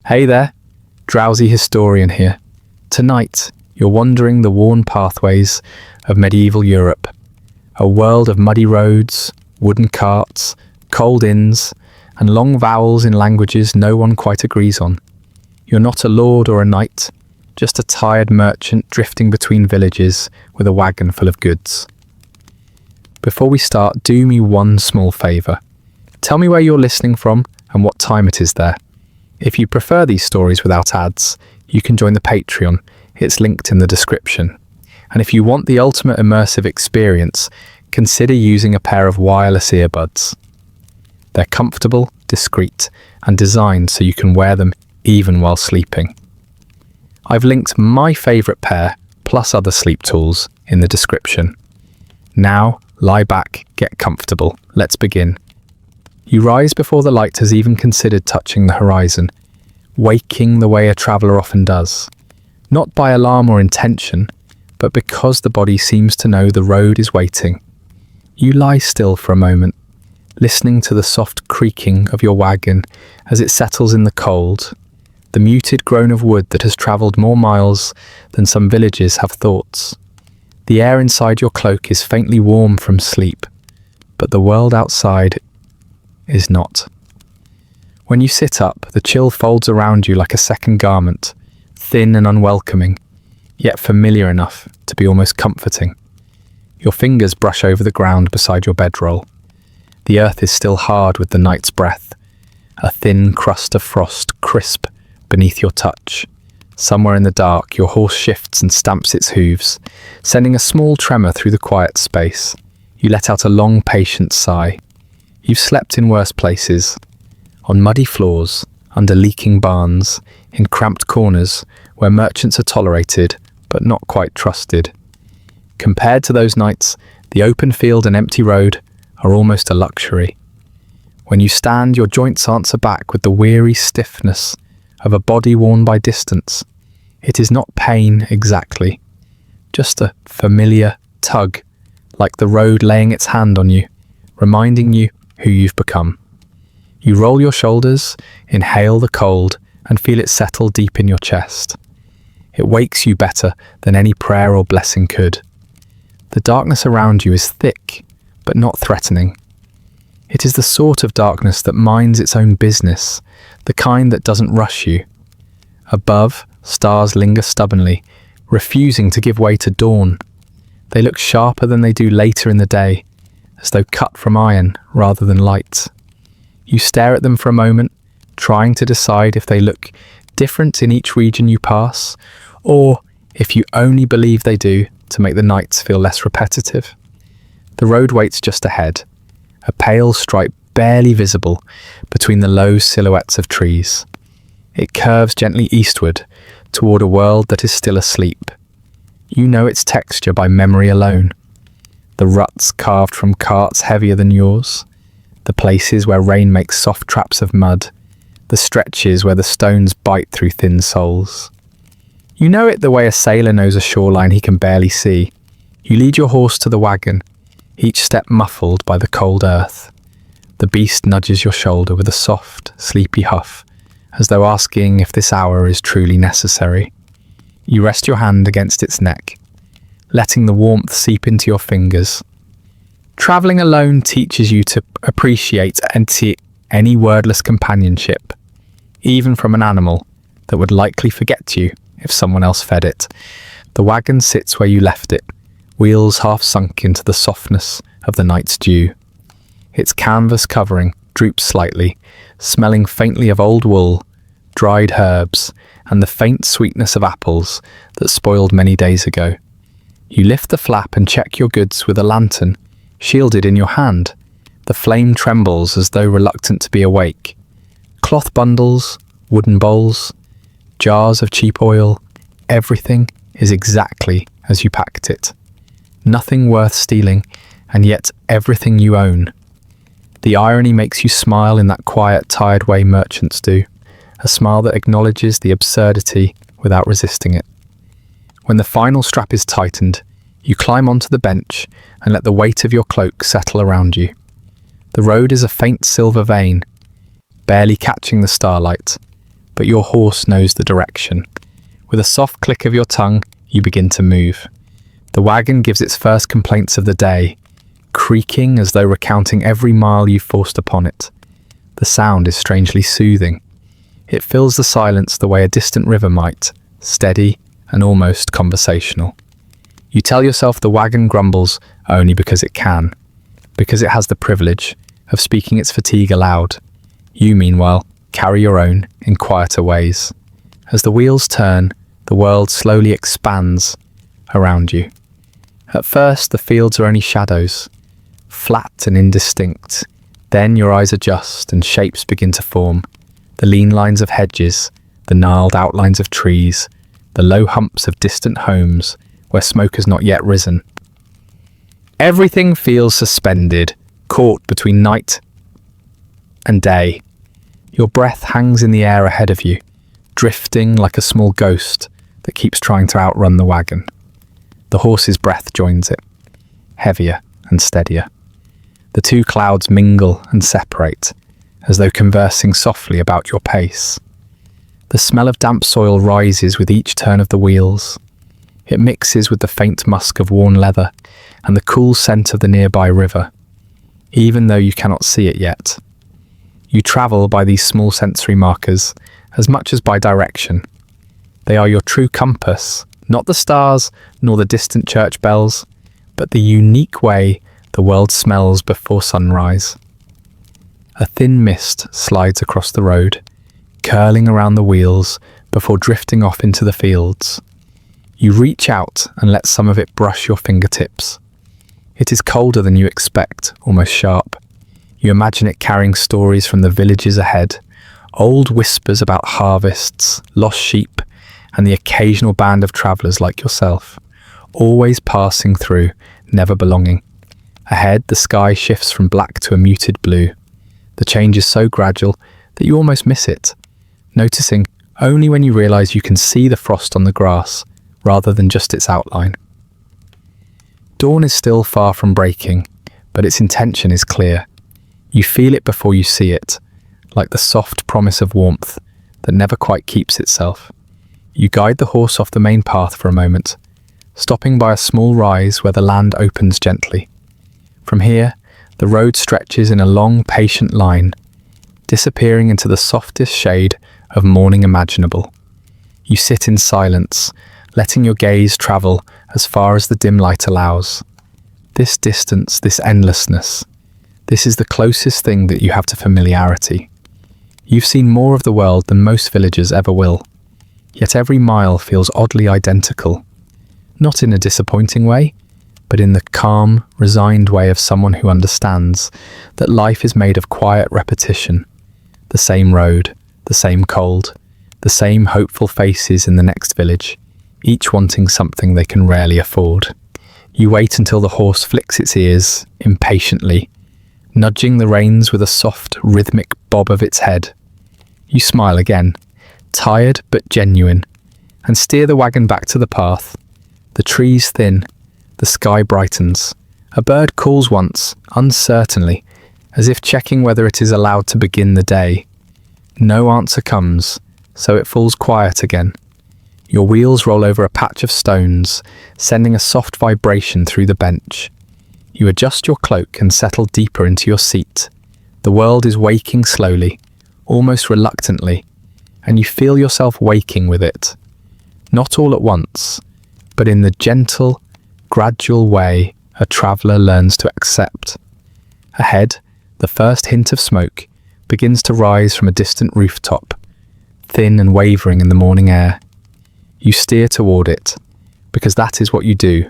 Hey there, Drowsy Historian here. Tonight, you're wandering the worn pathways of medieval Europe, a world of muddy roads, wooden carts, cold inns, and long vowels in languages no one quite agrees on. You're not a lord or a knight, just a tired merchant drifting between villages with a wagon full of goods. Before we start, do me one small favour. Tell me where you're listening from and what time it is there. If you prefer these stories without ads, you can join the Patreon. It's linked in the description. And if you want the ultimate immersive experience, consider using a pair of wireless earbuds. They're comfortable, discreet, and designed so you can wear them even while sleeping. I've linked my favourite pair, plus other sleep tools, in the description. Now, lie back, get comfortable. Let's begin. You rise before the light has even considered touching the horizon, waking the way a traveller often does. Not by alarm or intention, but because the body seems to know the road is waiting. You lie still for a moment, listening to the soft creaking of your wagon as it settles in the cold, the muted groan of wood that has travelled more miles than some villages have thoughts. The air inside your cloak is faintly warm from sleep, but the world outside is not. When you sit up, the chill folds around you like a second garment, thin and unwelcoming, yet familiar enough to be almost comforting. Your fingers brush over the ground beside your bedroll. The earth is still hard with the night's breath, a thin crust of frost crisp beneath your touch. Somewhere in the dark, your horse shifts and stamps its hooves, sending a small tremor through the quiet space. You let out a long, patient sigh. You've slept in worse places, on muddy floors, under leaking barns, in cramped corners where merchants are tolerated but not quite trusted. Compared to those nights, the open field and empty road are almost a luxury. When you stand, your joints answer back with the weary stiffness of a body worn by distance. It is not pain exactly, just a familiar tug, like the road laying its hand on you, reminding you who you've become. You roll your shoulders, inhale the cold, and feel it settle deep in your chest. It wakes you better than any prayer or blessing could. The darkness around you is thick, but not threatening. It is the sort of darkness that minds its own business, the kind that doesn't rush you. Above, stars linger stubbornly, refusing to give way to dawn. They look sharper than they do later in the day, as though cut from iron rather than light. You stare at them for a moment, trying to decide if they look different in each region you pass, or if you only believe they do to make the nights feel less repetitive. The road waits just ahead, a pale stripe barely visible between the low silhouettes of trees. It curves gently eastward toward a world that is still asleep. You know its texture by memory alone. The ruts carved from carts heavier than yours, the places where rain makes soft traps of mud, the stretches where the stones bite through thin soles. You know it the way a sailor knows a shoreline he can barely see. You lead your horse to the wagon, each step muffled by the cold earth. The beast nudges your shoulder with a soft, sleepy huff, as though asking if this hour is truly necessary. You rest your hand against its neck, letting the warmth seep into your fingers. Travelling alone teaches you to appreciate any wordless companionship, even from an animal that would likely forget you if someone else fed it. The wagon sits where you left it, wheels half sunk into the softness of the night's dew. Its canvas covering droops slightly, smelling faintly of old wool, dried herbs, and the faint sweetness of apples that spoiled many days ago. You lift the flap and check your goods with a lantern, shielded in your hand. The flame trembles as though reluctant to be awake. Cloth bundles, wooden bowls, jars of cheap oil, everything is exactly as you packed it. Nothing worth stealing, and yet everything you own. The irony makes you smile in that quiet, tired way merchants do, a smile that acknowledges the absurdity without resisting it. When the final strap is tightened, you climb onto the bench and let the weight of your cloak settle around you. The road is a faint silver vein, barely catching the starlight, but your horse knows the direction. With a soft click of your tongue, you begin to move. The wagon gives its first complaints of the day, creaking as though recounting every mile you've forced upon it. The sound is strangely soothing. It fills the silence the way a distant river might, steady and almost conversational. You tell yourself the wagon grumbles only because it can, because it has the privilege of speaking its fatigue aloud. You, meanwhile, carry your own in quieter ways. As the wheels turn, the world slowly expands around you. At first, the fields are only shadows, flat and indistinct. Then your eyes adjust and shapes begin to form. The lean lines of hedges, the gnarled outlines of trees, the low humps of distant homes where smoke has not yet risen. Everything feels suspended, caught between night and day. Your breath hangs in the air ahead of you, drifting like a small ghost that keeps trying to outrun the wagon. The horse's breath joins it, heavier and steadier. The two clouds mingle and separate, as though conversing softly about your pace. The smell of damp soil rises with each turn of the wheels. It mixes with the faint musk of worn leather and the cool scent of the nearby river, even though you cannot see it yet. You travel by these small sensory markers as much as by direction. They are your true compass, not the stars nor the distant church bells, but the unique way the world smells before sunrise. A thin mist slides across the road, curling around the wheels before drifting off into the fields. You reach out and let some of it brush your fingertips. It is colder than you expect, almost sharp. You imagine it carrying stories from the villages ahead, old whispers about harvests, lost sheep, and the occasional band of travellers like yourself, always passing through, never belonging. Ahead, the sky shifts from black to a muted blue. The change is so gradual that you almost miss it, noticing only when you realise you can see the frost on the grass, rather than just its outline. Dawn is still far from breaking, but its intention is clear. You feel it before you see it, like the soft promise of warmth that never quite keeps itself. You guide the horse off the main path for a moment, stopping by a small rise where the land opens gently. From here, the road stretches in a long, patient line, disappearing into the softest shade of morning imaginable. You sit in silence, letting your gaze travel as far as the dim light allows. This distance, this endlessness, this is the closest thing that you have to familiarity. You've seen more of the world than most villagers ever will, yet every mile feels oddly identical. Not in a disappointing way, but in the calm, resigned way of someone who understands that life is made of quiet repetition. The same road, the same cold, the same hopeful faces in the next village, each wanting something they can rarely afford. You wait until the horse flicks its ears impatiently, nudging the reins with a soft, rhythmic bob of its head. You smile again, tired but genuine, and steer the wagon back to the path. The trees thin, the sky brightens. A bird calls once, uncertainly, as if checking whether it is allowed to begin the day. No answer comes, so it falls quiet again. Your wheels roll over a patch of stones, sending a soft vibration through the bench. You adjust your cloak and settle deeper into your seat. The world is waking slowly, almost reluctantly, and you feel yourself waking with it. Not all at once, but in the gentle, gradual way a traveller learns to accept. Ahead, the first hint of smoke begins to rise from a distant rooftop, thin and wavering in the morning air. You steer toward it, because that is what you do.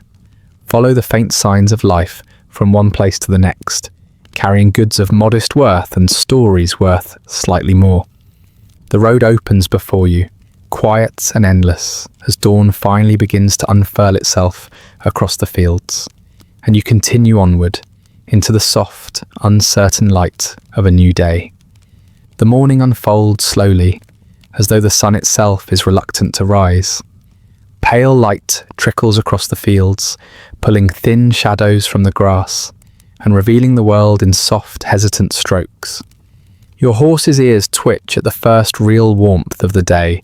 Follow the faint signs of life from one place to the next, carrying goods of modest worth and stories worth slightly more. The road opens before you, quiet and endless, as dawn finally begins to unfurl itself across the fields, and you continue onward into the soft, uncertain light of a new day. The morning unfolds slowly, as though the sun itself is reluctant to rise. Pale light trickles across the fields, pulling thin shadows from the grass and revealing the world in soft, hesitant strokes. Your horse's ears twitch at the first real warmth of the day,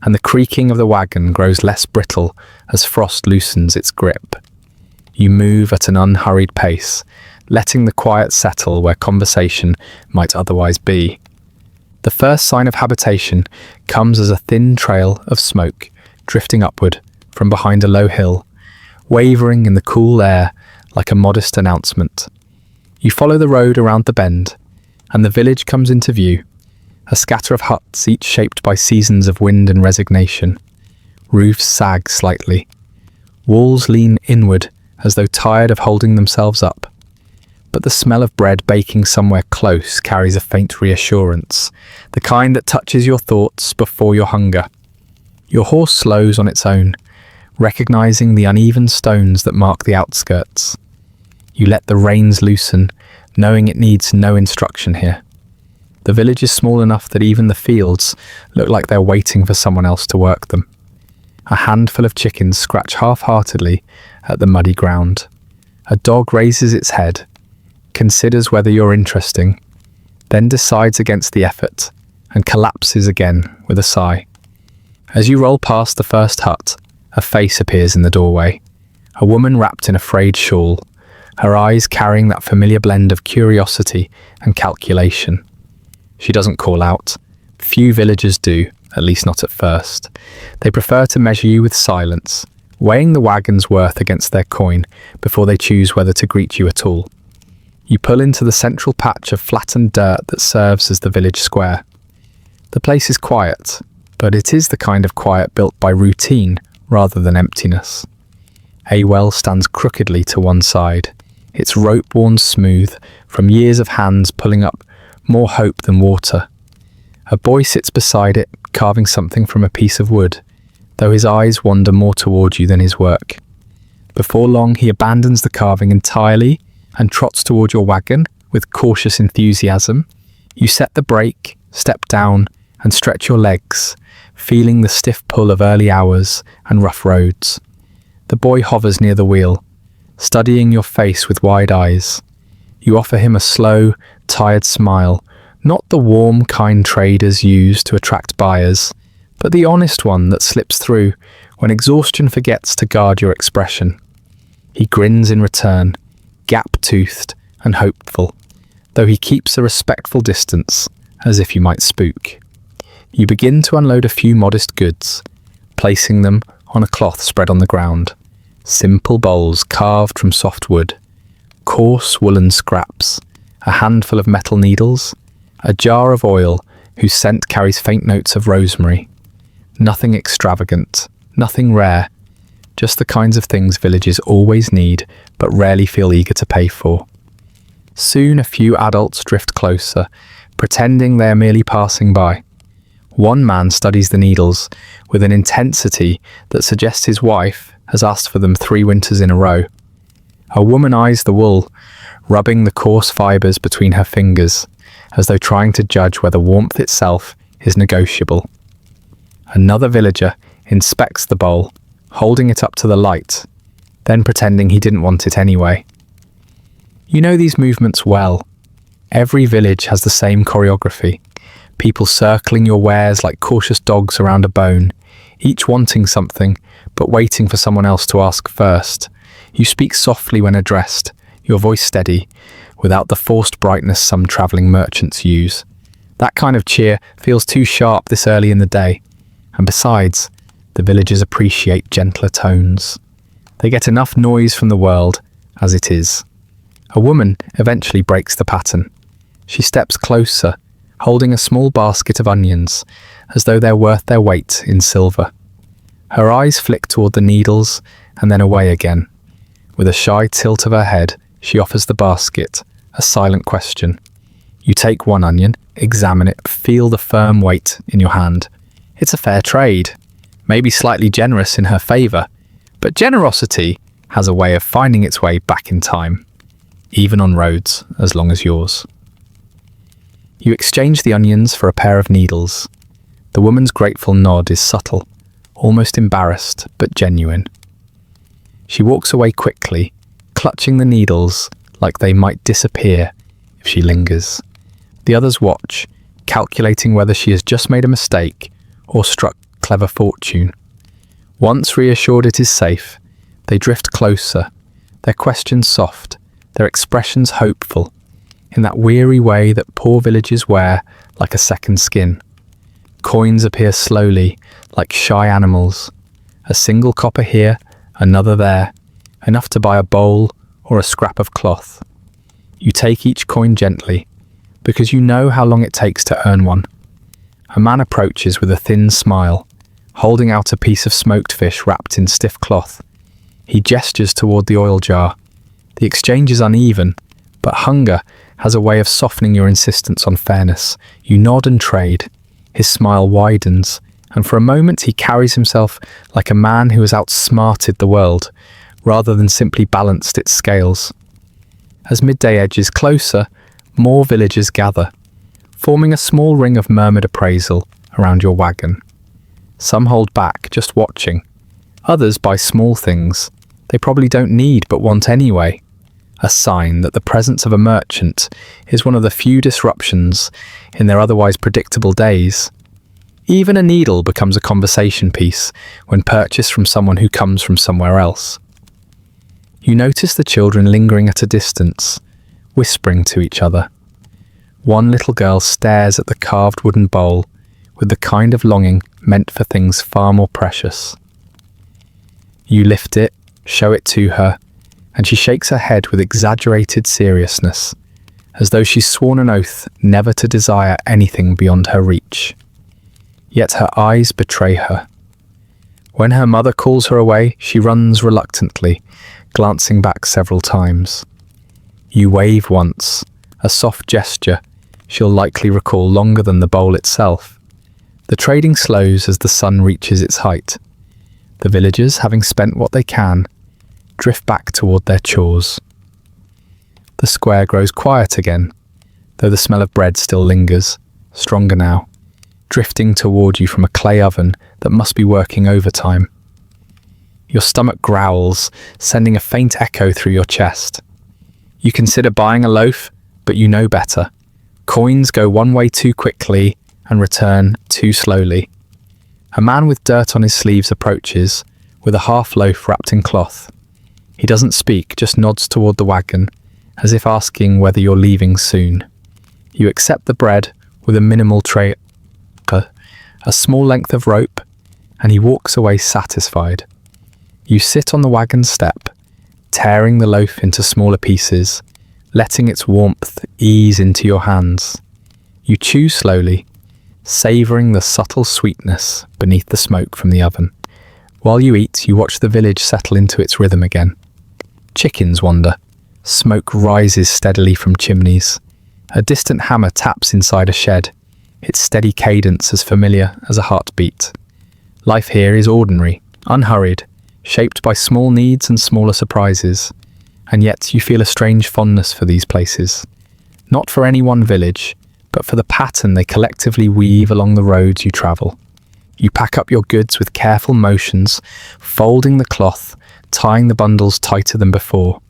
and the creaking of the wagon grows less brittle as frost loosens its grip. You move at an unhurried pace, letting the quiet settle where conversation might otherwise be. The first sign of habitation comes as a thin trail of smoke drifting upward from behind a low hill, wavering in the cool air like a modest announcement. You follow the road around the bend, and the village comes into view, a scatter of huts each shaped by seasons of wind and resignation. Roofs sag slightly. Walls lean inward as though tired of holding themselves up. But the smell of bread baking somewhere close carries a faint reassurance, the kind that touches your thoughts before your hunger. Your horse slows on its own, recognizing the uneven stones that mark the outskirts. You let the reins loosen, knowing it needs no instruction here. The village is small enough that even the fields look like they're waiting for someone else to work them. A handful of chickens scratch half-heartedly at the muddy ground. A dog raises its head, considers whether you're interesting, then decides against the effort and collapses again with a sigh. As you roll past the first hut, a face appears in the doorway. A woman wrapped in a frayed shawl, her eyes carrying that familiar blend of curiosity and calculation. She doesn't call out. Few villagers do, at least not at first. They prefer to measure you with silence, weighing the wagon's worth against their coin before they choose whether to greet you at all. You pull into the central patch of flattened dirt that serves as the village square. The place is quiet, but it is the kind of quiet built by routine rather than emptiness. A well stands crookedly to one side, its rope worn smooth from years of hands pulling up more hope than water. A boy sits beside it, carving something from a piece of wood, though his eyes wander more toward you than his work. Before long, he abandons the carving entirely and trots toward your wagon with cautious enthusiasm. You set the brake, step down, and stretch your legs, feeling the stiff pull of early hours and rough roads. The boy hovers near the wheel, studying your face with wide eyes. You offer him a slow, tired smile, not the warm, kind traders use to attract buyers, but the honest one that slips through when exhaustion forgets to guard your expression. He grins in return, gap-toothed and hopeful, though he keeps a respectful distance, as if you might spook. You begin to unload a few modest goods, placing them on a cloth spread on the ground. Simple bowls carved from soft wood, coarse woolen scraps, a handful of metal needles, a jar of oil whose scent carries faint notes of rosemary. Nothing extravagant, nothing rare, just the kinds of things villages always need but rarely feel eager to pay for. Soon a few adults drift closer, pretending they are merely passing by. One man studies the needles with an intensity that suggests his wife has asked for them 3 winters in a row. A woman eyes the wool, rubbing the coarse fibres between her fingers, as though trying to judge whether warmth itself is negotiable. Another villager inspects the bowl, holding it up to the light, then pretending he didn't want it anyway. You know these movements well. Every village has the same choreography, people circling your wares like cautious dogs around a bone, each wanting something, but waiting for someone else to ask first. You speak softly when addressed, your voice steady, without the forced brightness some travelling merchants use. That kind of cheer feels too sharp this early in the day, and besides, the villagers appreciate gentler tones. They get enough noise from the world as it is. A woman eventually breaks the pattern. She steps closer, holding a small basket of onions, as though they're worth their weight in silver. Her eyes flick toward the needles and then away again. With a shy tilt of her head, she offers the basket, a silent question. You take one onion, examine it, feel the firm weight in your hand. It's a fair trade, maybe slightly generous in her favour, but generosity has a way of finding its way back in time, even on roads as long as yours. You exchange the onions for a pair of needles. The woman's grateful nod is subtle, almost embarrassed, but genuine. She walks away quickly, clutching the needles like they might disappear if she lingers. The others watch, calculating whether she has just made a mistake or struck clever fortune. Once reassured it is safe, they drift closer, their questions soft, their expressions hopeful, in that weary way that poor villages wear like a second skin. Coins appear slowly, like shy animals. A single copper here, another there, enough to buy a bowl or a scrap of cloth. You take each coin gently, because you know how long it takes to earn one. A man approaches with a thin smile, holding out a piece of smoked fish wrapped in stiff cloth. He gestures toward the oil jar. The exchange is uneven, but hunger has a way of softening your insistence on fairness. You nod and trade. His smile widens, and for a moment he carries himself like a man who has outsmarted the world, rather than simply balanced its scales. As midday edges closer, more villagers gather, forming a small ring of murmured appraisal around your wagon. Some hold back, just watching. Others buy small things they probably don't need but want anyway. A sign that the presence of a merchant is one of the few disruptions in their otherwise predictable days. Even a needle becomes a conversation piece when purchased from someone who comes from somewhere else. You notice the children lingering at a distance, whispering to each other. One little girl stares at the carved wooden bowl with the kind of longing meant for things far more precious. You lift it, show it to her, and she shakes her head with exaggerated seriousness, as though she's sworn an oath never to desire anything beyond her reach. Yet her eyes betray her. When her mother calls her away, she runs reluctantly, glancing back several times. You wave once, a soft gesture she'll likely recall longer than the bowl itself. The trading slows as the sun reaches its height. The villagers, having spent what they can, drift back toward their chores. The square grows quiet again, though the smell of bread still lingers, stronger now, drifting toward you from a clay oven that must be working overtime. Your stomach growls, sending a faint echo through your chest. You consider buying a loaf, but you know better. Coins go one way too quickly and return too slowly. A man with dirt on his sleeves approaches, with a half loaf wrapped in cloth. He doesn't speak, just nods toward the wagon, as if asking whether you're leaving soon. You accept the bread with a minimal tray, a small length of rope, and he walks away satisfied. You sit on the wagon step, tearing the loaf into smaller pieces, letting its warmth ease into your hands. You chew slowly, savouring the subtle sweetness beneath the smoke from the oven. While you eat, you watch the village settle into its rhythm again. Chickens wander. Smoke rises steadily from chimneys. A distant hammer taps inside a shed, its steady cadence as familiar as a heartbeat. Life here is ordinary, unhurried, shaped by small needs and smaller surprises, and yet you feel a strange fondness for these places. Not for any one village, but for the pattern they collectively weave along the roads you travel. You pack up your goods with careful motions, folding the cloth, tying the bundles tighter than before.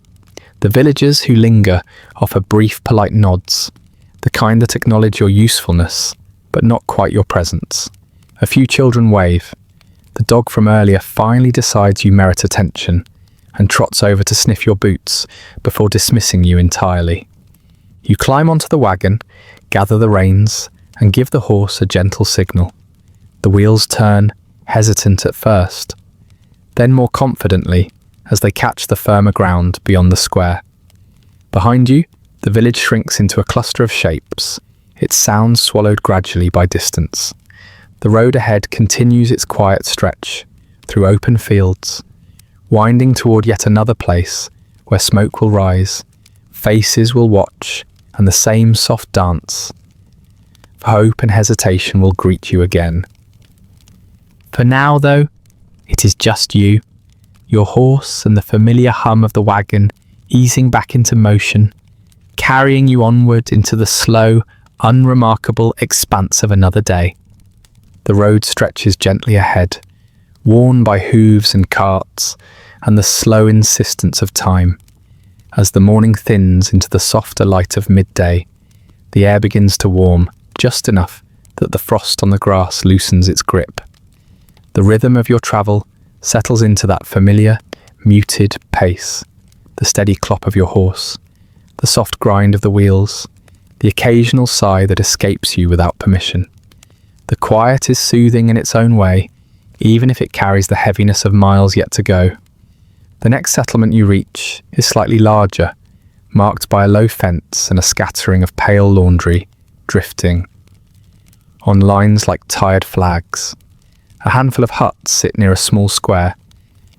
The villagers who linger offer brief, polite nods, the kind that acknowledge your usefulness, but not quite your presence. A few children wave. The dog from earlier finally decides you merit attention and trots over to sniff your boots before dismissing you entirely. You climb onto the wagon, gather the reins, and give the horse a gentle signal. The wheels turn, hesitant at first, then more confidently as they catch the firmer ground beyond the square. Behind you, the village shrinks into a cluster of shapes, its sounds swallowed gradually by distance. The road ahead continues its quiet stretch, through open fields, winding toward yet another place where smoke will rise, faces will watch, and the same soft dance of hope and hesitation will greet you again. For now, though, it is just you, your horse, and the familiar hum of the wagon easing back into motion, carrying you onward into the slow, unremarkable expanse of another day. The road stretches gently ahead, worn by hooves and carts, and the slow insistence of time. As the morning thins into the softer light of midday, the air begins to warm, just enough that the frost on the grass loosens its grip. The rhythm of your travel settles into that familiar, muted pace, the steady clop of your horse, the soft grind of the wheels, the occasional sigh that escapes you without permission. The quiet is soothing in its own way, even if it carries the heaviness of miles yet to go. The next settlement you reach is slightly larger, marked by a low fence and a scattering of pale laundry drifting on lines like tired flags. A handful of huts sit near a small square,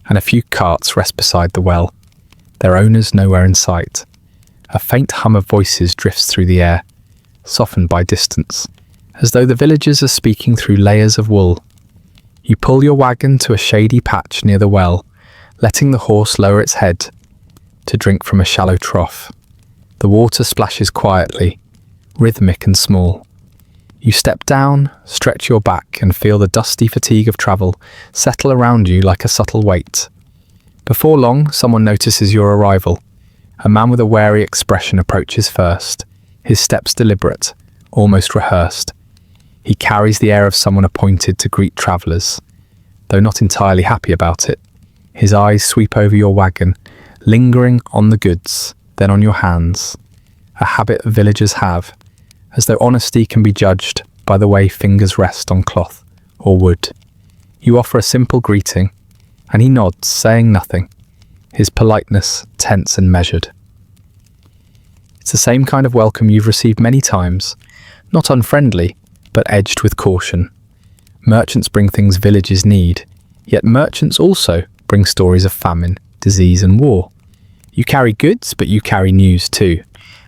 and a few carts rest beside the well, their owners nowhere in sight. A faint hum of voices drifts through the air, softened by distance, as though the villagers are speaking through layers of wool. You pull your wagon to a shady patch near the well, letting the horse lower its head to drink from a shallow trough. The water splashes quietly, rhythmic and small. You step down, stretch your back, and feel the dusty fatigue of travel settle around you like a subtle weight. Before long, someone notices your arrival. A man with a wary expression approaches first, his steps deliberate, almost rehearsed. He carries the air of someone appointed to greet travellers, though not entirely happy about it. His eyes sweep over your wagon, lingering on the goods, then on your hands, a habit villagers have, as though honesty can be judged by the way fingers rest on cloth or wood. You offer a simple greeting, and he nods, saying nothing, his politeness tense and measured. It's the same kind of welcome you've received many times, not unfriendly, but edged with caution. Merchants bring things villages need, yet merchants also bring stories of famine, disease and war. You carry goods, but you carry news too,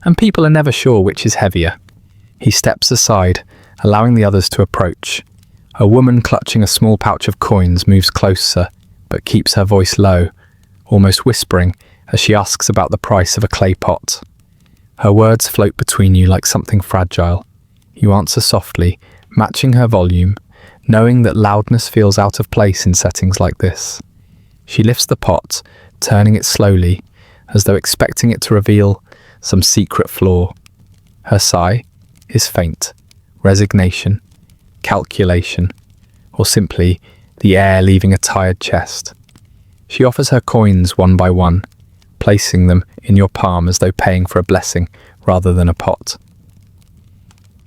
and people are never sure which is heavier. He steps aside, allowing the others to approach. A woman clutching a small pouch of coins moves closer, but keeps her voice low, almost whispering as she asks about the price of a clay pot. Her words float between you like something fragile. You answer softly, matching her volume, knowing that loudness feels out of place in settings like this. She lifts the pot, turning it slowly, as though expecting it to reveal some secret flaw. Her sigh is faint, resignation, calculation, or simply the air leaving a tired chest. She offers her coins one by one, placing them in your palm as though paying for a blessing rather than a pot.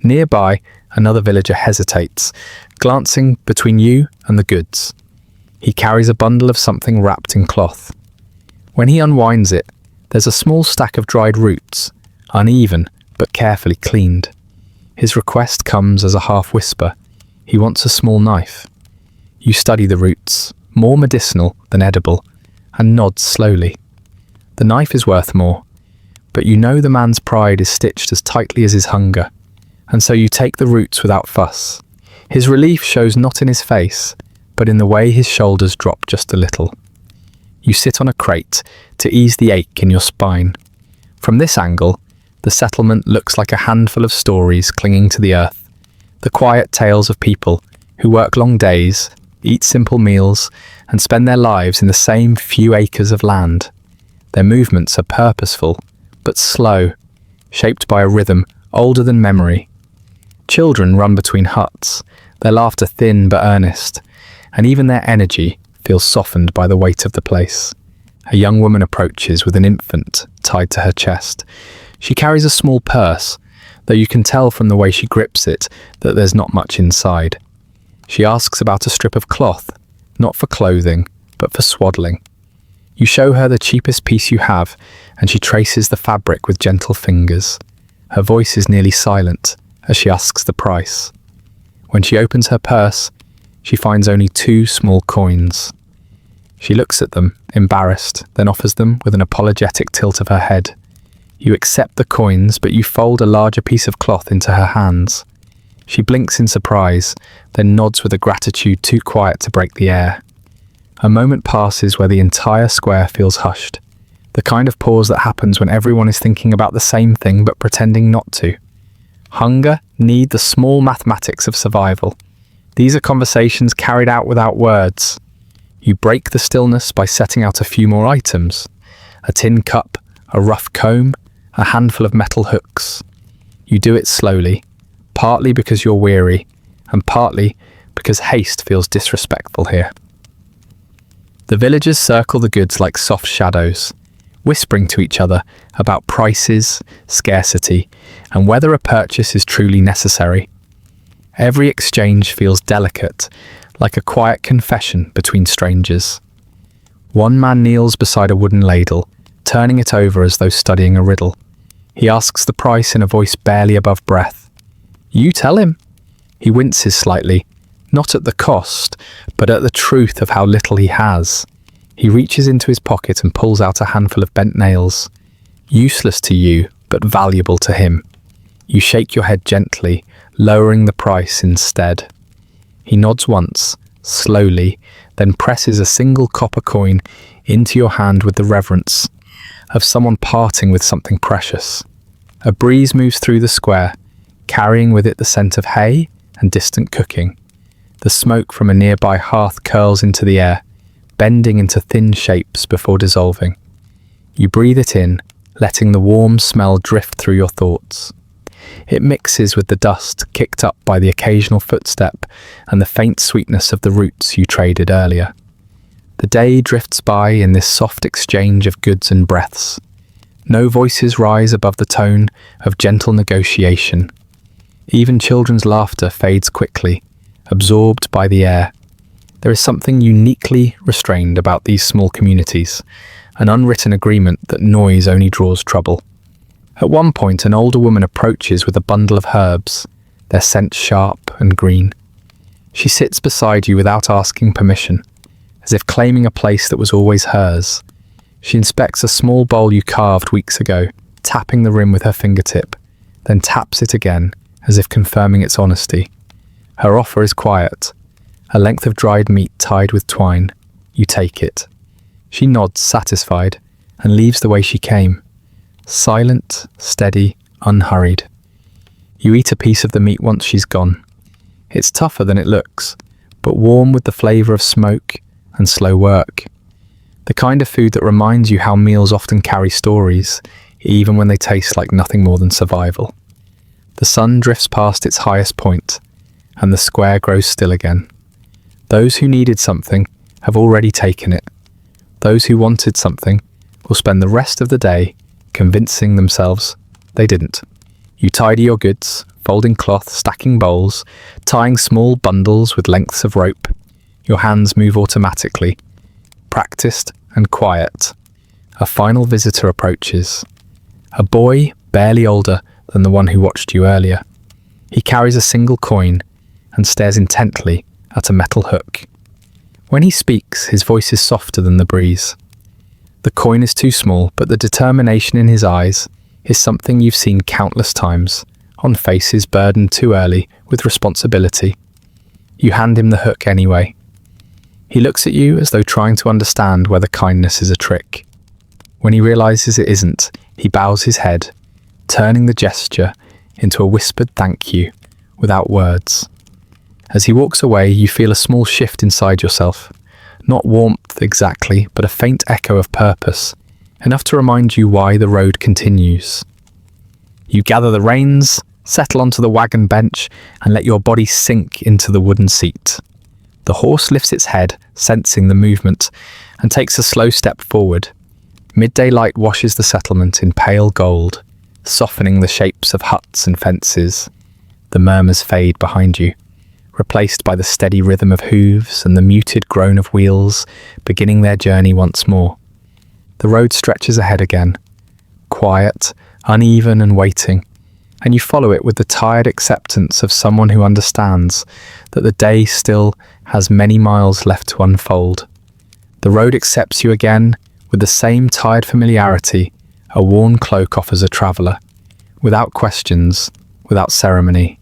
Nearby, another villager hesitates, glancing between you and the goods. He carries a bundle of something wrapped in cloth. When he unwinds it, there's a small stack of dried roots, uneven but carefully cleaned. His request comes as a half whisper. He wants a small knife. You study the roots, more medicinal than edible, and nod slowly. The knife is worth more, but you know the man's pride is stitched as tightly as his hunger, and so you take the roots without fuss. His relief shows not in his face, but in the way his shoulders drop just a little. You sit on a crate to ease the ache in your spine. From this angle, the settlement looks like a handful of stories clinging to the earth, the quiet tales of people who work long days, eat simple meals, and spend their lives in the same few acres of land. Their movements are purposeful, but slow, shaped by a rhythm older than memory. Children run between huts, their laughter thin but earnest, and even their energy feels softened by the weight of the place. A young woman approaches with an infant tied to her chest. She carries a small purse, though you can tell from the way she grips it that there's not much inside. She asks about a strip of cloth, not for clothing, but for swaddling. You show her the cheapest piece you have, and she traces the fabric with gentle fingers. Her voice is nearly silent as she asks the price. When she opens her purse, she finds only 2 small coins. She looks at them, embarrassed, then offers them with an apologetic tilt of her head. You accept the coins, but you fold a larger piece of cloth into her hands. She blinks in surprise, then nods with a gratitude too quiet to break the air. A moment passes where the entire square feels hushed, the kind of pause that happens when everyone is thinking about the same thing but pretending not to. Hunger, need, the small mathematics of survival. These are conversations carried out without words. You break the stillness by setting out a few more items. A tin cup, a rough comb, a handful of metal hooks. You do it slowly, partly because you're weary, and partly because haste feels disrespectful here. The villagers circle the goods like soft shadows, whispering to each other about prices, scarcity, and whether a purchase is truly necessary. Every exchange feels delicate, like a quiet confession between strangers. One man kneels beside a wooden ladle, turning it over as though studying a riddle. He asks the price in a voice barely above breath. "You tell him." He winces slightly, not at the cost, but at the truth of how little he has. He reaches into his pocket and pulls out a handful of bent nails. Useless to you, but valuable to him. You shake your head gently, lowering the price instead. He nods once, slowly, then presses a single copper coin into your hand with the reverence of someone parting with something precious. A breeze moves through the square, carrying with it the scent of hay and distant cooking. The smoke from a nearby hearth curls into the air, bending into thin shapes before dissolving. You breathe it in, letting the warm smell drift through your thoughts. It mixes with the dust kicked up by the occasional footstep and the faint sweetness of the roots you traded earlier. The day drifts by in this soft exchange of goods and breaths. No voices rise above the tone of gentle negotiation. Even children's laughter fades quickly, absorbed by the air. There is something uniquely restrained about these small communities, an unwritten agreement that noise only draws trouble. At one point, an older woman approaches with a bundle of herbs, their scent sharp and green. She sits beside you without asking permission, as if claiming a place that was always hers. She inspects a small bowl you carved weeks ago, tapping the rim with her fingertip, then taps it again, as if confirming its honesty. Her offer is quiet, a length of dried meat tied with twine. You take it. She nods, satisfied, and leaves the way she came. Silent, steady, unhurried. You eat a piece of the meat once she's gone. It's tougher than it looks, but warm with the flavour of smoke and slow work. The kind of food that reminds you how meals often carry stories, even when they taste like nothing more than survival. The sun drifts past its highest point, and the square grows still again. Those who needed something have already taken it. Those who wanted something will spend the rest of the day convincing themselves they didn't. You tidy your goods, folding cloth, stacking bowls, tying small bundles with lengths of rope. Your hands move automatically, practiced and quiet. A final visitor approaches. A boy barely older than the one who watched you earlier. He carries a single coin and stares intently at a metal hook. When he speaks, his voice is softer than the breeze. The coin is too small, but the determination in his eyes is something you've seen countless times on faces burdened too early with responsibility. You hand him the hook anyway. He looks at you as though trying to understand whether kindness is a trick. When he realizes it isn't, he bows his head, turning the gesture into a whispered thank you without words. As he walks away, you feel a small shift inside yourself. Not warmth exactly, but a faint echo of purpose, enough to remind you why the road continues. You gather the reins, settle onto the wagon bench, and let your body sink into the wooden seat. The horse lifts its head, sensing the movement, and takes a slow step forward. Midday light washes the settlement in pale gold, softening the shapes of huts and fences. The murmurs fade behind you, replaced by the steady rhythm of hooves and the muted groan of wheels beginning their journey once more. The road stretches ahead again, quiet, uneven and waiting, and you follow it with the tired acceptance of someone who understands that the day still has many miles left to unfold. The road accepts you again with the same tired familiarity a worn cloak offers a traveller, without questions, without ceremony.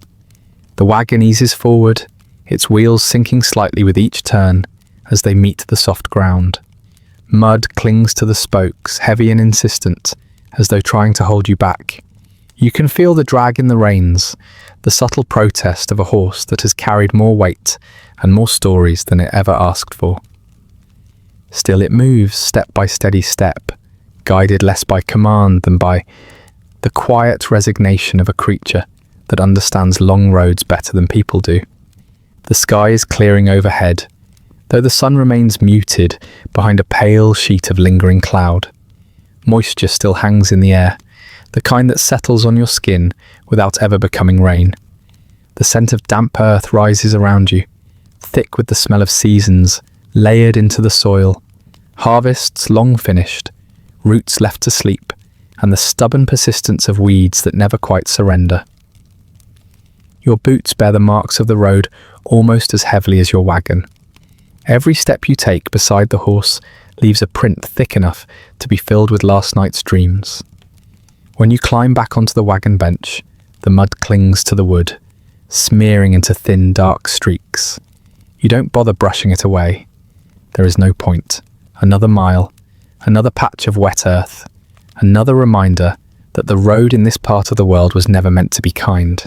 The wagon eases forward, its wheels sinking slightly with each turn as they meet the soft ground. Mud clings to the spokes, heavy and insistent, as though trying to hold you back. You can feel the drag in the reins, the subtle protest of a horse that has carried more weight and more stories than it ever asked for. Still it moves step by steady step, guided less by command than by the quiet resignation of a creature that understands long roads better than people do. The sky is clearing overhead, though the sun remains muted behind a pale sheet of lingering cloud. Moisture still hangs in the air, the kind that settles on your skin without ever becoming rain. The scent of damp earth rises around you, thick with the smell of seasons layered into the soil, harvests long finished, roots left to sleep, and the stubborn persistence of weeds that never quite surrender. Your boots bear the marks of the road almost as heavily as your wagon. Every step you take beside the horse leaves a print thick enough to be filled with last night's dreams. When you climb back onto the wagon bench, the mud clings to the wood, smearing into thin, dark streaks. You don't bother brushing it away. There is no point. Another mile, another patch of wet earth, another reminder that the road in this part of the world was never meant to be kind.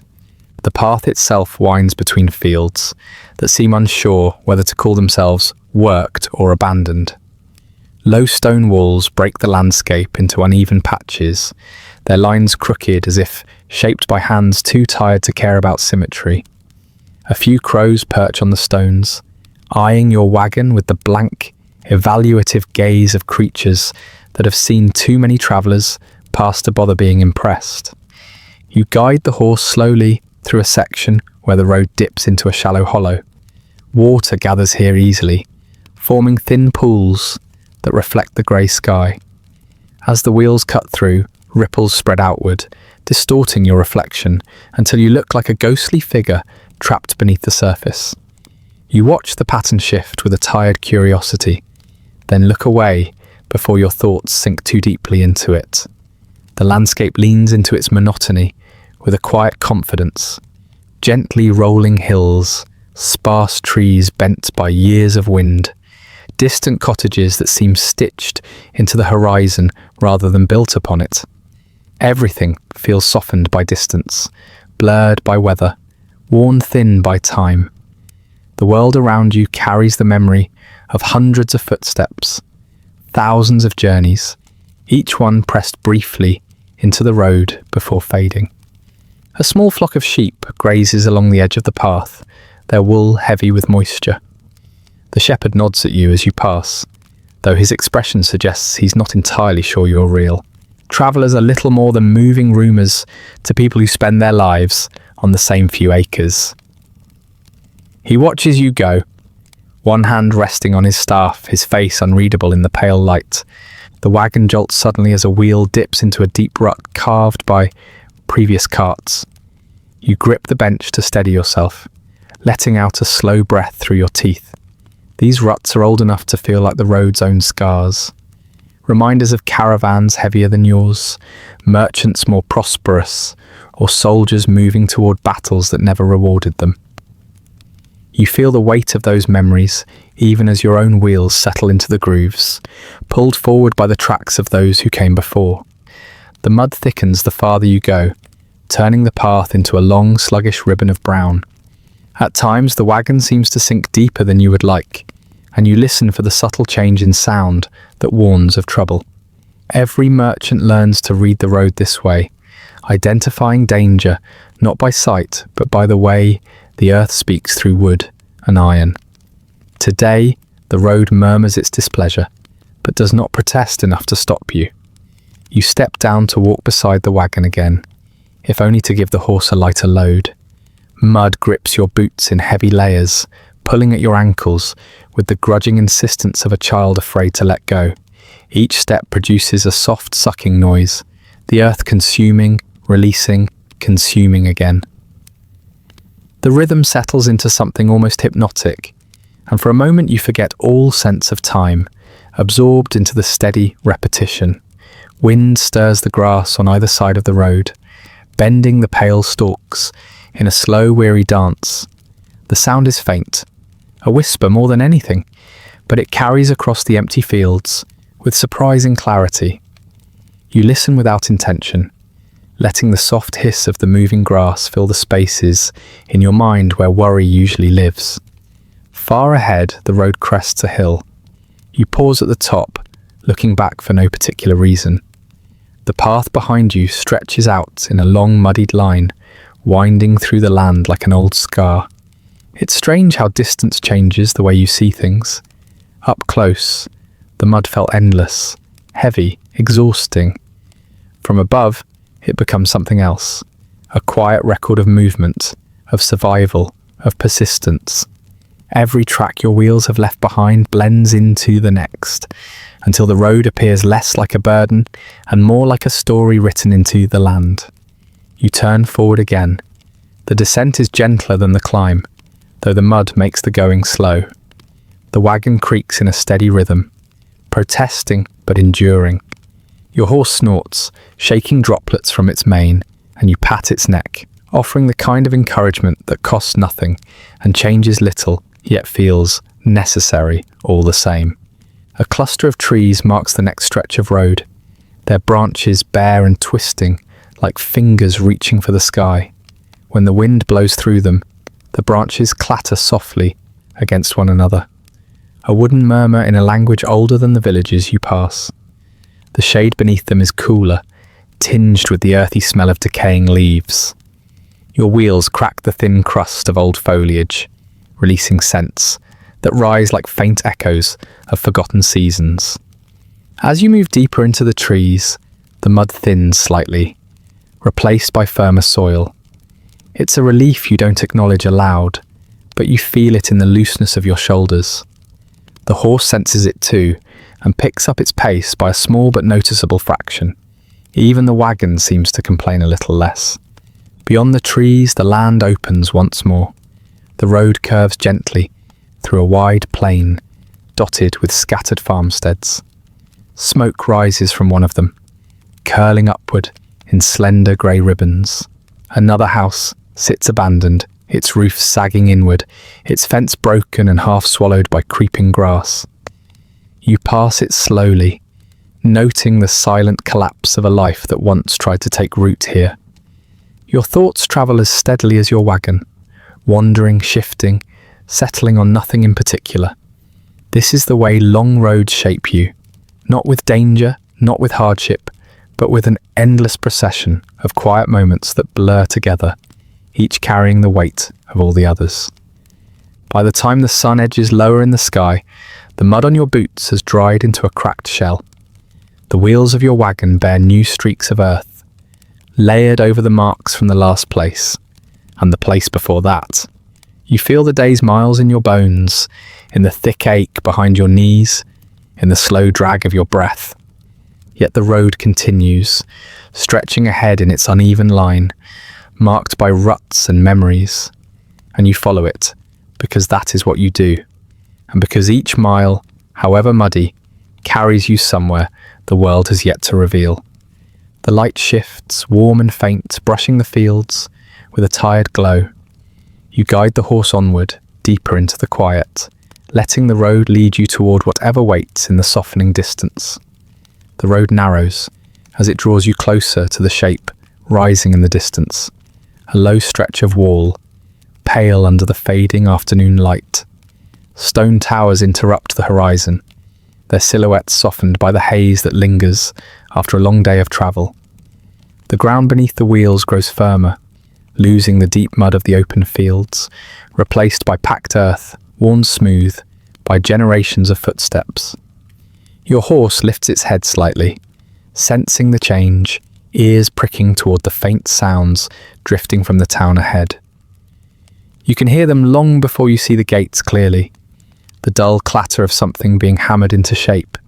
The path itself winds between fields that seem unsure whether to call themselves worked or abandoned. Low stone walls break the landscape into uneven patches, their lines crooked as if shaped by hands too tired to care about symmetry. A few crows perch on the stones, eyeing your wagon with the blank, evaluative gaze of creatures that have seen too many travellers pass to bother being impressed. You guide the horse slowly through a section where the road dips into a shallow hollow. Water gathers here easily, forming thin pools that reflect the grey sky. As the wheels cut through, ripples spread outward, distorting your reflection until you look like a ghostly figure trapped beneath the surface. You watch the pattern shift with a tired curiosity, then look away before your thoughts sink too deeply into it. The landscape leans into its monotony with a quiet confidence. Gently rolling hills, sparse trees bent by years of wind, distant cottages that seem stitched into the horizon rather than built upon it. Everything feels softened by distance, blurred by weather, worn thin by time. The world around you carries the memory of hundreds of footsteps, thousands of journeys, each one pressed briefly into the road before fading. A small flock of sheep grazes along the edge of the path, their wool heavy with moisture. The shepherd nods at you as you pass, though his expression suggests he's not entirely sure you're real. Travellers are little more than moving rumours to people who spend their lives on the same few acres. He watches you go, one hand resting on his staff, his face unreadable in the pale light. The wagon jolts suddenly as a wheel dips into a deep rut carved by previous carts. You grip the bench to steady yourself, letting out a slow breath through your teeth. These ruts are old enough to feel like the road's own scars. Reminders of caravans heavier than yours, merchants more prosperous, or soldiers moving toward battles that never rewarded them. You feel the weight of those memories even as your own wheels settle into the grooves, pulled forward by the tracks of those who came before. The mud thickens the farther you go, turning the path into a long, sluggish ribbon of brown. At times, the wagon seems to sink deeper than you would like, and you listen for the subtle change in sound that warns of trouble. Every merchant learns to read the road this way, identifying danger not by sight but by the way the earth speaks through wood and iron. Today, the road murmurs its displeasure, but does not protest enough to stop you. You step down to walk beside the wagon again, if only to give the horse a lighter load. Mud grips your boots in heavy layers, pulling at your ankles with the grudging insistence of a child afraid to let go. Each step produces a soft sucking noise, the earth consuming, releasing, consuming again. The rhythm settles into something almost hypnotic, and for a moment you forget all sense of time, absorbed into the steady repetition. Wind stirs the grass on either side of the road, bending the pale stalks in a slow, weary dance. The sound is faint, a whisper more than anything, but it carries across the empty fields with surprising clarity. You listen without intention, letting the soft hiss of the moving grass fill the spaces in your mind where worry usually lives. Far ahead, the road crests a hill. You pause at the top, looking back for no particular reason. The path behind you stretches out in a long, muddied line, winding through the land like an old scar. It's strange how distance changes the way you see things. Up close, the mud felt endless, heavy, exhausting. From above, it becomes something else, a quiet record of movement, of survival, of persistence. Every track your wheels have left behind blends into the next, until the road appears less like a burden and more like a story written into the land. You turn forward again. The descent is gentler than the climb, though the mud makes the going slow. The wagon creaks in a steady rhythm, protesting but enduring. Your horse snorts, shaking droplets from its mane, and you pat its neck, offering the kind of encouragement that costs nothing and changes little, yet feels necessary all the same. A cluster of trees marks the next stretch of road, their branches bare and twisting like fingers reaching for the sky. When the wind blows through them, the branches clatter softly against one another, a wooden murmur in a language older than the villages you pass. The shade beneath them is cooler, tinged with the earthy smell of decaying leaves. Your wheels crack the thin crust of old foliage, releasing scents that rise like faint echoes of forgotten seasons. As you move deeper into the trees, the mud thins slightly, replaced by firmer soil. It's a relief you don't acknowledge aloud, but you feel it in the looseness of your shoulders. The horse senses it too, and picks up its pace by a small but noticeable fraction. Even the wagon seems to complain a little less. Beyond the trees, the land opens once more. The road curves gently through a wide plain, dotted with scattered farmsteads. Smoke rises from one of them, curling upward in slender grey ribbons. Another house sits abandoned, its roof sagging inward, its fence broken and half swallowed by creeping grass. You pass it slowly, noting the silent collapse of a life that once tried to take root here. Your thoughts travel as steadily as your wagon, wandering, shifting, settling on nothing in particular. This is the way long roads shape you, not with danger, not with hardship, but with an endless procession of quiet moments that blur together, each carrying the weight of all the others. By the time the sun edges lower in the sky, the mud on your boots has dried into a cracked shell. The wheels of your wagon bear new streaks of earth, layered over the marks from the last place, and the place before that. You feel the day's miles in your bones, in the thick ache behind your knees, in the slow drag of your breath. Yet the road continues, stretching ahead in its uneven line, marked by ruts and memories. And you follow it, because that is what you do, and because each mile, however muddy, carries you somewhere the world has yet to reveal. The light shifts, warm and faint, brushing the fields with a tired glow. You guide the horse onward, deeper into the quiet, letting the road lead you toward whatever waits in the softening distance. The road narrows as it draws you closer to the shape rising in the distance, a low stretch of wall, pale under the fading afternoon light. Stone towers interrupt the horizon, their silhouettes softened by the haze that lingers after a long day of travel. The ground beneath the wheels grows firmer, losing the deep mud of the open fields, replaced by packed earth, worn smooth by generations of footsteps. Your horse lifts its head slightly, sensing the change, ears pricking toward the faint sounds drifting from the town ahead. You can hear them long before you see the gates clearly, the dull clatter of something being hammered into shape,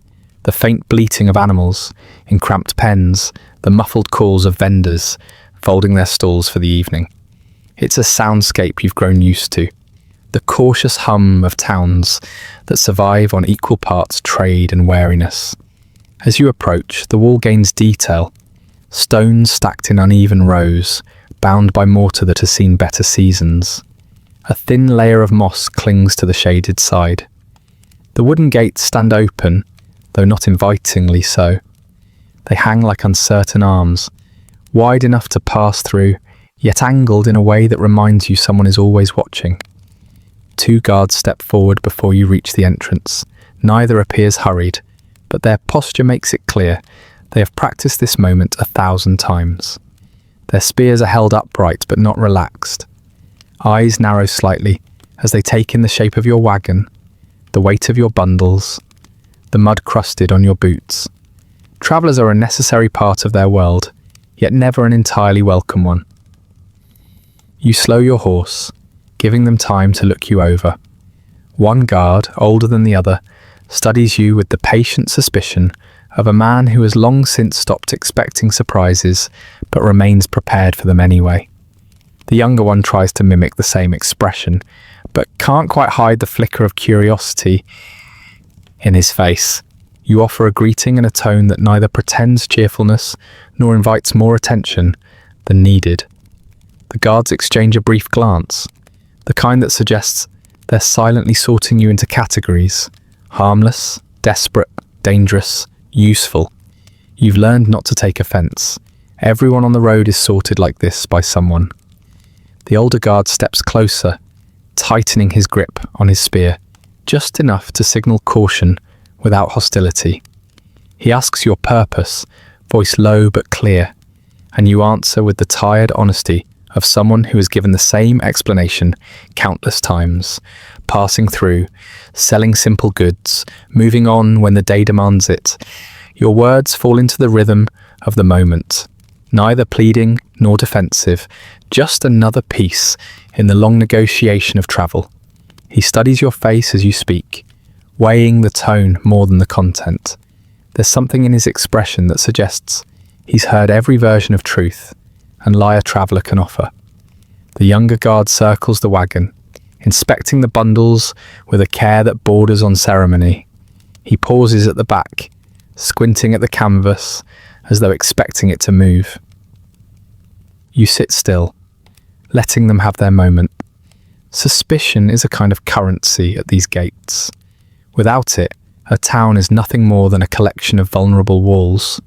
the faint bleating of animals in cramped pens, the muffled calls of vendors folding their stalls for the evening. It's a soundscape you've grown used to, the cautious hum of towns that survive on equal parts trade and wariness. As you approach, the wall gains detail, stones stacked in uneven rows, bound by mortar that has seen better seasons. A thin layer of moss clings to the shaded side. The wooden gates stand open, though not invitingly so. They hang like uncertain arms, wide enough to pass through, yet angled in a way that reminds you someone is always watching. 2 guards step forward before you reach the entrance. Neither appears hurried, but their posture makes it clear they have practiced this moment 1,000 times. Their spears are held upright but not relaxed. Eyes narrow slightly as they take in the shape of your wagon, the weight of your bundles, the mud crusted on your boots. Travellers are a necessary part of their world, yet never an entirely welcome one. You slow your horse, giving them time to look you over. One guard, older than the other, studies you with the patient suspicion of a man who has long since stopped expecting surprises, but remains prepared for them anyway. The younger one tries to mimic the same expression, but can't quite hide the flicker of curiosity in his face. You offer a greeting in a tone that neither pretends cheerfulness nor invites more attention than needed. The guards exchange a brief glance, the kind that suggests they're silently sorting you into categories: harmless, desperate, dangerous, useful. You've learned not to take offence. Everyone on the road is sorted like this by someone. The older guard steps closer, tightening his grip on his spear, just enough to signal caution without hostility. He asks your purpose, voice low but clear, and you answer with the tired honesty of someone who has given the same explanation countless times, passing through, selling simple goods, moving on when the day demands it. Your words fall into the rhythm of the moment, neither pleading nor defensive, just another piece in the long negotiation of travel. He studies your face as you speak, weighing the tone more than the content. There's something in his expression that suggests he's heard every version of truth and lie a traveller can offer. The younger guard circles the wagon, inspecting the bundles with a care that borders on ceremony. He pauses at the back, squinting at the canvas as though expecting it to move. You sit still, letting them have their moment. Suspicion is a kind of currency at these gates. Without it, a town is nothing more than a collection of vulnerable walls.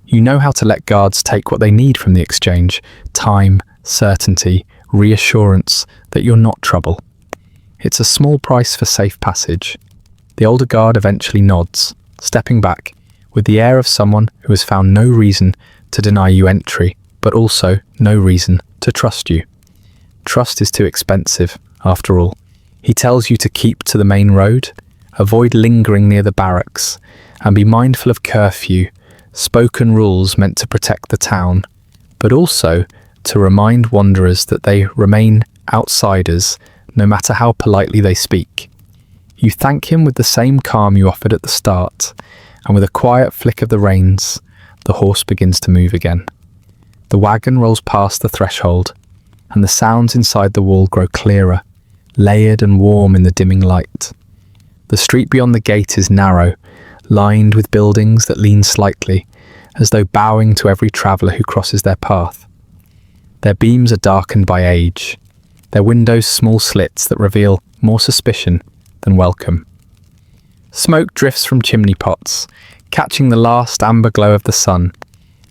You know how to let guards take what they need from the exchange: time, certainty, reassurance that you're not trouble. It's a small price for safe passage. The older guard eventually nods, stepping back, with the air of someone who has found no reason to deny you entry, but also no reason to trust you. Trust is too expensive, after all. He tells you to keep to the main road, avoid lingering near the barracks, and be mindful of curfew, spoken rules meant to protect the town, but also to remind wanderers that they remain outsiders no matter how politely they speak. You thank him with the same calm you offered at the start, and with a quiet flick of the reins, the horse begins to move again. The wagon rolls past the threshold, and the sounds inside the wall grow clearer, layered and warm in the dimming light. The street beyond the gate is narrow, lined with buildings that lean slightly, as though bowing to every traveller who crosses their path. Their beams are darkened by age, their windows small slits that reveal more suspicion than welcome. Smoke drifts from chimney pots, catching the last amber glow of the sun,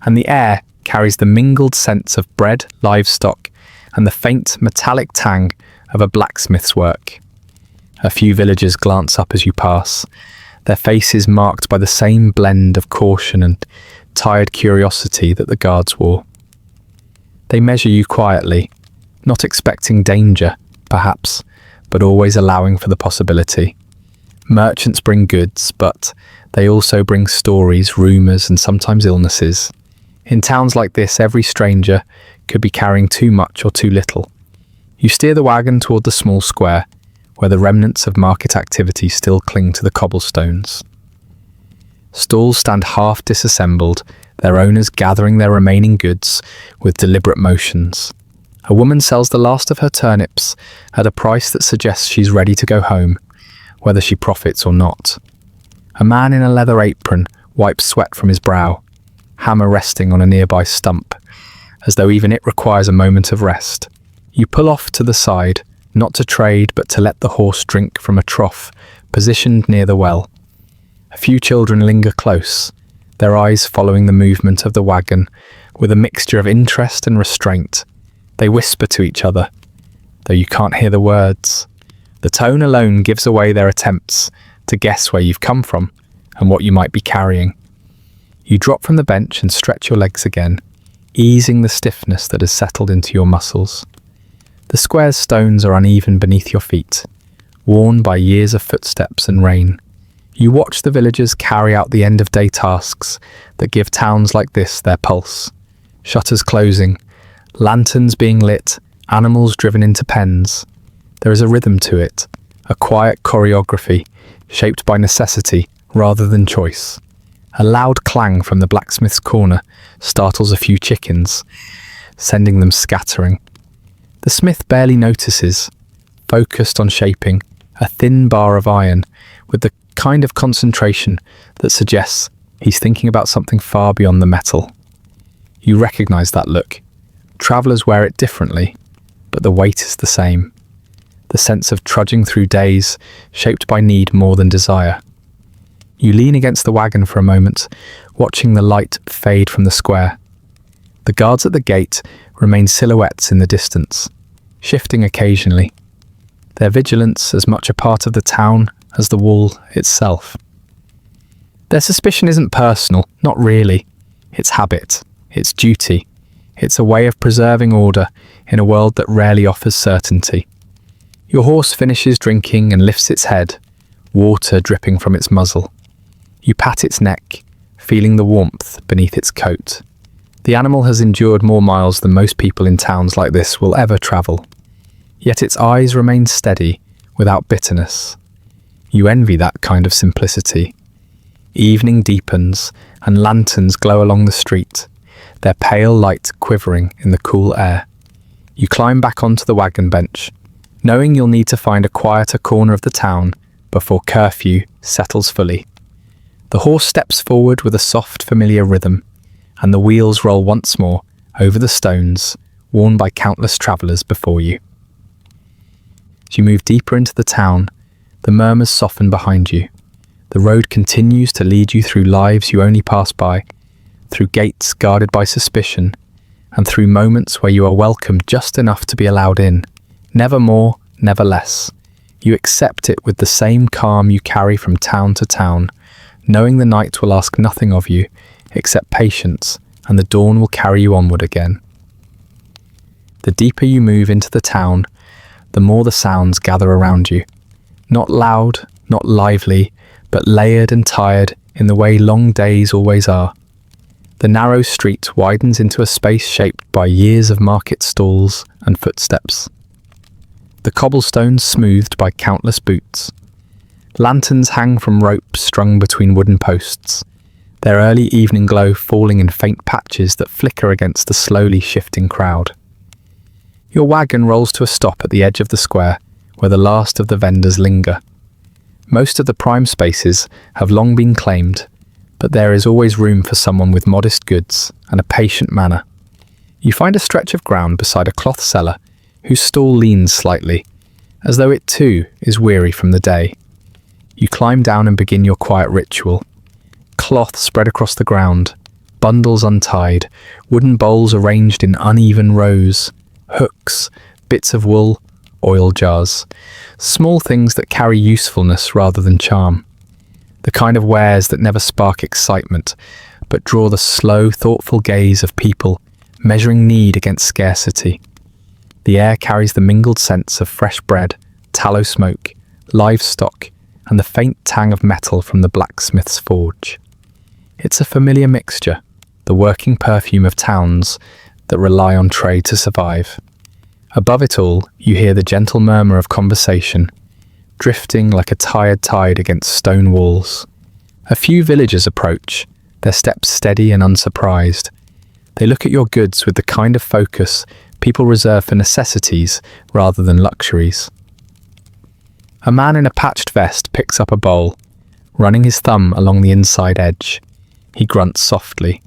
and the air carries the mingled scents of bread, livestock, and the faint metallic tang of a blacksmith's work. A few villagers glance up as you pass, their faces marked by the same blend of caution and tired curiosity that the guards wore. They measure you quietly, not expecting danger, perhaps, but always allowing for the possibility. Merchants bring goods, but they also bring stories, rumours, and sometimes illnesses. In towns like this, every stranger could be carrying too much or too little. You steer the wagon toward the small square, where the remnants of market activity still cling to the cobblestones. Stalls stand half disassembled, their owners gathering their remaining goods with deliberate motions. A woman sells the last of her turnips at a price that suggests she's ready to go home, whether she profits or not. A man in a leather apron wipes sweat from his brow, hammer resting on a nearby stump, as though even it requires a moment of rest. You pull off to the side, not to trade but to let the horse drink from a trough positioned near the well. A few children linger close, their eyes following the movement of the wagon with a mixture of interest and restraint. They whisper to each other, though you can't hear the words. The tone alone gives away their attempts to guess where you've come from and what you might be carrying. You drop from the bench and stretch your legs again, easing the stiffness that has settled into your muscles. The square's stones are uneven beneath your feet, worn by years of footsteps and rain. You watch the villagers carry out the end-of-day tasks that give towns like this their pulse. Shutters closing, lanterns being lit, animals driven into pens. There is a rhythm to it, a quiet choreography shaped by necessity rather than choice. A loud clang from the blacksmith's corner startles a few chickens, sending them scattering. The smith barely notices, focused on shaping a thin bar of iron with the kind of concentration that suggests he's thinking about something far beyond the metal. You recognize that look. Travelers wear it differently, but the weight is the same. The sense of trudging through days shaped by need more than desire. You lean against the wagon for a moment, watching the light fade from the square. The guards at the gate remain silhouettes in the distance, shifting occasionally, their vigilance as much a part of the town as the wall itself. Their suspicion isn't personal, not really. It's habit, it's duty, it's a way of preserving order in a world that rarely offers certainty. Your horse finishes drinking and lifts its head, water dripping from its muzzle. You pat its neck, feeling the warmth beneath its coat. The animal has endured more miles than most people in towns like this will ever travel. Yet its eyes remain steady, without bitterness. You envy that kind of simplicity. Evening deepens, and lanterns glow along the street, their pale light quivering in the cool air. You climb back onto the wagon bench, knowing you'll need to find a quieter corner of the town before curfew settles fully. The horse steps forward with a soft, familiar rhythm, and the wheels roll once more over the stones worn by countless travellers before you. As you move deeper into the town, the murmurs soften behind you. The road continues to lead you through lives you only pass by, through gates guarded by suspicion, and through moments where you are welcomed just enough to be allowed in. Never more, never less. You accept it with the same calm you carry from town to town, knowing the night will ask nothing of you except patience, and the dawn will carry you onward again. The deeper you move into the town, the more the sounds gather around you. Not loud, not lively, but layered and tired in the way long days always are. The narrow street widens into a space shaped by years of market stalls and footsteps. The cobblestones smoothed by countless boots. Lanterns hang from ropes strung between wooden posts, their early evening glow falling in faint patches that flicker against the slowly shifting crowd. Your wagon rolls to a stop at the edge of the square, where the last of the vendors linger. Most of the prime spaces have long been claimed, but there is always room for someone with modest goods and a patient manner. You find a stretch of ground beside a cloth seller whose stall leans slightly, as though it too is weary from the day. You climb down and begin your quiet ritual. Cloth spread across the ground, bundles untied, wooden bowls arranged in uneven rows, hooks, bits of wool, oil jars, small things that carry usefulness rather than charm. The kind of wares that never spark excitement, but draw the slow, thoughtful gaze of people measuring need against scarcity. The air carries the mingled scents of fresh bread, tallow smoke, livestock, and the faint tang of metal from the blacksmith's forge. It's a familiar mixture, the working perfume of towns that rely on trade to survive. Above it all, you hear the gentle murmur of conversation, drifting like a tired tide against stone walls. A few villagers approach, their steps steady and unsurprised. They look at your goods with the kind of focus people reserve for necessities rather than luxuries. A man in a patched vest picks up a bowl, running his thumb along the inside edge. He grunts softly,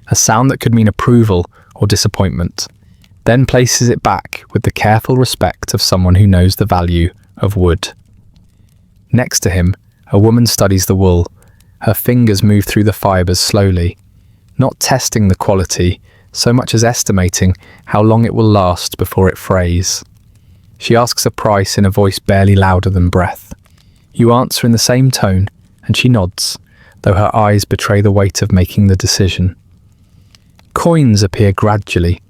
a sound that could mean approval or disappointment, then places it back with the careful respect of someone who knows the value of wood. Next to him, a woman studies the wool. Her fingers move through the fibres slowly, not testing the quality so much as estimating how long it will last before it frays. She asks a price in a voice barely louder than breath. You answer in the same tone, and she nods, though her eyes betray the weight of making the decision. Coins appear gradually,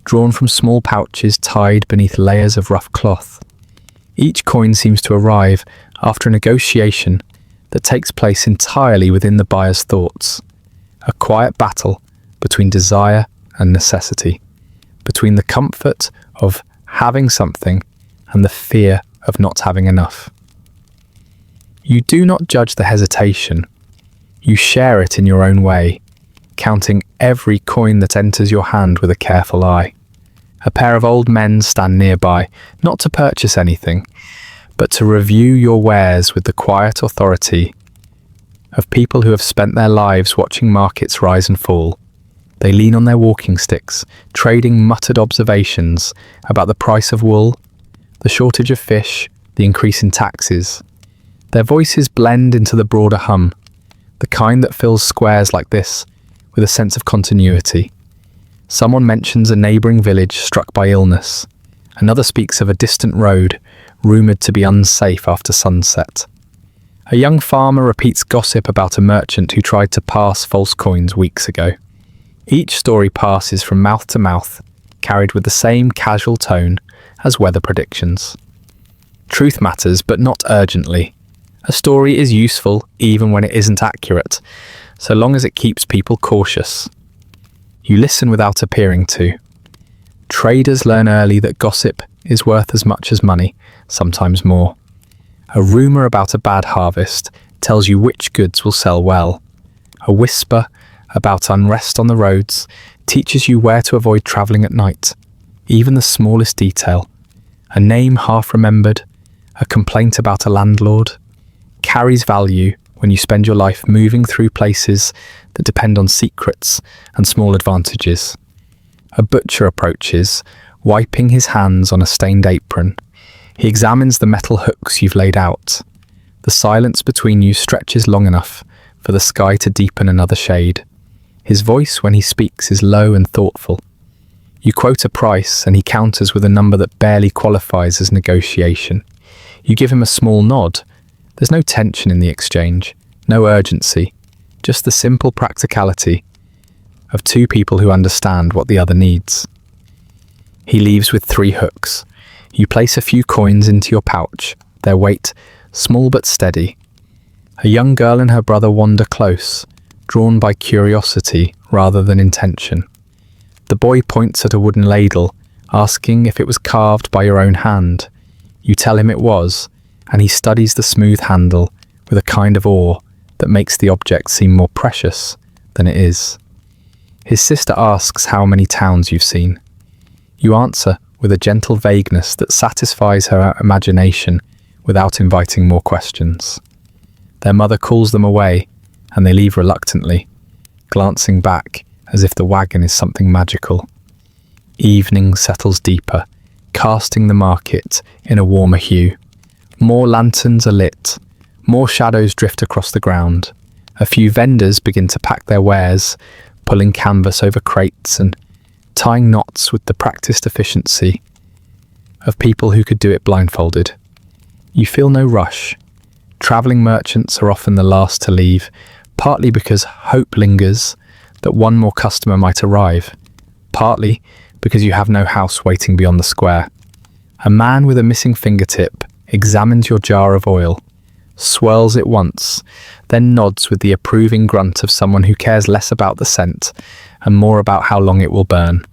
drawn from small pouches tied beneath layers of rough cloth. Each coin seems to arrive after a negotiation that takes place entirely within the buyer's thoughts, a quiet battle between desire and necessity, between the comfort of having something and the fear of not having enough. You do not judge the hesitation. You share it in your own way, counting every coin that enters your hand with a careful eye. A pair of old men stand nearby, not to purchase anything, but to review your wares with the quiet authority of people who have spent their lives watching markets rise and fall. They lean on their walking sticks, trading muttered observations about the price of wool, the shortage of fish, the increase in taxes. Their voices blend into the broader hum, the kind that fills squares like this with a sense of continuity. Someone mentions a neighbouring village struck by illness. Another speaks of a distant road, rumoured to be unsafe after sunset. A young farmer repeats gossip about a merchant who tried to pass false coins weeks ago. Each story passes from mouth to mouth, carried with the same casual tone as weather predictions. Truth matters, but not urgently. A story is useful even when it isn't accurate, so long as it keeps people cautious. You listen without appearing to. Traders learn early that gossip is worth as much as money, sometimes more. A rumour about a bad harvest tells you which goods will sell well. A whisper about unrest on the roads teaches you where to avoid travelling at night. Even the smallest detail, a name half remembered, a complaint about a landlord, carries value when you spend your life moving through places that depend on secrets and small advantages. A butcher approaches, wiping his hands on a stained apron. He examines the metal hooks you've laid out. The silence between you stretches long enough for the sky to deepen another shade. His voice when he speaks is low and thoughtful. You quote a price and he counters with a number that barely qualifies as negotiation. You give him a small nod. There's no tension in the exchange, no urgency, just the simple practicality of two people who understand what the other needs. He leaves with 3 hooks. You place a few coins into your pouch, their weight small but steady. A young girl and her brother wander close, drawn by curiosity rather than intention. The boy points at a wooden ladle, asking if it was carved by your own hand. You tell him it was, and he studies the smooth handle with a kind of awe that makes the object seem more precious than it is. His sister asks how many towns you've seen. You answer with a gentle vagueness that satisfies her imagination without inviting more questions. Their mother calls them away, and they leave reluctantly, glancing back as if the wagon is something magical. Evening settles deeper, casting the market in a warmer hue. More lanterns are lit, more shadows drift across the ground. A few vendors begin to pack their wares, pulling canvas over crates and tying knots with the practiced efficiency of people who could do it blindfolded. You feel no rush. Travelling merchants are often the last to leave, partly because hope lingers that one more customer might arrive, partly because you have no house waiting beyond the square. A man with a missing fingertip examines your jar of oil, swirls it once, then nods with the approving grunt of someone who cares less about the scent and more about how long it will burn.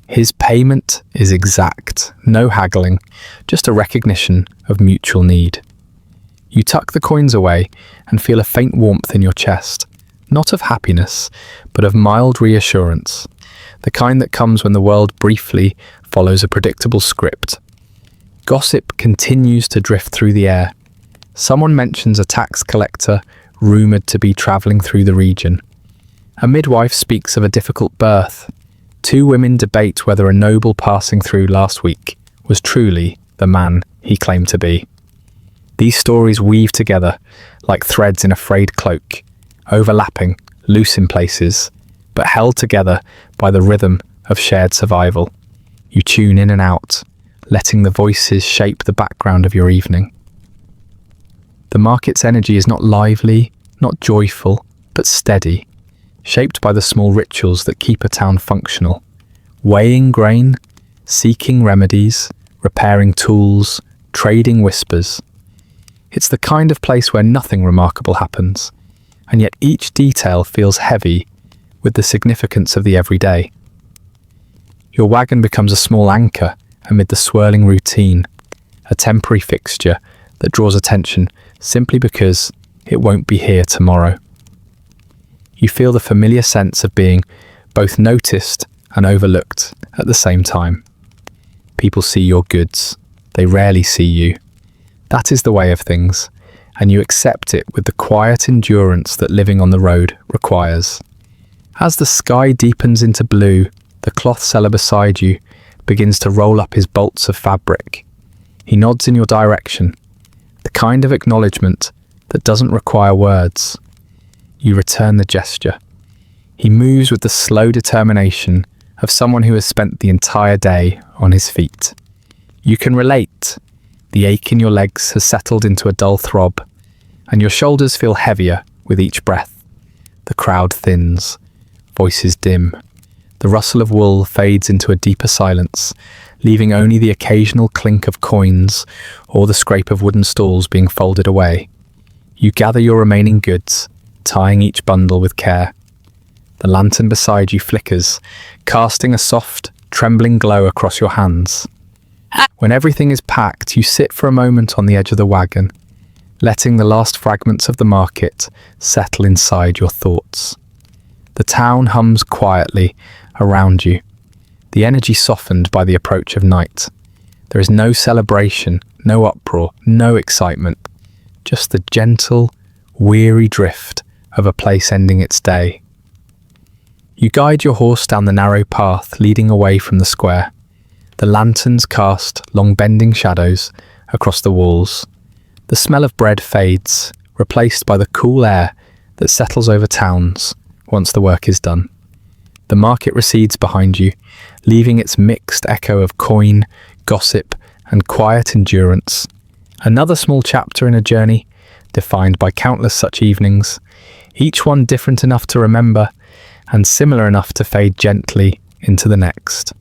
His payment is exact, no haggling, just a recognition of mutual need. You tuck the coins away and feel a faint warmth in your chest, not of happiness, but of mild reassurance, the kind that comes when the world briefly follows a predictable script. Gossip continues to drift through the air. Someone mentions a tax collector rumoured to be travelling through the region. A midwife speaks of a difficult birth. 2 women debate whether a noble passing through last week was truly the man he claimed to be. These stories weave together like threads in a frayed cloak, overlapping, loose in places, but held together by the rhythm of shared survival. You tune in and out, letting the voices shape the background of your evening. The market's energy is not lively, not joyful, but steady, shaped by the small rituals that keep a town functional. Weighing grain, seeking remedies, repairing tools, trading whispers. It's the kind of place where nothing remarkable happens, and yet each detail feels heavy with the significance of the everyday. Your wagon becomes a small anchor amid the swirling routine, a temporary fixture that draws attention simply because it won't be here tomorrow. You feel the familiar sense of being both noticed and overlooked at the same time. People see your goods, they rarely see you. That is the way of things, and you accept it with the quiet endurance that living on the road requires. As the sky deepens into blue, the cloth seller beside you begins to roll up his bolts of fabric. He nods in your direction, the kind of acknowledgement that doesn't require words. You return the gesture. He moves with the slow determination of someone who has spent the entire day on his feet. You can relate. The ache in your legs has settled into a dull throb, and your shoulders feel heavier with each breath. The crowd thins, voices dim. The rustle of wool fades into a deeper silence, leaving only the occasional clink of coins or the scrape of wooden stools being folded away. You gather your remaining goods, tying each bundle with care. The lantern beside you flickers, casting a soft, trembling glow across your hands. When everything is packed, you sit for a moment on the edge of the wagon, letting the last fragments of the market settle inside your thoughts. The town hums quietly around you, the energy softened by the approach of night. There is no celebration, no uproar, no excitement, just the gentle, weary drift of a place ending its day. You guide your horse down the narrow path leading away from the square. The lanterns cast long bending shadows across the walls. The smell of bread fades, replaced by the cool air that settles over towns once the work is done. The market recedes behind you, leaving its mixed echo of coin, gossip, and quiet endurance. Another small chapter in a journey, defined by countless such evenings, each one different enough to remember and similar enough to fade gently into the next.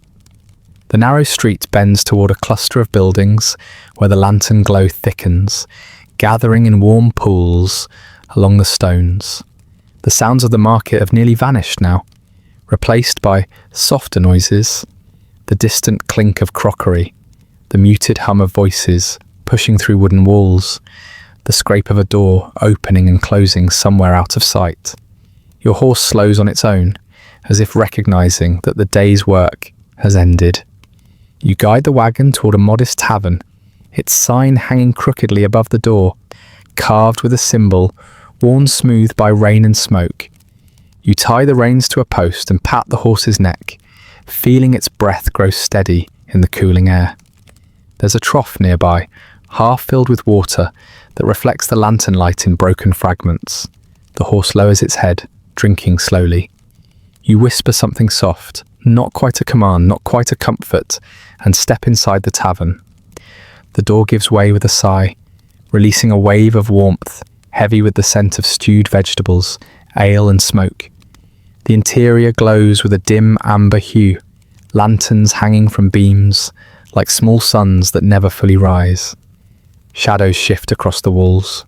The narrow street bends toward a cluster of buildings where the lantern glow thickens, gathering in warm pools along the stones. The sounds of the market have nearly vanished now, replaced by softer noises, the distant clink of crockery, the muted hum of voices pushing through wooden walls, the scrape of a door opening and closing somewhere out of sight. Your horse slows on its own, as if recognizing that the day's work has ended. You guide the wagon toward a modest tavern, its sign hanging crookedly above the door, carved with a symbol worn smooth by rain and smoke. You tie the reins to a post and pat the horse's neck, feeling its breath grow steady in the cooling air. There's a trough nearby, half filled with water, that reflects the lantern light in broken fragments. The horse lowers its head, drinking slowly. You whisper something soft, not quite a command, not quite a comfort, and step inside the tavern. The door gives way with a sigh, releasing a wave of warmth, heavy with the scent of stewed vegetables, ale and smoke. The interior glows with a dim amber hue, lanterns hanging from beams, like small suns that never fully rise. Shadows shift across the walls.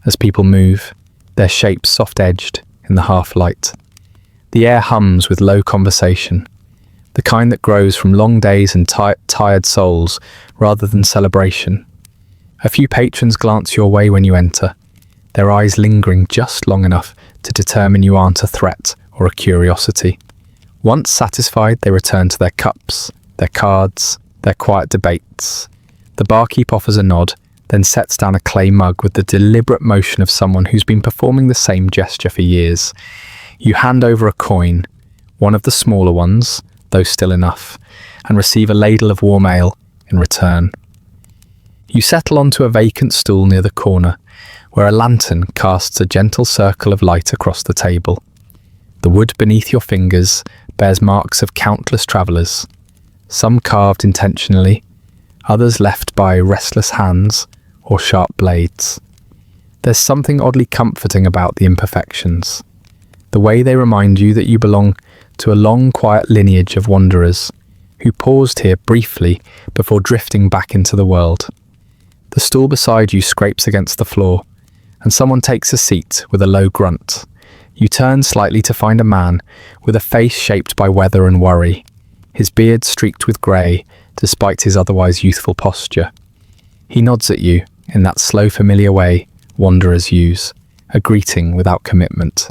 As people move, their shapes soft-edged in the half-light. The air hums with low conversation, the kind that grows from long days and tired souls rather than celebration. A few patrons glance your way when you enter, their eyes lingering just long enough to determine you aren't a threat or a curiosity. Once satisfied, they return to their cups, their cards, their quiet debates. The barkeep offers a nod, then sets down a clay mug with the deliberate motion of someone who's been performing the same gesture for years. You hand over a coin, one of the smaller ones, though still enough, and receive a ladle of warm ale in return. You settle onto a vacant stool near the corner, where a lantern casts a gentle circle of light across the table. The wood beneath your fingers bears marks of countless travellers, some carved intentionally, others left by restless hands or sharp blades. There's something oddly comforting about the imperfections. the way they remind you that you belong to a long, quiet lineage of wanderers who paused here briefly before drifting back into the world. The stool beside you scrapes against the floor, and someone takes a seat with a low grunt. You turn slightly to find a man with a face shaped by weather and worry, his beard streaked with grey despite his otherwise youthful posture. He nods at you in that slow, familiar way wanderers use, a greeting without commitment.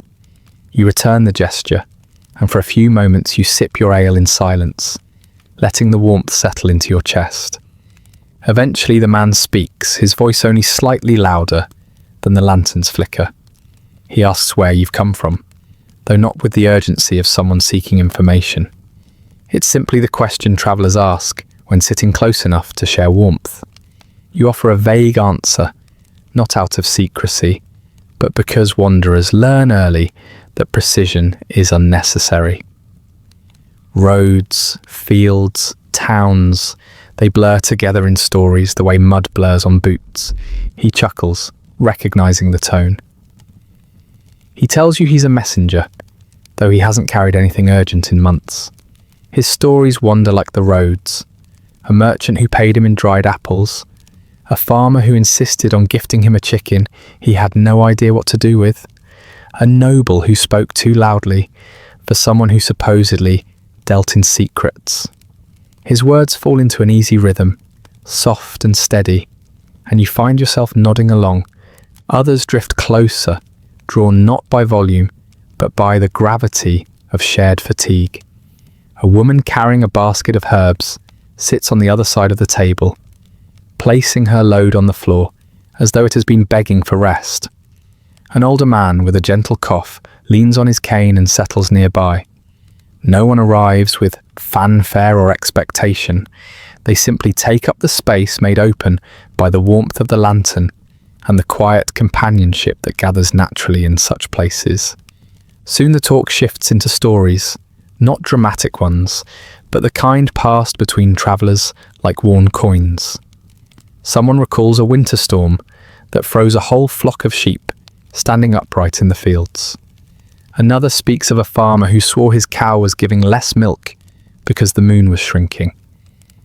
You return the gesture, and for a few moments you sip your ale in silence, letting the warmth settle into your chest. Eventually the man speaks, his voice only slightly louder than the lantern's flicker. He asks where you've come from, though not with the urgency of someone seeking information. It's simply the question travellers ask when sitting close enough to share warmth. You offer a vague answer, not out of secrecy, but because wanderers learn early that precision is unnecessary. Roads, fields, towns, they blur together in stories the way mud blurs on boots. He chuckles, recognizing the tone. He tells you he's a messenger, though he hasn't carried anything urgent in months. His stories wander like the roads. A merchant who paid him in dried apples, a farmer who insisted on gifting him a chicken he had no idea what to do with, a noble who spoke too loudly for someone who supposedly dealt in secrets. His words fall into an easy rhythm, soft and steady, and you find yourself nodding along. Others drift closer, drawn not by volume, but by the gravity of shared fatigue. A woman carrying a basket of herbs sits on the other side of the table, placing her load on the floor as though it has been begging for rest. An older man with a gentle cough leans on his cane and settles nearby. No one arrives with fanfare or expectation. They simply take up the space made open by the warmth of the lantern and the quiet companionship that gathers naturally in such places. Soon the talk shifts into stories, not dramatic ones, but the kind passed between travellers like worn coins. Someone recalls a winter storm that froze a whole flock of sheep standing upright in the fields. Another speaks of a farmer who swore his cow was giving less milk because the moon was shrinking.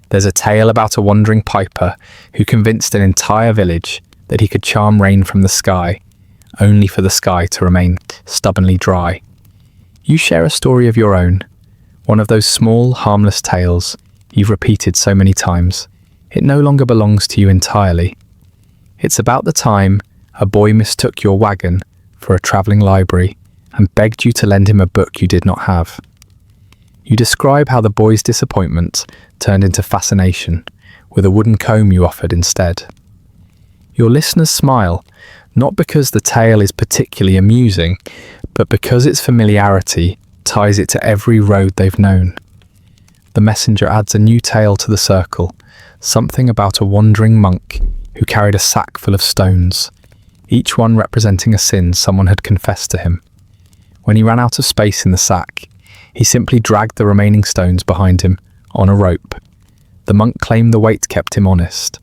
There's a tale about a wandering piper who convinced an entire village that he could charm rain from the sky, only for the sky to remain stubbornly dry. You share a story of your own, one of those small, harmless tales you've repeated so many times. It no longer belongs to you entirely. It's about the time a boy mistook your wagon for a travelling library and begged you to lend him a book you did not have. You describe how the boy's disappointment turned into fascination with a wooden comb you offered instead. Your listeners smile, not because the tale is particularly amusing, but because its familiarity ties it to every road they've known. The messenger adds a new tale to the circle, something about a wandering monk who carried a sack full of stones, each one representing a sin someone had confessed to him. When he ran out of space in the sack, he simply dragged the remaining stones behind him on a rope. The monk claimed the weight kept him honest.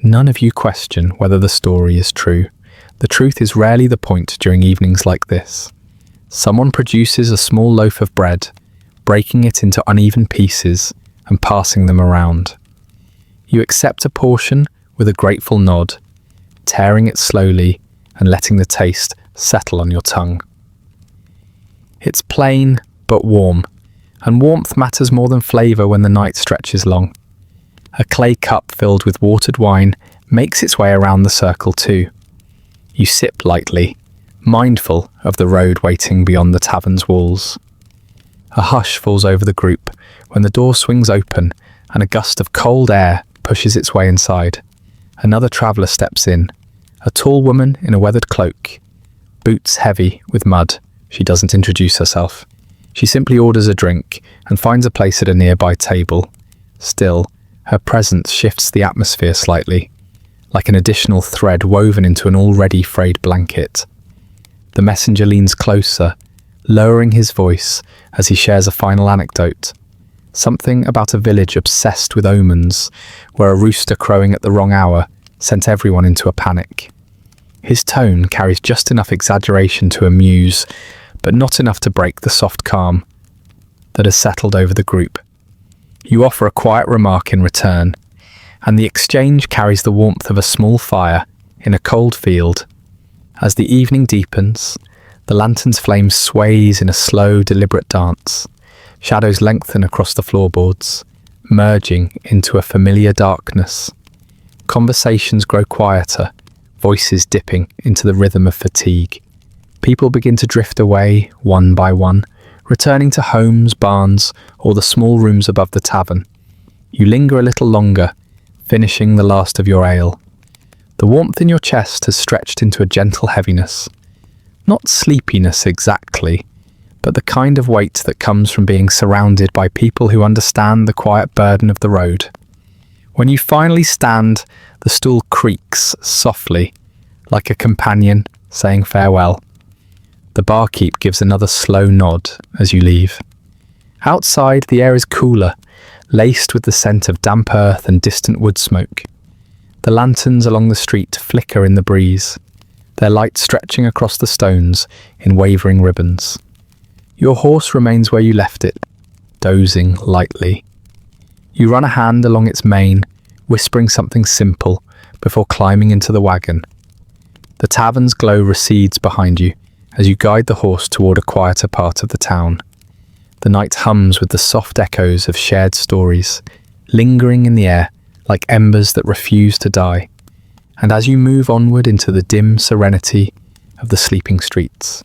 None of you question whether the story is true. The truth is rarely the point during evenings like this. Someone produces a small loaf of bread, breaking it into uneven pieces and passing them around. You accept a portion with a grateful nod, tearing it slowly and letting the taste settle on your tongue. It's plain but warm, and warmth matters more than flavour when the night stretches long. A clay cup filled with watered wine makes its way around the circle too. You sip lightly, mindful of the road waiting beyond the tavern's walls. A hush falls over the group when the door swings open and a gust of cold air pushes its way inside. Another traveller steps in, a tall woman in a weathered cloak, boots heavy with mud. She doesn't introduce herself. She simply orders a drink and finds a place at a nearby table. Still, her presence shifts the atmosphere slightly, like an additional thread woven into an already frayed blanket. The messenger leans closer, lowering his voice as he shares a final anecdote. Something about a village obsessed with omens, where a rooster crowing at the wrong hour sent everyone into a panic. His tone carries just enough exaggeration to amuse, but not enough to break the soft calm that has settled over the group. You offer a quiet remark in return, and the exchange carries the warmth of a small fire in a cold field. As the evening deepens, the lantern's flame sways in a slow, deliberate dance. Shadows lengthen across the floorboards, merging into a familiar darkness. Conversations grow quieter, voices dipping into the rhythm of fatigue. People begin to drift away, one by one, returning to homes, barns, or the small rooms above the tavern. You linger a little longer, finishing the last of your ale. The warmth in your chest has stretched into a gentle heaviness. Not sleepiness exactly, but the kind of weight that comes from being surrounded by people who understand the quiet burden of the road. When you finally stand, the stool creaks softly, like a companion saying farewell. The barkeep gives another slow nod as you leave. Outside, the air is cooler, laced with the scent of damp earth and distant wood smoke. The lanterns along the street flicker in the breeze, their light stretching across the stones in wavering ribbons. Your horse remains where you left it, dozing lightly. You run a hand along its mane, whispering something simple before climbing into the wagon. The tavern's glow recedes behind you as you guide the horse toward a quieter part of the town. The night hums with the soft echoes of shared stories, lingering in the air like embers that refuse to die. And as you move onward into the dim serenity of the sleeping streets,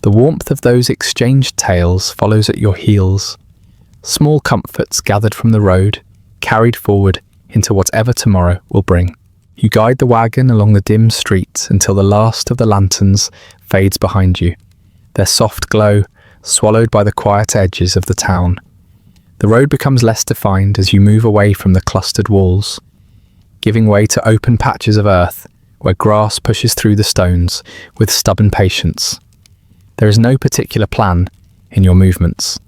the warmth of those exchanged tales follows at your heels. Small comforts gathered from the road, carried forward into whatever tomorrow will bring. You guide the wagon along the dim street until the last of the lanterns fades behind you, their soft glow swallowed by the quiet edges of the town. The road becomes less defined as you move away from the clustered walls, giving way to open patches of earth where grass pushes through the stones with stubborn patience. There is no particular plan in your movements.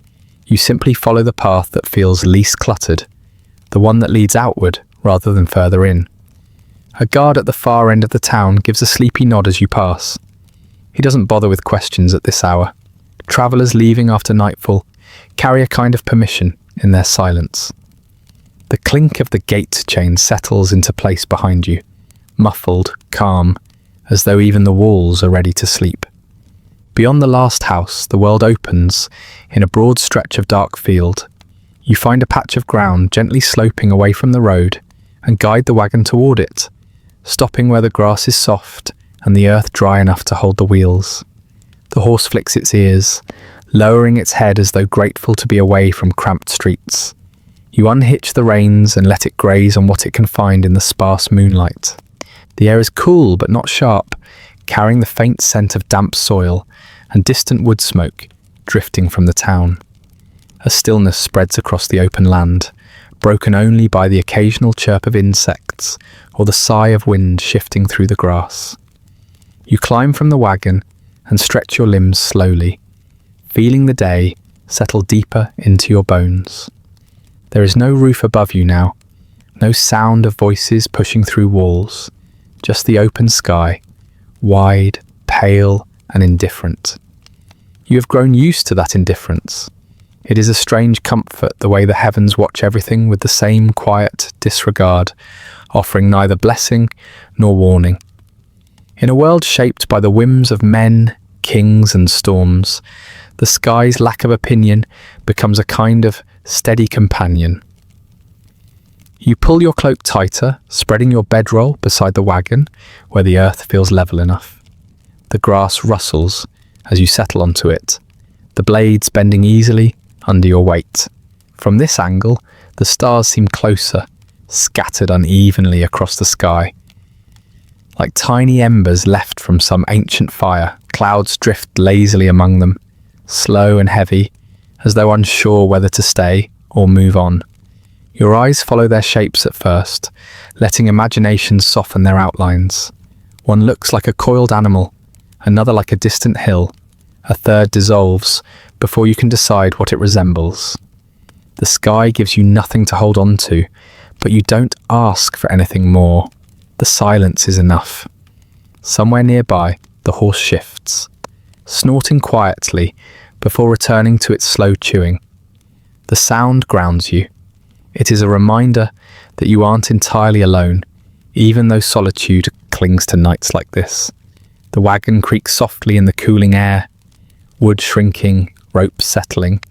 You simply follow the path that feels least cluttered, the one that leads outward rather than further in. A guard at the far end of the town gives a sleepy nod as you pass. He doesn't bother with questions at this hour. Travellers leaving after nightfall carry a kind of permission in their silence. The clink of the gate chain settles into place behind you, muffled, calm, as though even the walls are ready to sleep. Beyond the last house, the world opens in a broad stretch of dark field. You find a patch of ground gently sloping away from the road and guide the wagon toward it, stopping where the grass is soft and the earth dry enough to hold the wheels. The horse flicks its ears, lowering its head as though grateful to be away from cramped streets. You unhitch the reins and let it graze on what it can find in the sparse moonlight. The air is cool but not sharp, carrying the faint scent of damp soil and distant wood smoke drifting from the town. A stillness spreads across the open land, broken only by the occasional chirp of insects or the sigh of wind shifting through the grass. You climb from the wagon and stretch your limbs slowly, feeling the day settle deeper into your bones. There is no roof above you now, no sound of voices pushing through walls, just the open sky, wide, pale, and indifferent. You have grown used to that indifference. It is a strange comfort the way the heavens watch everything with the same quiet disregard, offering neither blessing nor warning. In a world shaped by the whims of men, kings, and storms, the sky's lack of opinion becomes a kind of steady companion. You pull your cloak tighter, spreading your bedroll beside the wagon where the earth feels level enough. The grass rustles as you settle onto it, the blades bending easily under your weight. From this angle, the stars seem closer, scattered unevenly across the sky. Like tiny embers left from some ancient fire, clouds drift lazily among them, slow and heavy, as though unsure whether to stay or move on. Your eyes follow their shapes at first, letting imagination soften their outlines. One looks like a coiled animal, another like a distant hill, a third dissolves before you can decide what it resembles. The sky gives you nothing to hold on to, but you don't ask for anything more. The silence is enough. Somewhere nearby, the horse shifts, snorting quietly before returning to its slow chewing. The sound grounds you. It is a reminder that you aren't entirely alone, even though solitude clings to nights like this. The wagon creaks softly in the cooling air, wood shrinking, ropes settling,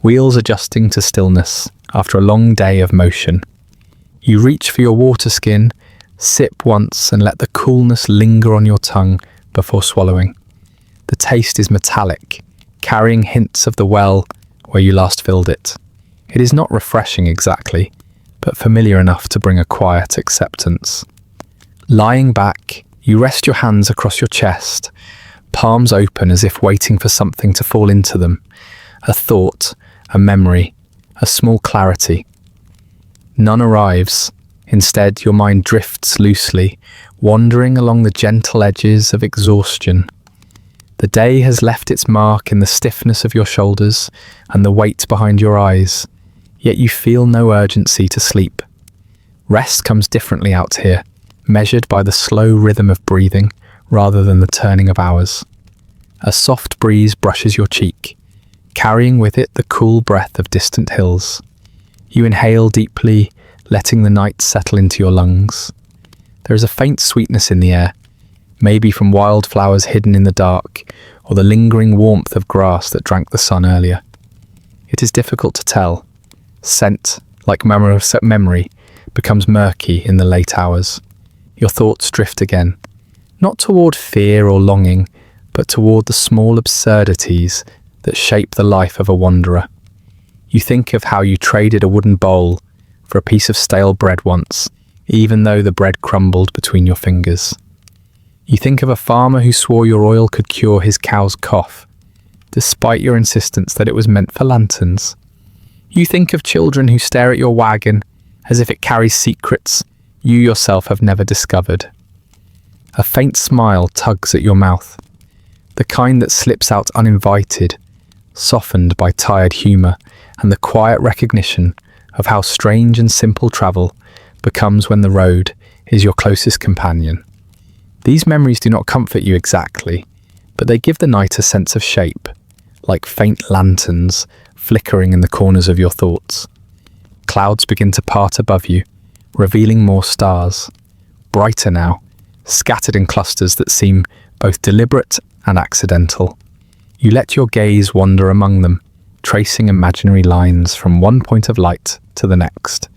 wheels adjusting to stillness after a long day of motion. You reach for your water skin, sip once and let the coolness linger on your tongue before swallowing. The taste is metallic, carrying hints of the well where you last filled it. It is not refreshing exactly, but familiar enough to bring a quiet acceptance. Lying back, you rest your hands across your chest, palms open as if waiting for something to fall into them. A thought, a memory, a small clarity. None arrives. Instead, your mind drifts loosely, wandering along the gentle edges of exhaustion. The day has left its mark in the stiffness of your shoulders and the weight behind your eyes, yet you feel no urgency to sleep. Rest comes differently out here, measured by the slow rhythm of breathing rather than the turning of hours. A soft breeze brushes your cheek, carrying with it the cool breath of distant hills. You inhale deeply, letting the night settle into your lungs. There is a faint sweetness in the air, maybe from wildflowers hidden in the dark, or the lingering warmth of grass that drank the sun earlier. It is difficult to tell. Scent, like memory, becomes murky in the late hours. Your thoughts drift again, not toward fear or longing, but toward the small absurdities that shape the life of a wanderer. You think of how you traded a wooden bowl for a piece of stale bread once, even though the bread crumbled between your fingers. You think of a farmer who swore your oil could cure his cow's cough, despite your insistence that it was meant for lanterns. You think of children who stare at your wagon as if it carries secrets you yourself have never discovered. A faint smile tugs at your mouth, the kind that slips out uninvited, softened by tired humour and the quiet recognition of how strange and simple travel becomes when the road is your closest companion. These memories do not comfort you exactly, but they give the night a sense of shape, like faint lanterns flickering in the corners of your thoughts. Clouds begin to part above you, revealing more stars, brighter now, scattered in clusters that seem both deliberate and accidental. You let your gaze wander among them, tracing imaginary lines from one point of light to the next.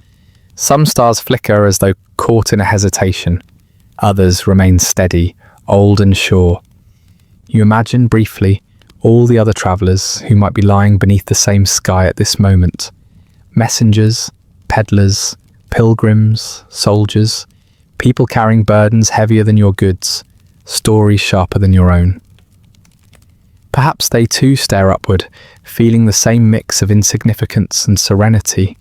Some stars flicker as though caught in a hesitation. Others remain steady, old and sure. You imagine briefly all the other travellers who might be lying beneath the same sky at this moment. Messengers, peddlers, pilgrims, soldiers, people carrying burdens heavier than your goods, stories sharper than your own. Perhaps they too stare upward, feeling the same mix of insignificance and serenity.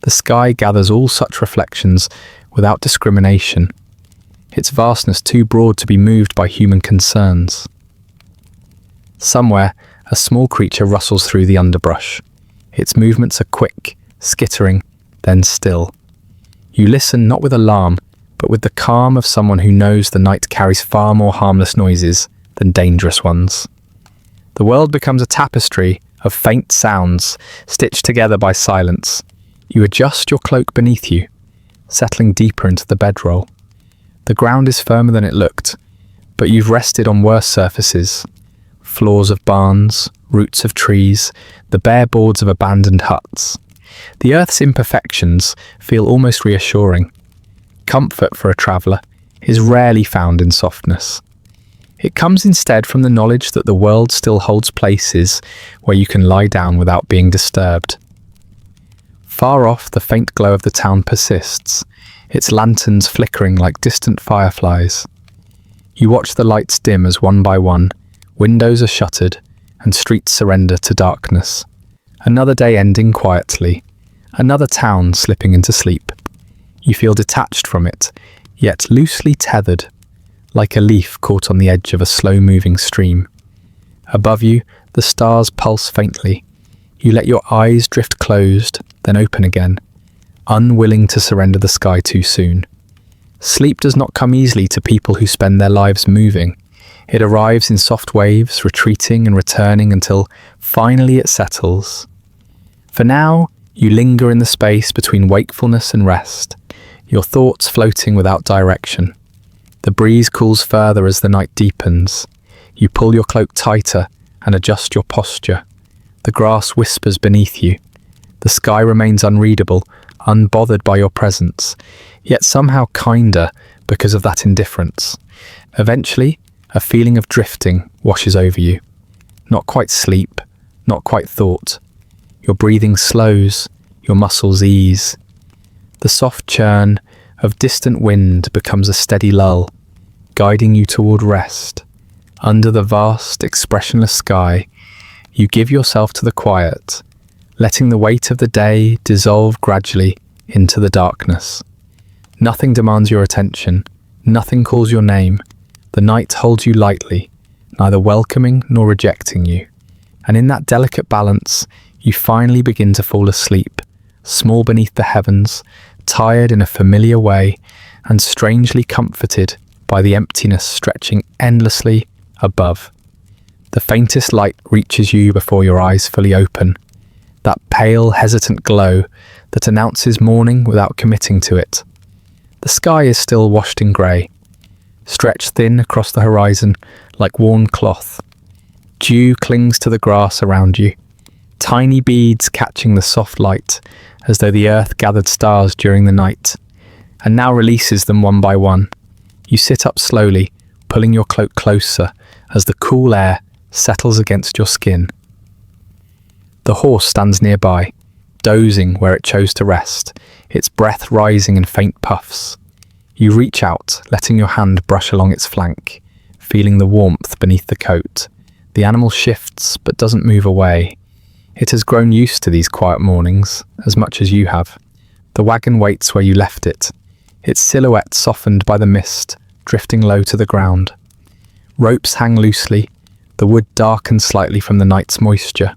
The sky gathers all such reflections without discrimination, its vastness too broad to be moved by human concerns. Somewhere, a small creature rustles through the underbrush. Its movements are quick, skittering, then still. You listen not with alarm, but with the calm of someone who knows the night carries far more harmless noises than dangerous ones. The world becomes a tapestry of faint sounds stitched together by silence. You adjust your cloak beneath you, settling deeper into the bedroll. The ground is firmer than it looked, but you've rested on worse surfaces. Floors of barns, roots of trees, the bare boards of abandoned huts. The earth's imperfections feel almost reassuring. Comfort for a traveller is rarely found in softness. It comes instead from the knowledge that the world still holds places where you can lie down without being disturbed. Far off, the faint glow of the town persists, its lanterns flickering like distant fireflies. You watch the lights dim as one by one, windows are shuttered, and streets surrender to darkness. Another day ending quietly, another town slipping into sleep. You feel detached from it, yet loosely tethered, like a leaf caught on the edge of a slow-moving stream. Above you, the stars pulse faintly. You let your eyes drift closed, then open again, unwilling to surrender the sky too soon. Sleep does not come easily to people who spend their lives moving. It arrives in soft waves, retreating and returning until finally it settles. For now, you linger in the space between wakefulness and rest, your thoughts floating without direction. The breeze cools further as the night deepens. You pull your cloak tighter and adjust your posture. The grass whispers beneath you. The sky remains unreadable, unbothered by your presence, yet somehow kinder because of that indifference. Eventually, a feeling of drifting washes over you. Not quite sleep, not quite thought. Your breathing slows, your muscles ease. The soft churn of distant wind becomes a steady lull, guiding you toward rest. Under the vast, expressionless sky, you give yourself to the quiet, letting the weight of the day dissolve gradually into the darkness. Nothing demands your attention, nothing calls your name. The night holds you lightly, neither welcoming nor rejecting you. And in that delicate balance, you finally begin to fall asleep, small beneath the heavens, tired in a familiar way, and strangely comforted by the emptiness stretching endlessly above. The faintest light reaches you before your eyes fully open, that pale, hesitant glow that announces morning without committing to it. The sky is still washed in grey, stretched thin across the horizon like worn cloth. Dew clings to the grass around you, tiny beads catching the soft light as though the earth gathered stars during the night, and now releases them one by one. You sit up slowly, pulling your cloak closer as the cool air settles against your skin. The horse stands nearby, dozing where it chose to rest, its breath rising in faint puffs. You reach out, letting your hand brush along its flank, feeling the warmth beneath the coat. The animal shifts but doesn't move away. It has grown used to these quiet mornings, as much as you have. The wagon waits where you left it, its silhouette softened by the mist, drifting low to the ground. Ropes hang loosely, the wood darkens slightly from the night's moisture.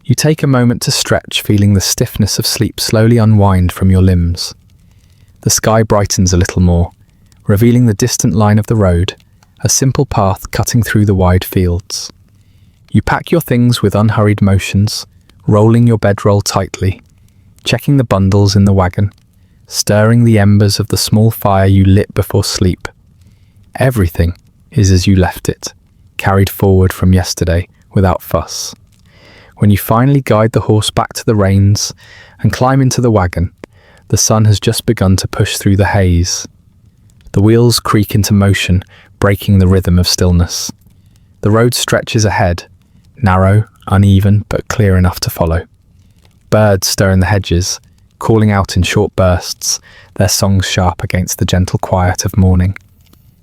You take a moment to stretch, feeling the stiffness of sleep slowly unwind from your limbs. The sky brightens a little more, revealing the distant line of the road, a simple path cutting through the wide fields. You pack your things with unhurried motions, rolling your bedroll tightly, checking the bundles in the wagon, stirring the embers of the small fire you lit before sleep. Everything is as you left it, carried forward from yesterday without fuss. When you finally guide the horse back to the reins and climb into the wagon, the sun has just begun to push through the haze. The wheels creak into motion, breaking the rhythm of stillness. The road stretches ahead, narrow, uneven, but clear enough to follow. Birds stir in the hedges, calling out in short bursts, their songs sharp against the gentle quiet of morning.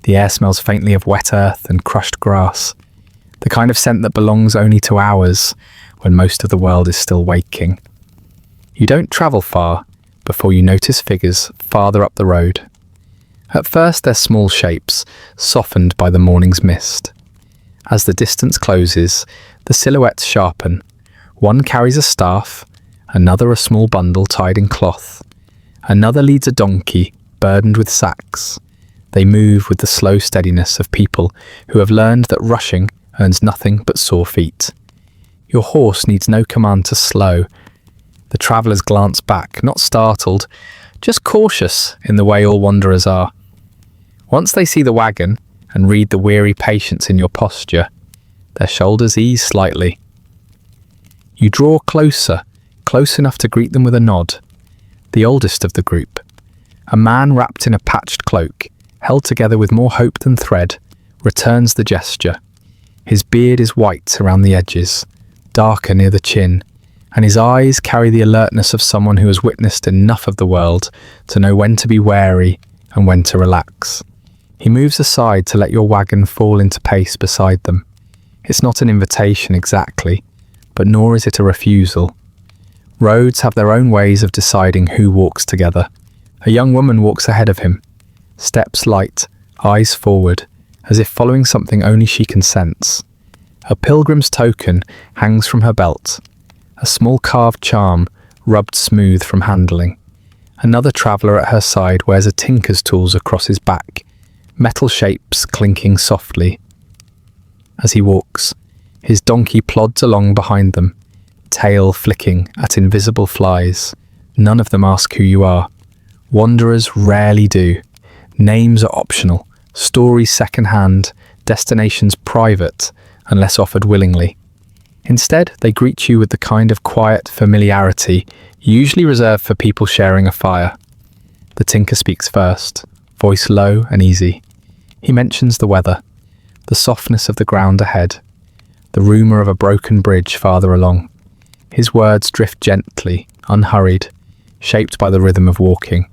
The air smells faintly of wet earth and crushed grass, the kind of scent that belongs only to hours when most of the world is still waking. You don't travel far before you notice figures farther up the road. At first they're small shapes, softened by the morning's mist. As the distance closes, the silhouettes sharpen. One carries a staff, another a small bundle tied in cloth. Another leads a donkey, burdened with sacks. They move with the slow steadiness of people who have learned that rushing earns nothing but sore feet. Your horse needs no command to slow. The travellers glance back, not startled, just cautious in the way all wanderers are. Once they see the wagon and read the weary patience in your posture, their shoulders ease slightly. You draw closer, close enough to greet them with a nod. The oldest of the group, a man wrapped in a patched cloak, held together with more hope than thread, returns the gesture. His beard is white around the edges, darker near the chin, and his eyes carry the alertness of someone who has witnessed enough of the world to know when to be wary and when to relax. He moves aside to let your wagon fall into pace beside them. It's not an invitation exactly, but nor is it a refusal. Roads have their own ways of deciding who walks together. A young woman walks ahead of him, steps light, eyes forward, as if following something only she can sense. A pilgrim's token hangs from her belt, a small carved charm rubbed smooth from handling. Another traveller at her side wears a tinker's tools across his back, metal shapes clinking softly. As he walks, his donkey plods along behind them, tail flicking at invisible flies. None of them ask who you are. Wanderers rarely do. Names are optional, stories second-hand, destinations private, unless offered willingly. Instead, they greet you with the kind of quiet familiarity usually reserved for people sharing a fire. The tinker speaks first, voice low and easy. He mentions the weather, the softness of the ground ahead, the rumour of a broken bridge farther along. His words drift gently, unhurried, shaped by the rhythm of walking.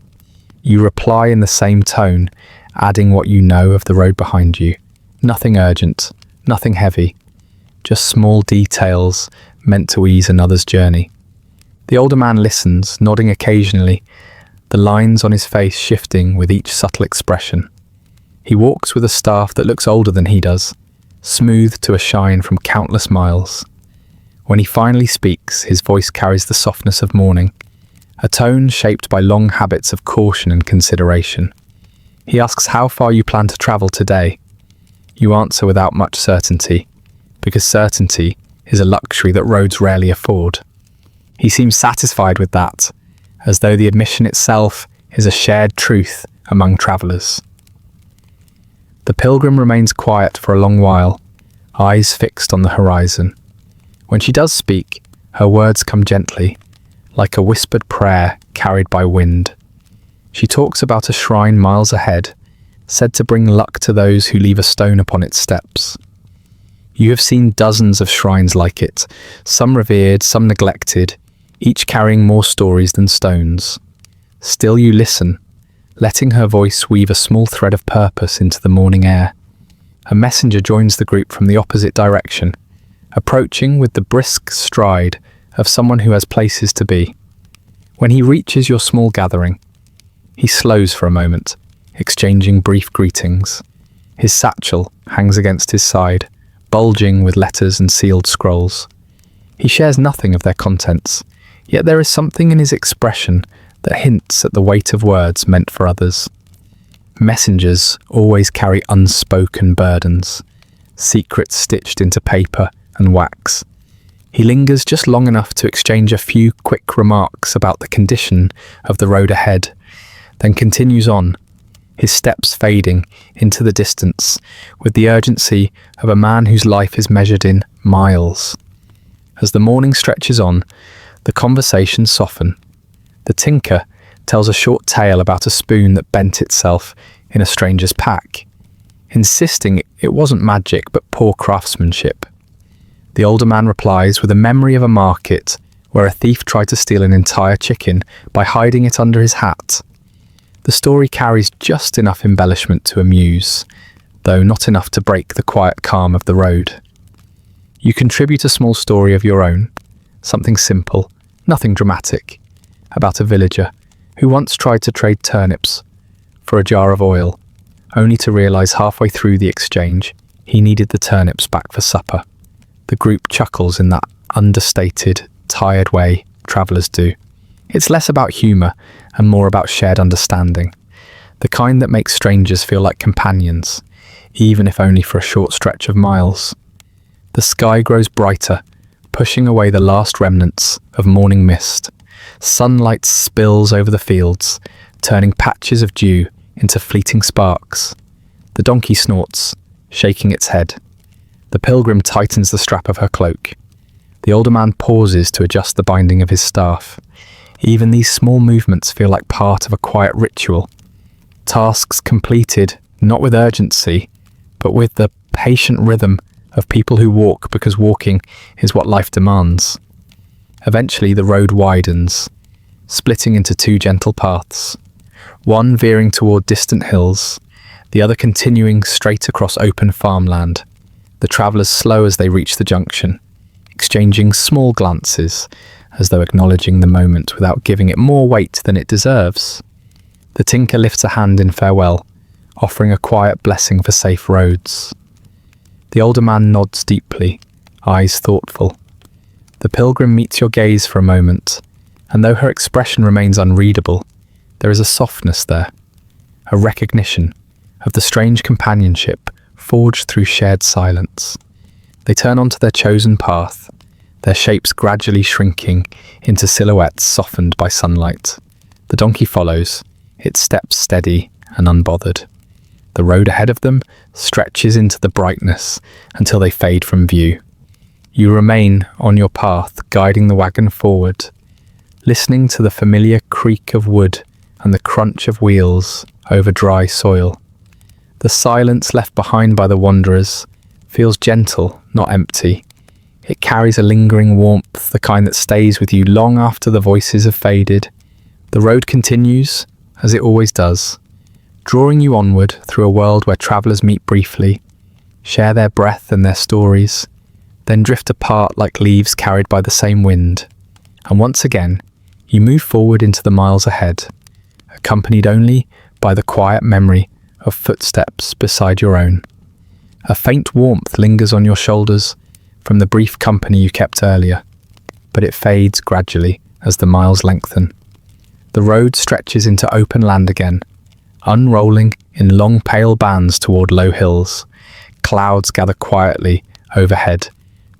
You reply in the same tone, adding what you know of the road behind you. Nothing urgent, nothing heavy, just small details meant to ease another's journey. The older man listens, nodding occasionally, the lines on his face shifting with each subtle expression. He walks with a staff that looks older than he does, smoothed to a shine from countless miles. When he finally speaks, his voice carries the softness of morning, a tone shaped by long habits of caution and consideration. He asks how far you plan to travel today. You answer without much certainty, because certainty is a luxury that roads rarely afford. He seems satisfied with that, as though the admission itself is a shared truth among travellers. The pilgrim remains quiet for a long while, eyes fixed on the horizon. When she does speak, her words come gently, like a whispered prayer carried by wind. She talks about a shrine miles ahead, said to bring luck to those who leave a stone upon its steps. You have seen dozens of shrines like it, some revered, some neglected, each carrying more stories than stones. Still you listen, letting her voice weave a small thread of purpose into the morning air. A messenger joins the group from the opposite direction, approaching with the brisk stride of someone who has places to be. When he reaches your small gathering, he slows for a moment, exchanging brief greetings. His satchel hangs against his side, bulging with letters and sealed scrolls. He shares nothing of their contents, yet there is something in his expression that hints at the weight of words meant for others. Messengers always carry unspoken burdens, secrets stitched into paper and wax. He lingers just long enough to exchange a few quick remarks about the condition of the road ahead, then continues on, his steps fading into the distance with the urgency of a man whose life is measured in miles. As the morning stretches on, the conversations soften. The tinker tells a short tale about a spoon that bent itself in a stranger's pack, insisting it wasn't magic but poor craftsmanship. The older man replies with a memory of a market where a thief tried to steal an entire chicken by hiding it under his hat. The story carries just enough embellishment to amuse, though not enough to break the quiet calm of the road. You contribute a small story of your own, something simple, nothing dramatic, about a villager who once tried to trade turnips for a jar of oil, only to realise halfway through the exchange he needed the turnips back for supper. The group chuckles in that understated, tired way travellers do. It's less about humour and more about shared understanding, the kind that makes strangers feel like companions, even if only for a short stretch of miles. The sky grows brighter, pushing away the last remnants of morning mist. Sunlight spills over the fields, turning patches of dew into fleeting sparks. The donkey snorts, shaking its head. The pilgrim tightens the strap of her cloak. The older man pauses to adjust the binding of his staff. Even these small movements feel like part of a quiet ritual. Tasks completed, not with urgency, but with the patient rhythm of people who walk because walking is what life demands. Eventually the road widens, splitting into two gentle paths, one veering toward distant hills, the other continuing straight across open farmland. The travellers slow as they reach the junction, exchanging small glances, as though acknowledging the moment without giving it more weight than it deserves. The tinker lifts a hand in farewell, offering a quiet blessing for safe roads. The older man nods deeply, eyes thoughtful. The pilgrim meets your gaze for a moment, and though her expression remains unreadable, there is a softness there, a recognition of the strange companionship forged through shared silence. They turn onto their chosen path, their shapes gradually shrinking into silhouettes softened by sunlight. The donkey follows, its steps steady and unbothered. The road ahead of them stretches into the brightness until they fade from view. You remain on your path, guiding the wagon forward, listening to the familiar creak of wood and the crunch of wheels over dry soil. The silence left behind by the wanderers feels gentle, not empty. It carries a lingering warmth, the kind that stays with you long after the voices have faded. The road continues, as it always does, drawing you onward through a world where travellers meet briefly, share their breath and their stories, then drift apart like leaves carried by the same wind. And once again, you move forward into the miles ahead, accompanied only by the quiet memory of footsteps beside your own. A faint warmth lingers on your shoulders from the brief company you kept earlier, but it fades gradually as the miles lengthen. The road stretches into open land again, unrolling in long pale bands toward low hills. Clouds gather quietly overhead,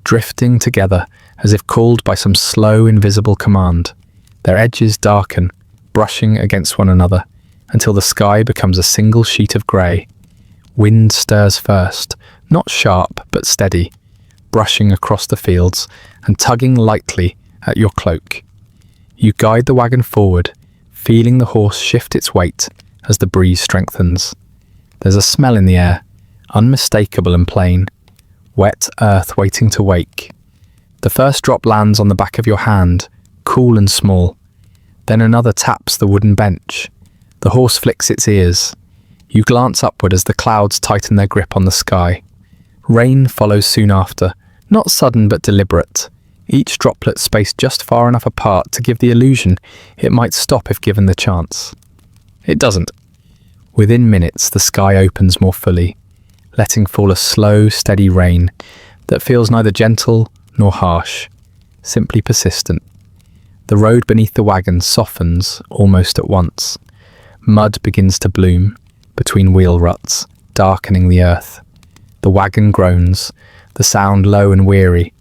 drifting together as if called by some slow, invisible command. Their edges darken, brushing against one another, until the sky becomes a single sheet of grey. Wind stirs first, not sharp but steady, brushing across the fields and tugging lightly at your cloak. You guide the wagon forward, feeling the horse shift its weight as the breeze strengthens. There's a smell in the air, unmistakable and plain, wet earth waiting to wake. The first drop lands on the back of your hand, cool and small. Then another taps the wooden bench. The horse flicks its ears. You glance upward as the clouds tighten their grip on the sky. Rain follows soon after, not sudden but deliberate, each droplet spaced just far enough apart to give the illusion it might stop if given the chance. It doesn't. Within minutes, the sky opens more fully, letting fall a slow, steady rain that feels neither gentle nor harsh, simply persistent. The road beneath the wagon softens almost at once. Mud begins to bloom between wheel ruts, darkening the earth. The wagon groans, the sound low and weary,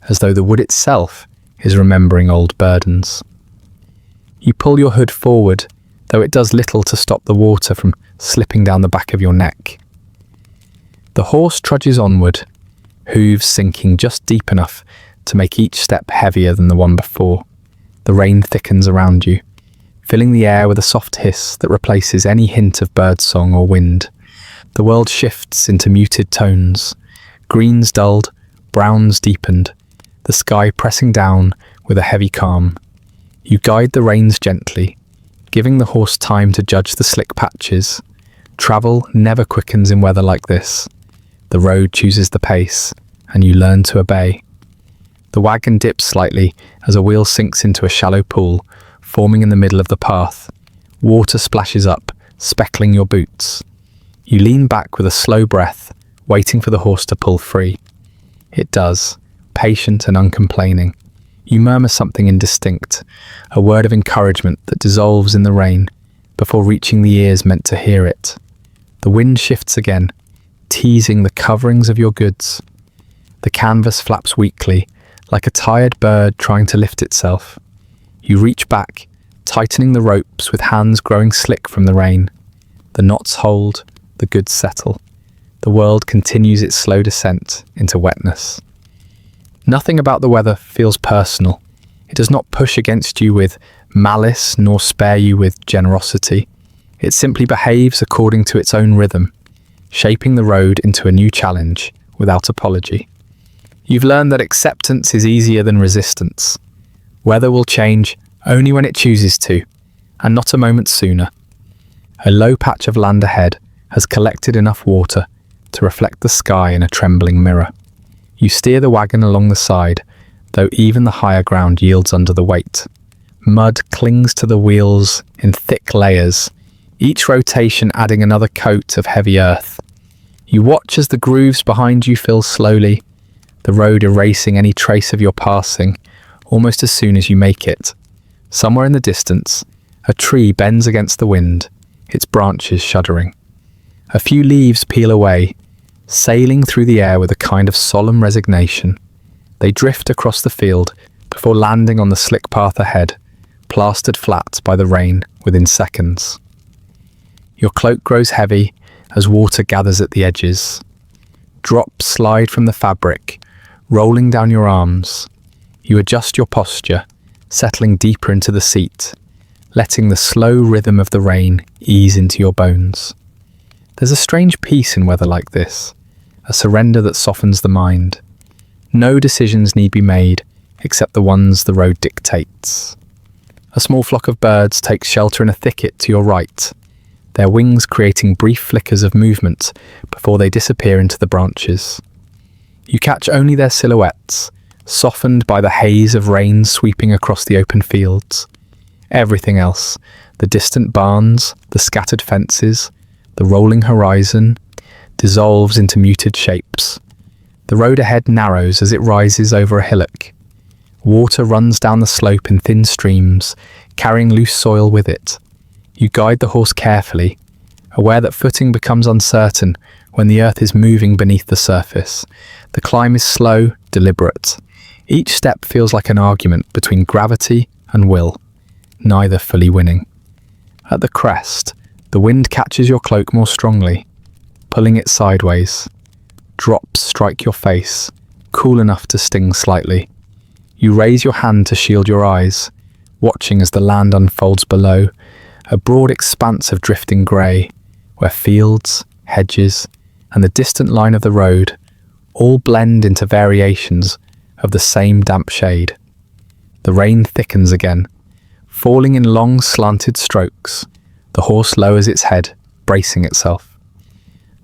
as though the wood itself is remembering old burdens. You pull your hood forward, though it does little to stop the water from slipping down the back of your neck. The horse trudges onward, hooves sinking just deep enough to make each step heavier than the one before. The rain thickens around you, filling the air with a soft hiss that replaces any hint of birdsong or wind. The world shifts into muted tones, greens dulled, browns deepened, the sky pressing down with a heavy calm. You guide the reins gently, giving the horse time to judge the slick patches. Travel never quickens in weather like this. The road chooses the pace, and you learn to obey. The wagon dips slightly as a wheel sinks into a shallow pool, forming in the middle of the path. Water splashes up, speckling your boots. You lean back with a slow breath, waiting for the horse to pull free. It does, patient and uncomplaining. You murmur something indistinct, a word of encouragement that dissolves in the rain before reaching the ears meant to hear it. The wind shifts again, teasing the coverings of your goods. The canvas flaps weakly, like a tired bird trying to lift itself. You reach back, tightening the ropes with hands growing slick from the rain. The knots hold, the goods settle. The world continues its slow descent into wetness. Nothing about the weather feels personal. It does not push against you with malice nor spare you with generosity. It simply behaves according to its own rhythm, shaping the road into a new challenge without apology. You've learned that acceptance is easier than resistance. Weather will change only when it chooses to, and not a moment sooner. A low patch of land ahead has collected enough water to reflect the sky in a trembling mirror. You steer the wagon along the side, though even the higher ground yields under the weight. Mud clings to the wheels in thick layers, each rotation adding another coat of heavy earth. You watch as the grooves behind you fill slowly, the road erasing any trace of your passing almost as soon as you make it. Somewhere in the distance, a tree bends against the wind, its branches shuddering. A few leaves peel away, sailing through the air with a kind of solemn resignation. They drift across the field before landing on the slick path ahead, plastered flat by the rain within seconds. Your cloak grows heavy as water gathers at the edges. Drops slide from the fabric, rolling down your arms. You adjust your posture, settling deeper into the seat, letting the slow rhythm of the rain ease into your bones. There's a strange peace in weather like this, a surrender that softens the mind. No decisions need be made except the ones the road dictates. A small flock of birds takes shelter in a thicket to your right, their wings creating brief flickers of movement before they disappear into the branches. You catch only their silhouettes, softened by the haze of rain sweeping across the open fields. Everything else, the distant barns, the scattered fences, the rolling horizon, dissolves into muted shapes. The road ahead narrows as it rises over a hillock. Water runs down the slope in thin streams, carrying loose soil with it. You guide the horse carefully, aware that footing becomes uncertain when the earth is moving beneath the surface. The climb is slow, deliberate. Each step feels like an argument between gravity and will, neither fully winning. At the crest, the wind catches your cloak more strongly, pulling it sideways. Drops strike your face, cool enough to sting slightly. You raise your hand to shield your eyes, watching as the land unfolds below, a broad expanse of drifting grey, where fields, hedges, and the distant line of the road all blend into variations of the same damp shade. The rain thickens again, falling in long slanted strokes. The horse lowers its head, bracing itself.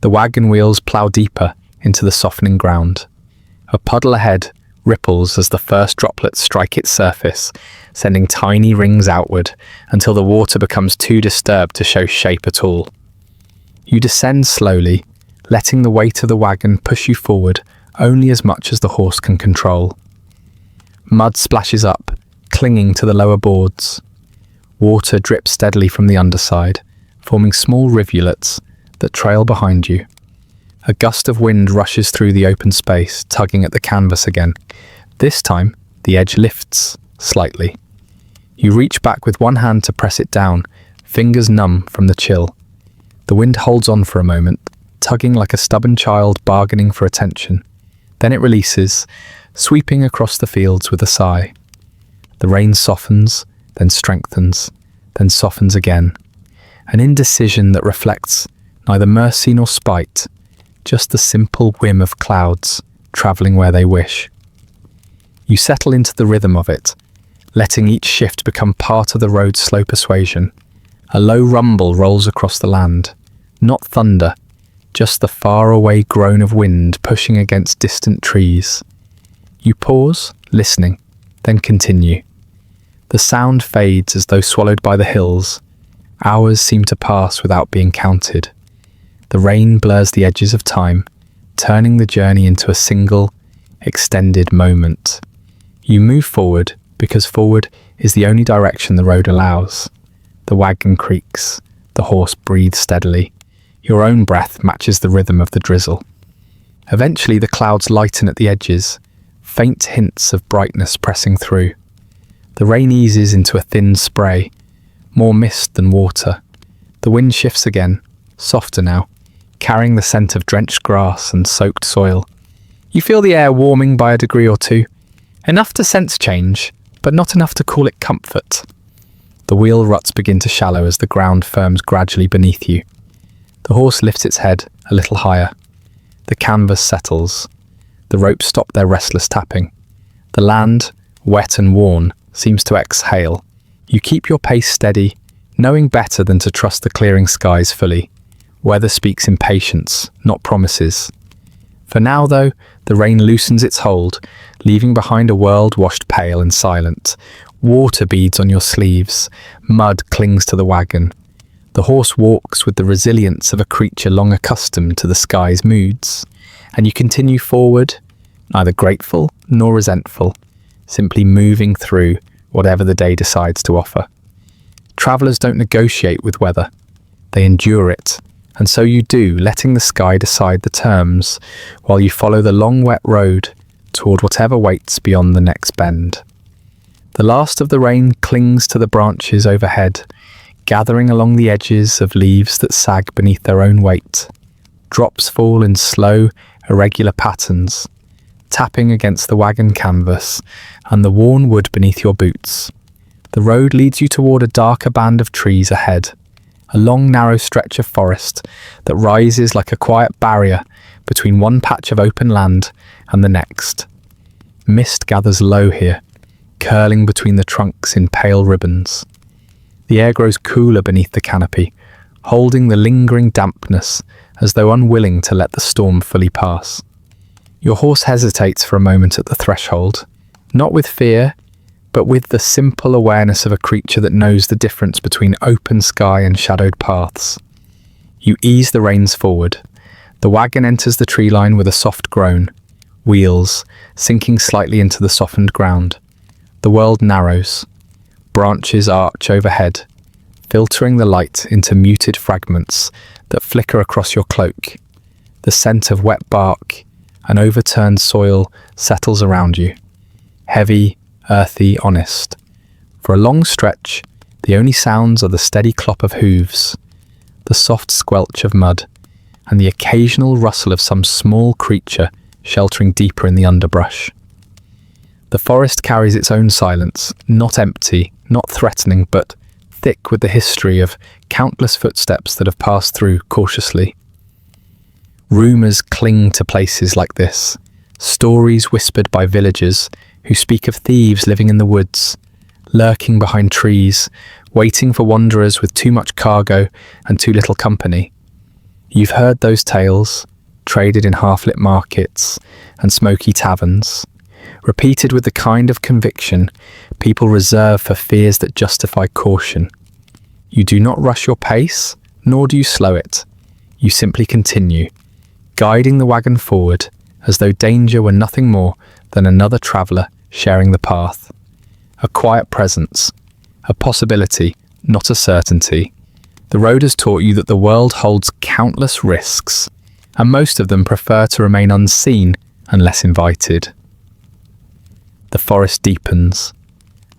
The wagon wheels plough deeper into the softening ground. A puddle ahead ripples as the first droplets strike its surface, sending tiny rings outward until the water becomes too disturbed to show shape at all. You descend slowly, letting the weight of the wagon push you forward only as much as the horse can control. Mud splashes up, clinging to the lower boards. Water drips steadily from the underside, forming small rivulets that trail behind you. A gust of wind rushes through the open space, tugging at the canvas again. This time, the edge lifts slightly. You reach back with one hand to press it down, fingers numb from the chill. The wind holds on for a moment, tugging like a stubborn child bargaining for attention. Then it releases, sweeping across the fields with a sigh. The rain softens, then strengthens, then softens again. An indecision that reflects neither mercy nor spite, just the simple whim of clouds travelling where they wish. You settle into the rhythm of it, letting each shift become part of the road's slow persuasion. A low rumble rolls across the land, not thunder, just the faraway groan of wind pushing against distant trees. You pause, listening, then continue. The sound fades as though swallowed by the hills. Hours seem to pass without being counted. The rain blurs the edges of time, turning the journey into a single, extended moment. You move forward because forward is the only direction the road allows. The wagon creaks, the horse breathes steadily. Your own breath matches the rhythm of the drizzle. Eventually the clouds lighten at the edges, faint hints of brightness pressing through. The rain eases into a thin spray, more mist than water. The wind shifts again, softer now, carrying the scent of drenched grass and soaked soil. You feel the air warming by a degree or two, enough to sense change, but not enough to call it comfort. The wheel ruts begin to shallow as the ground firms gradually beneath you. The horse lifts its head a little higher. The canvas settles. The ropes stop their restless tapping. The land, wet and worn, seems to exhale. You keep your pace steady, knowing better than to trust the clearing skies fully. Weather speaks in patience, not promises. For now, though, the rain loosens its hold, leaving behind a world washed pale and silent. Water beads on your sleeves. Mud clings to the wagon. The horse walks with the resilience of a creature long accustomed to the sky's moods. And you continue forward, neither grateful nor resentful, simply moving through whatever the day decides to offer. Travellers don't negotiate with weather. They endure it, And so you do, letting the sky decide the terms, while you follow the long wet road toward whatever waits beyond the next bend. The last of the rain clings to the branches overhead, gathering along the edges of leaves that sag beneath their own weight. Drops fall in slow, irregular patterns, tapping against the wagon canvas and the worn wood beneath your boots. The road leads you toward a darker band of trees ahead, a long narrow stretch of forest that rises like a quiet barrier between one patch of open land and the next. Mist gathers low here, curling between the trunks in pale ribbons. The air grows cooler beneath the canopy, holding the lingering dampness as though unwilling to let the storm fully pass. Your horse hesitates for a moment at the threshold, not with fear, but with the simple awareness of a creature that knows the difference between open sky and shadowed paths. You ease the reins forward. The wagon enters the tree line with a soft groan, wheels sinking slightly into the softened ground. The world narrows. Branches arch overhead, filtering the light into muted fragments that flicker across your cloak. The scent of wet bark and overturned soil settles around you. Heavy, earthy, honest. For a long stretch, the only sounds are the steady clop of hooves, the soft squelch of mud, and the occasional rustle of some small creature sheltering deeper in the underbrush. The forest carries its own silence, not empty, not threatening, but thick with the history of countless footsteps that have passed through cautiously. Rumours cling to places like this, stories whispered by villagers who speak of thieves living in the woods, lurking behind trees, waiting for wanderers with too much cargo and too little company. You've heard those tales, traded in half-lit markets and smoky taverns, repeated with the kind of conviction people reserve for fears that justify caution. You do not rush your pace, nor do you slow it. You simply continue, guiding the wagon forward as though danger were nothing more than another traveller sharing the path. A quiet presence, a possibility, not a certainty. The road has taught you that the world holds countless risks, and most of them prefer to remain unseen unless invited. The forest deepens.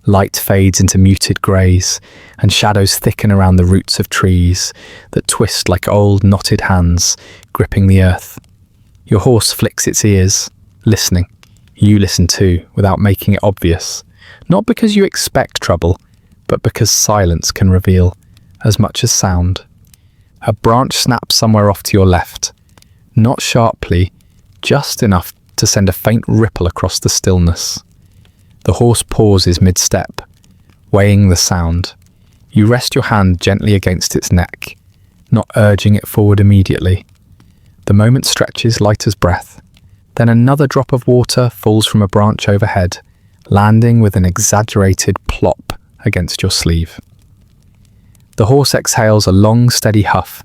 Light fades into muted greys, and shadows thicken around the roots of trees that twist like old knotted hands, gripping the earth. Your horse flicks its ears, listening. You listen too, without making it obvious. Not because you expect trouble, but because silence can reveal as much as sound. A branch snaps somewhere off to your left, not sharply, just enough to send a faint ripple across the stillness. The horse pauses mid-step, weighing the sound. You rest your hand gently against its neck, not urging it forward immediately. The moment stretches light as breath. Then another drop of water falls from a branch overhead, landing with an exaggerated plop against your sleeve. The horse exhales a long, steady huff,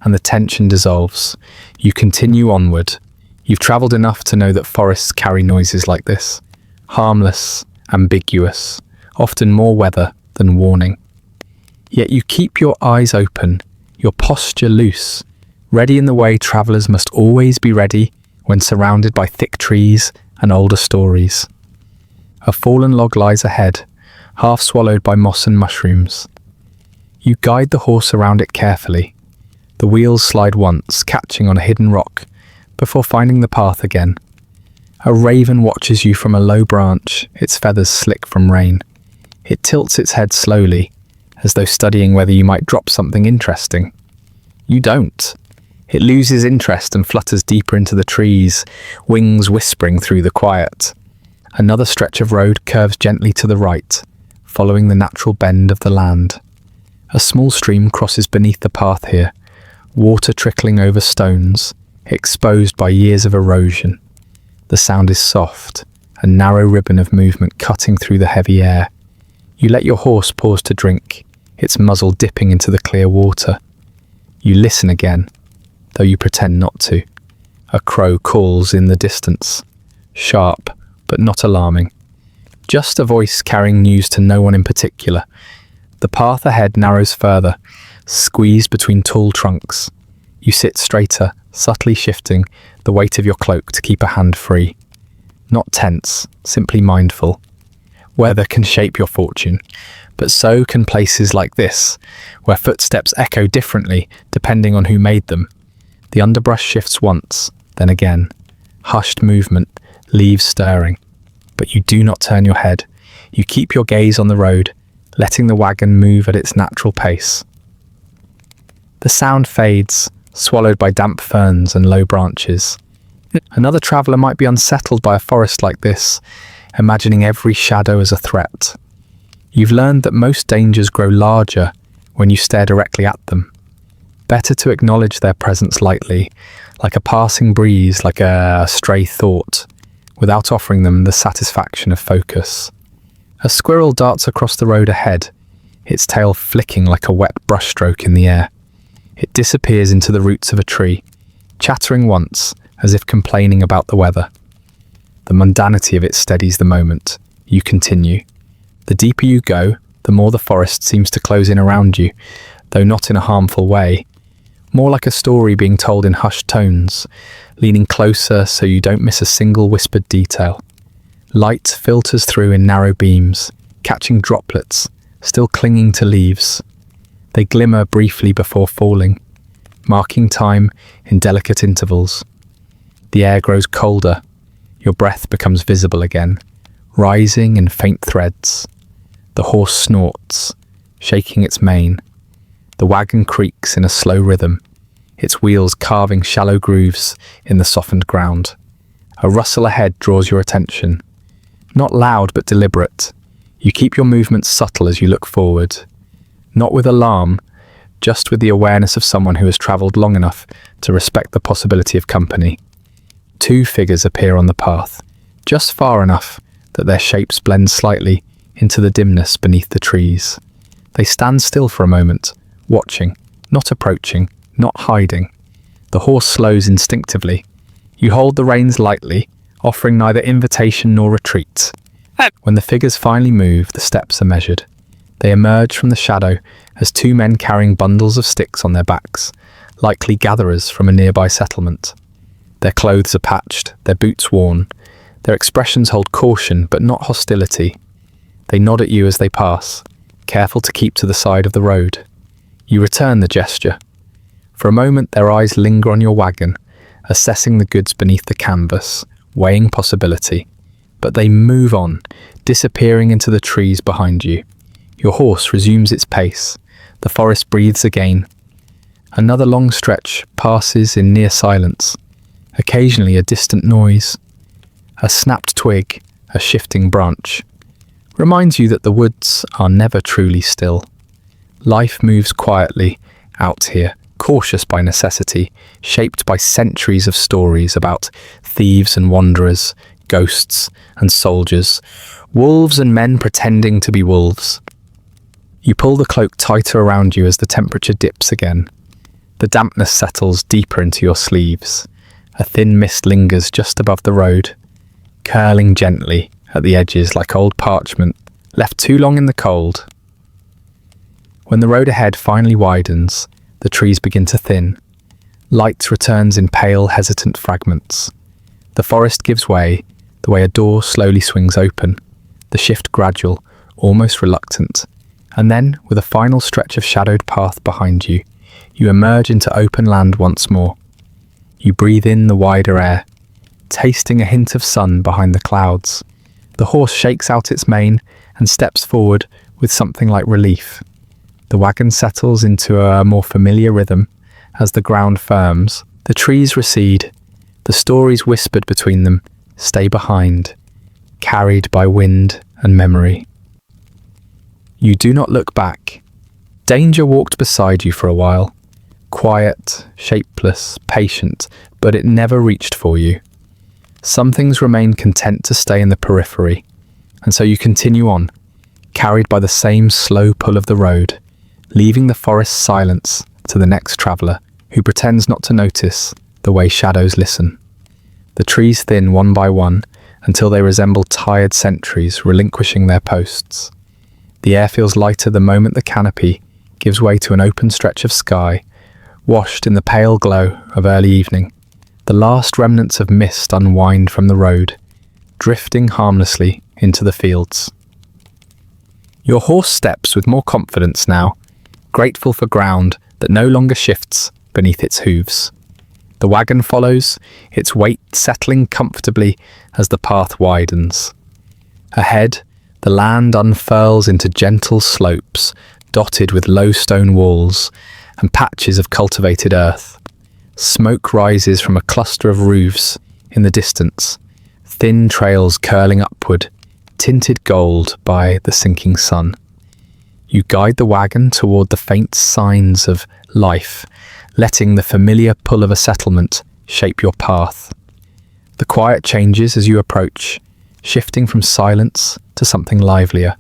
and the tension dissolves. You continue onward. You've travelled enough to know that forests carry noises like this. Harmless, ambiguous, often more weather than warning. Yet you keep your eyes open, your posture loose, ready in the way travellers must always be ready when surrounded by thick trees and older stories. A fallen log lies ahead, half swallowed by moss and mushrooms. You guide the horse around it carefully. The wheels slide once, catching on a hidden rock, before finding the path again. A raven watches you from a low branch, its feathers slick from rain. It tilts its head slowly, as though studying whether you might drop something interesting. You don't. It loses interest and flutters deeper into the trees, wings whispering through the quiet. Another stretch of road curves gently to the right, following the natural bend of the land. A small stream crosses beneath the path here, water trickling over stones, exposed by years of erosion. The sound is soft, a narrow ribbon of movement cutting through the heavy air. You let your horse pause to drink, its muzzle dipping into the clear water. You listen again, though you pretend not to. A crow calls in the distance, sharp but not alarming. Just a voice carrying news to no one in particular. The path ahead narrows further, squeezed between tall trunks. You sit straighter, subtly shifting the weight of your cloak to keep a hand free. Not tense, simply mindful. Weather can shape your fortune, but so can places like this, where footsteps echo differently depending on who made them. The underbrush shifts once, then again. Hushed movement, leaves stirring. But you do not turn your head. You keep your gaze on the road, letting the wagon move at its natural pace. The sound fades, swallowed by damp ferns and low branches. Another traveller might be unsettled by a forest like this, imagining every shadow as a threat. You've learned that most dangers grow larger when you stare directly at them. Better to acknowledge their presence lightly, like a passing breeze, like a stray thought, without offering them the satisfaction of focus. A squirrel darts across the road ahead, its tail flicking like a wet brushstroke in the air. It disappears into the roots of a tree, chattering once, as if complaining about the weather. The mundanity of it steadies the moment. You continue. The deeper you go, the more the forest seems to close in around you, though not in a harmful way. More like a story being told in hushed tones, leaning closer so you don't miss a single whispered detail. Light filters through in narrow beams, catching droplets, still clinging to leaves. They glimmer briefly before falling, marking time in delicate intervals. The air grows colder. Your breath becomes visible again, rising in faint threads. The horse snorts, shaking its mane. The wagon creaks in a slow rhythm, its wheels carving shallow grooves in the softened ground. A rustle ahead draws your attention. Not loud but deliberate. You keep your movements subtle as you look forward. Not with alarm, just with the awareness of someone who has travelled long enough to respect the possibility of company. Two figures appear on the path, just far enough that their shapes blend slightly into the dimness beneath the trees. They stand still for a moment, watching, not approaching, not hiding. The horse slows instinctively. You hold the reins lightly, offering neither invitation nor retreat. When the figures finally move, the steps are measured. They emerge from the shadow as two men carrying bundles of sticks on their backs, likely gatherers from a nearby settlement. Their clothes are patched, their boots worn. Their expressions hold caution, but not hostility. They nod at you as they pass, careful to keep to the side of the road. You return the gesture. For a moment, their eyes linger on your wagon, assessing the goods beneath the canvas, weighing possibility. But they move on, disappearing into the trees behind you. Your horse resumes its pace. The forest breathes again. Another long stretch passes in near silence. Occasionally a distant noise. A snapped twig, a shifting branch. Reminds you that the woods are never truly still. Life moves quietly out here, cautious by necessity, shaped by centuries of stories about thieves and wanderers, ghosts and soldiers, wolves and men pretending to be wolves. You pull the cloak tighter around you as the temperature dips again. The dampness settles deeper into your sleeves. A thin mist lingers just above the road, curling gently at the edges like old parchment, left too long in the cold. When the road ahead finally widens, the trees begin to thin. Light returns in pale, hesitant fragments. The forest gives way, the way a door slowly swings open, the shift gradual, almost reluctant. And then, with a final stretch of shadowed path behind you, you emerge into open land once more. You breathe in the wider air, tasting a hint of sun behind the clouds. The horse shakes out its mane and steps forward with something like relief. The wagon settles into a more familiar rhythm as the ground firms. The trees recede. The stories whispered between them stay behind, carried by wind and memory. You do not look back. Danger walked beside you for a while. Quiet, shapeless, patient, but it never reached for you. Some things remain content to stay in the periphery, and so you continue on, carried by the same slow pull of the road, leaving the forest's silence to the next traveller who pretends not to notice the way shadows listen. The trees thin one by one until they resemble tired sentries relinquishing their posts. The air feels lighter the moment the canopy gives way to an open stretch of sky, washed in the pale glow of early evening. The last remnants of mist unwind from the road, drifting harmlessly into the fields. Your horse steps with more confidence now, grateful for ground that no longer shifts beneath its hooves. The wagon follows, its weight settling comfortably as the path widens. Ahead, the land unfurls into gentle slopes, dotted with low stone walls and patches of cultivated earth. Smoke rises from a cluster of roofs in the distance, thin trails curling upward, tinted gold by the sinking sun. You guide the wagon toward the faint signs of life, letting the familiar pull of a settlement shape your path. The quiet changes as you approach, shifting from silence to something livelier.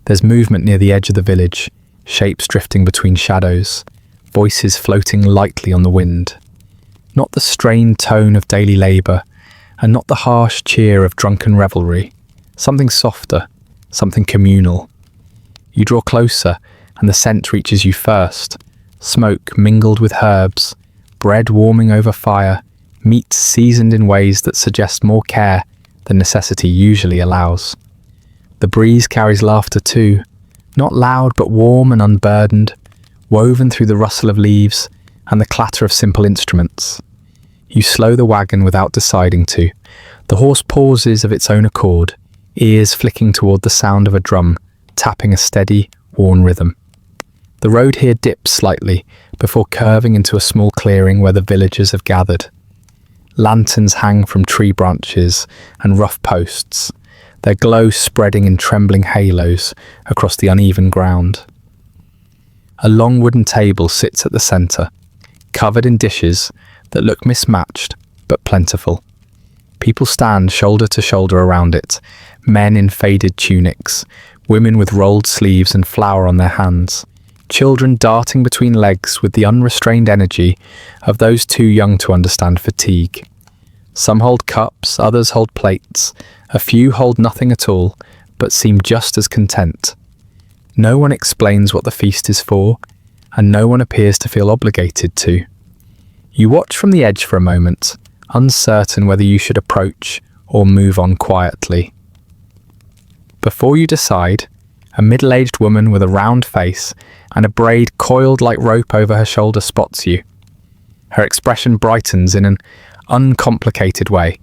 There's movement near the edge of the village, shapes drifting between shadows, voices floating lightly on the wind. Not the strained tone of daily labour, and not the harsh cheer of drunken revelry. Something softer, something communal. You draw closer, and the scent reaches you first. Smoke mingled with herbs, bread warming over fire, meat seasoned in ways that suggest more care than necessity usually allows. The breeze carries laughter too, not loud but warm and unburdened, woven through the rustle of leaves and the clatter of simple instruments. You slow the wagon without deciding to. The horse pauses of its own accord, ears flicking toward the sound of a drum, tapping a steady, worn rhythm. The road here dips slightly before curving into a small clearing where the villagers have gathered. Lanterns hang from tree branches and rough posts, their glow spreading in trembling halos across the uneven ground. A long wooden table sits at the centre, covered in dishes that look mismatched but plentiful. People stand shoulder to shoulder around it, men in faded tunics, women with rolled sleeves and flour on their hands, children darting between legs with the unrestrained energy of those too young to understand fatigue. Some hold cups, others hold plates, a few hold nothing at all, but seem just as content. No one explains what the feast is for, and no one appears to feel obligated to. You watch from the edge for a moment, uncertain whether you should approach or move on quietly. Before you decide, a middle-aged woman with a round face and a braid coiled like rope over her shoulder spots you. Her expression brightens in an uncomplicated way,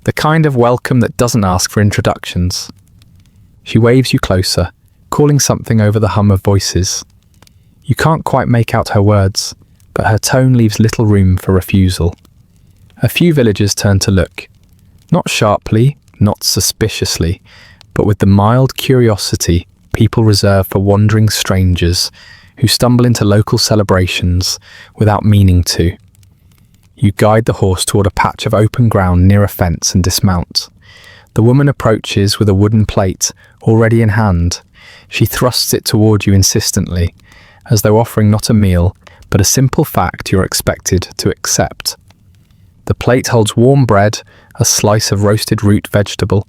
the kind of welcome that doesn't ask for introductions. She waves you closer, calling something over the hum of voices. You can't quite make out her words, but her tone leaves little room for refusal. A few villagers turn to look, not sharply, not suspiciously, but with the mild curiosity people reserve for wandering strangers who stumble into local celebrations without meaning to. You guide the horse toward a patch of open ground near a fence and dismount. The woman approaches with a wooden plate already in hand. She thrusts it toward you insistently, as though offering not a meal, but a simple fact you're expected to accept. The plate holds warm bread, a slice of roasted root vegetable,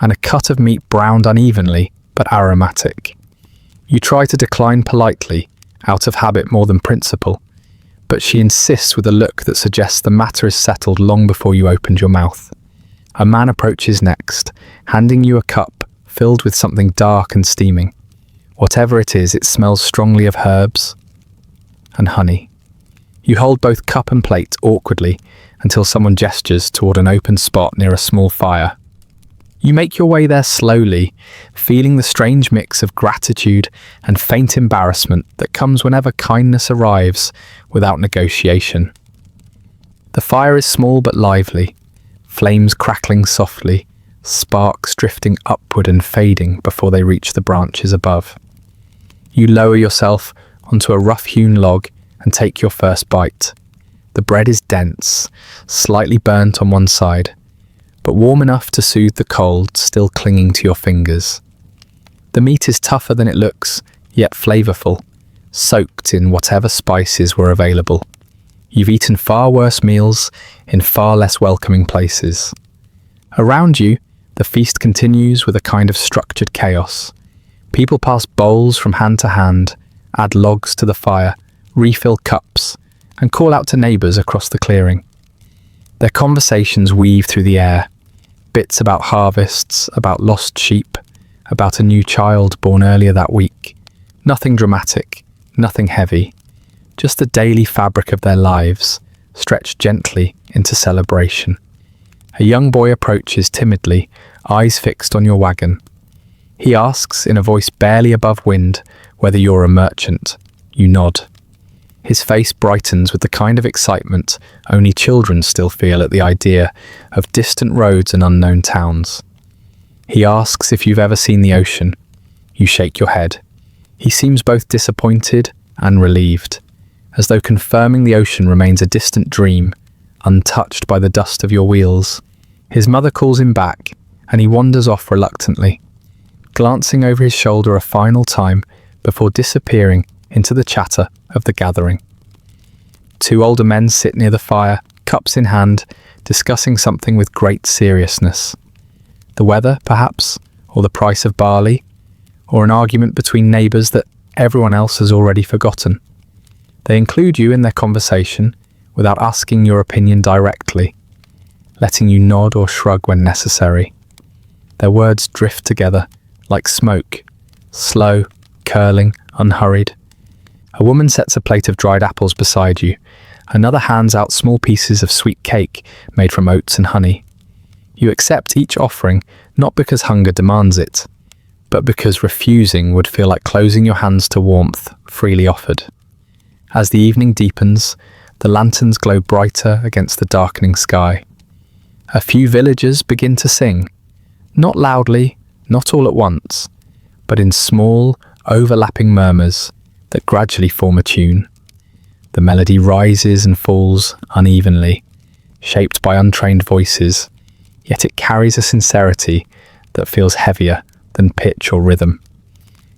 and a cut of meat browned unevenly but aromatic. You try to decline politely, out of habit more than principle, but she insists with a look that suggests the matter is settled long before you opened your mouth. A man approaches next, handing you a cup filled with something dark and steaming. Whatever it is, it smells strongly of herbs and honey. You hold both cup and plate awkwardly until someone gestures toward an open spot near a small fire. You make your way there slowly, feeling the strange mix of gratitude and faint embarrassment that comes whenever kindness arrives without negotiation. The fire is small but lively, flames crackling softly, sparks drifting upward and fading before they reach the branches above. You lower yourself onto a rough-hewn log and take your first bite. The bread is dense, slightly burnt on one side, but warm enough to soothe the cold still clinging to your fingers. The meat is tougher than it looks, yet flavourful, soaked in whatever spices were available. You've eaten far worse meals in far less welcoming places. Around you, the feast continues with a kind of structured chaos. People pass bowls from hand to hand, add logs to the fire, refill cups, and call out to neighbours across the clearing. Their conversations weave through the air, bits about harvests, about lost sheep, about a new child born earlier that week. Nothing dramatic, nothing heavy, just the daily fabric of their lives, stretched gently into celebration. A young boy approaches timidly, eyes fixed on your wagon. He asks, in a voice barely above wind, whether you're a merchant. You nod. His face brightens with the kind of excitement only children still feel at the idea of distant roads and unknown towns. He asks if you've ever seen the ocean. You shake your head. He seems both disappointed and relieved, as though confirming the ocean remains a distant dream, untouched by the dust of your wheels. His mother calls him back, and he wanders off reluctantly, glancing over his shoulder a final time before disappearing into the chatter of the gathering. Two older men sit near the fire, cups in hand, discussing something with great seriousness. The weather, perhaps, or the price of barley, or an argument between neighbours that everyone else has already forgotten. They include you in their conversation without asking your opinion directly, letting you nod or shrug when necessary. Their words drift together like smoke, slow, curling, unhurried. A woman sets a plate of dried apples beside you. Another hands out small pieces of sweet cake made from oats and honey. You accept each offering not because hunger demands it, but because refusing would feel like closing your hands to warmth freely offered. As the evening deepens, the lanterns glow brighter against the darkening sky. A few villagers begin to sing, not loudly, not all at once, but in small, overlapping murmurs that gradually form a tune. The melody rises and falls unevenly, shaped by untrained voices, yet it carries a sincerity that feels heavier than pitch or rhythm.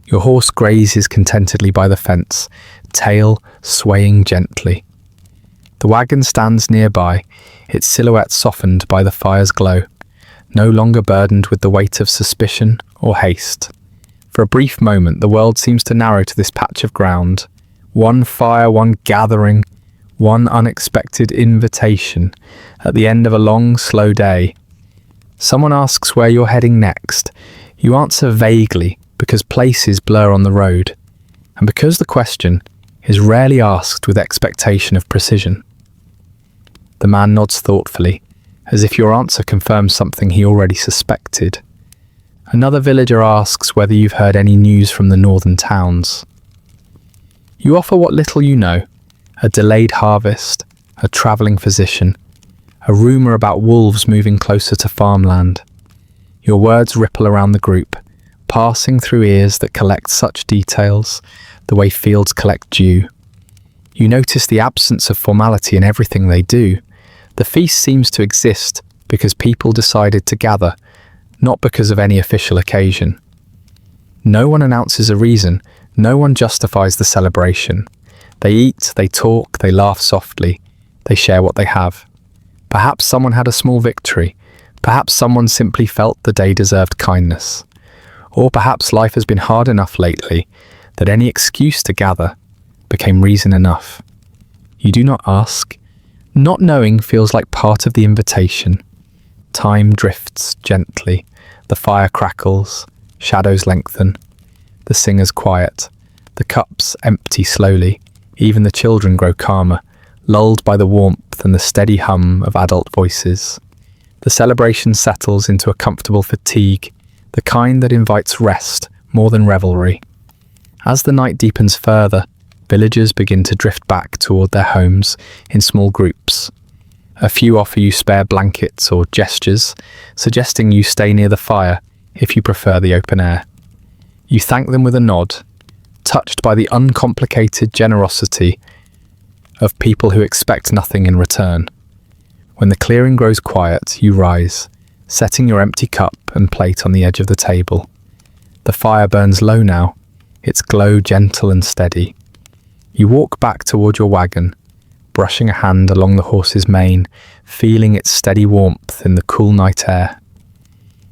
Your horse grazes contentedly by the fence, tail swaying gently. The wagon stands nearby, its silhouette softened by the fire's glow, no longer burdened with the weight of suspicion or haste. For a brief moment, the world seems to narrow to this patch of ground. One fire, one gathering, one unexpected invitation at the end of a long, slow day. Someone asks where you're heading next. You answer vaguely because places blur on the road, and because the question is rarely asked with expectation of precision. The man nods thoughtfully, as if your answer confirms something he already suspected. Another villager asks whether you've heard any news from the northern towns. You offer what little you know, a delayed harvest, a travelling physician, a rumour about wolves moving closer to farmland. Your words ripple around the group, passing through ears that collect such details, the way fields collect dew. You notice the absence of formality in everything they do. The feast seems to exist because people decided to gather, not because of any official occasion. No one announces a reason, no one justifies the celebration. They eat, they talk, they laugh softly, they share what they have. Perhaps someone had a small victory, perhaps someone simply felt the day deserved kindness. Or perhaps life has been hard enough lately that any excuse to gather became reason enough. You do not ask. Not knowing feels like part of the invitation. Time drifts gently. The fire crackles. Shadows lengthen. The singers quiet. The cups empty slowly. Even the children grow calmer, lulled by the warmth and the steady hum of adult voices. The celebration settles into a comfortable fatigue, the kind that invites rest more than revelry. As the night deepens further, villagers begin to drift back toward their homes in small groups. A few offer you spare blankets or gestures, suggesting you stay near the fire if you prefer the open air. You thank them with a nod, touched by the uncomplicated generosity of people who expect nothing in return. When the clearing grows quiet, you rise, setting your empty cup and plate on the edge of the table. The fire burns low now, its glow gentle and steady. You walk back toward your wagon, brushing a hand along the horse's mane, feeling its steady warmth in the cool night air.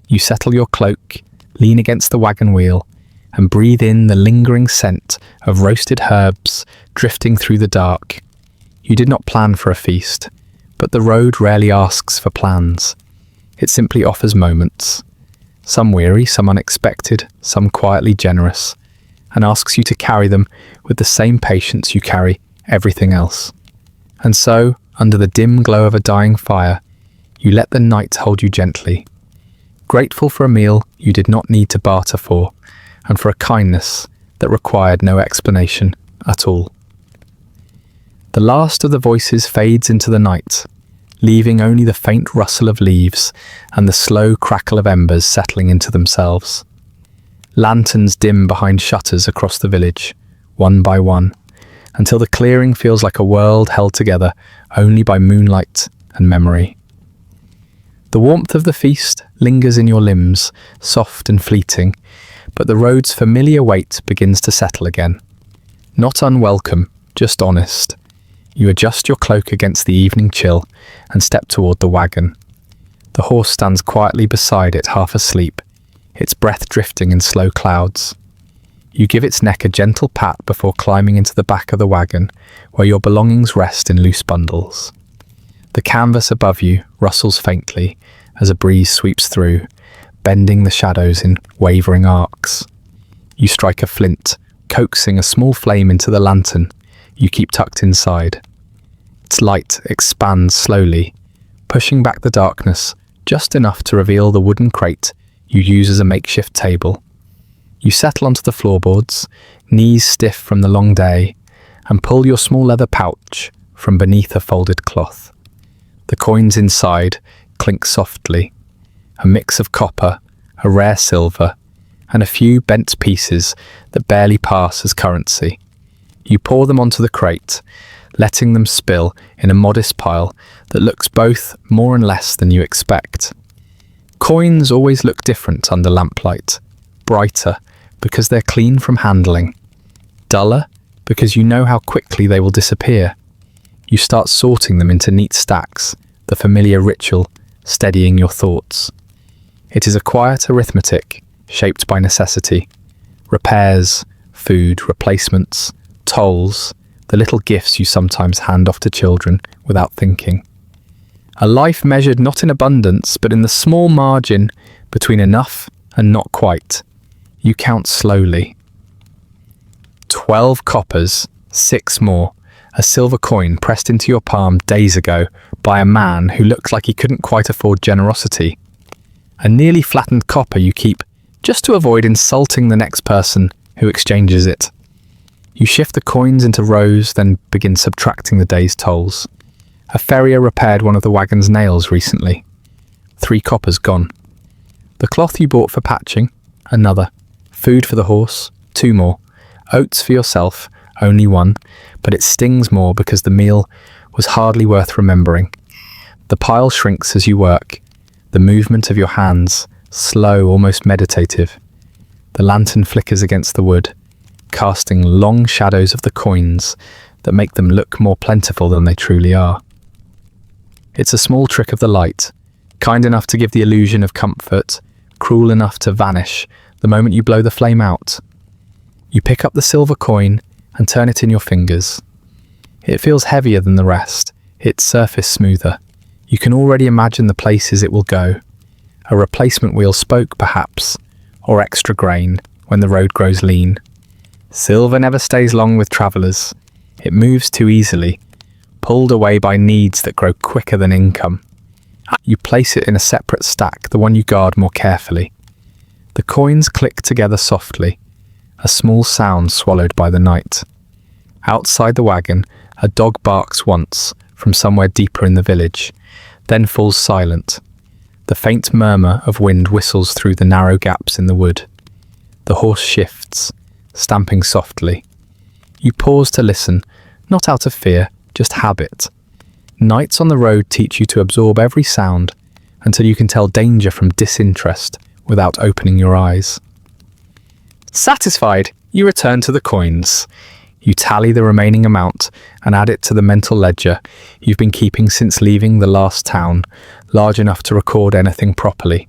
You settle your cloak, lean against the wagon wheel, and breathe in the lingering scent of roasted herbs drifting through the dark. You did not plan for a feast, but the road rarely asks for plans. It simply offers moments, some weary, some unexpected, some quietly generous, and asks you to carry them with the same patience you carry everything else. And so, under the dim glow of a dying fire, you let the night hold you gently, grateful for a meal you did not need to barter for, and for a kindness that required no explanation at all. The last of the voices fades into the night, leaving only the faint rustle of leaves and the slow crackle of embers settling into themselves. Lanterns dim behind shutters across the village, one by one, until the clearing feels like a world held together only by moonlight and memory. The warmth of the feast lingers in your limbs, soft and fleeting, but the road's familiar weight begins to settle again. Not unwelcome, just honest. You adjust your cloak against the evening chill and step toward the wagon. The horse stands quietly beside it, half asleep, its breath drifting in slow clouds. You give its neck a gentle pat before climbing into the back of the wagon, where your belongings rest in loose bundles. The canvas above you rustles faintly as a breeze sweeps through, bending the shadows in wavering arcs. You strike a flint, coaxing a small flame into the lantern you keep tucked inside. Its light expands slowly, pushing back the darkness just enough to reveal the wooden crate you use as a makeshift table. You settle onto the floorboards, knees stiff from the long day, and pull your small leather pouch from beneath a folded cloth. The coins inside clink softly, a mix of copper, a rare silver, and a few bent pieces that barely pass as currency. You pour them onto the crate, letting them spill in a modest pile that looks both more and less than you expect. Coins always look different under lamplight, brighter because they're clean from handling, duller because you know how quickly they will disappear. You start sorting them into neat stacks, the familiar ritual steadying your thoughts. It is a quiet arithmetic shaped by necessity. Repairs, food, replacements, tolls, the little gifts you sometimes hand off to children without thinking. A life measured not in abundance, but in the small margin between enough and not quite. You count slowly. 12 coppers, 6 more, a silver coin pressed into your palm days ago by a man who looked like he couldn't quite afford generosity. A nearly flattened copper you keep just to avoid insulting the next person who exchanges it. You shift the coins into rows, then begin subtracting the day's tolls. A farrier repaired one of the wagon's nails recently. 3 coppers gone. The cloth you bought for patching, another. Food for the horse, 2 more. Oats for yourself, only 1, but it stings more because the meal was hardly worth remembering. The pile shrinks as you work, the movement of your hands, slow, almost meditative. The lantern flickers against the wood, casting long shadows of the coins that make them look more plentiful than they truly are. It's a small trick of the light, kind enough to give the illusion of comfort, cruel enough to vanish the moment you blow the flame out. You pick up the silver coin and turn it in your fingers. It feels heavier than the rest, its surface smoother. You can already imagine the places it will go. A replacement wheel spoke, perhaps, or extra grain when the road grows lean. Silver never stays long with travellers. It moves too easily, pulled away by needs that grow quicker than income. You place it in a separate stack, the one you guard more carefully. The coins click together softly, a small sound swallowed by the night. Outside the wagon, a dog barks once from somewhere deeper in the village, then falls silent. The faint murmur of wind whistles through the narrow gaps in the wood. The horse shifts, stamping softly. You pause to listen, not out of fear, just habit. Nights on the road teach you to absorb every sound until you can tell danger from disinterest without opening your eyes. Satisfied, you return to the coins. You tally the remaining amount and add it to the mental ledger you've been keeping since leaving the last town, large enough to record anything properly.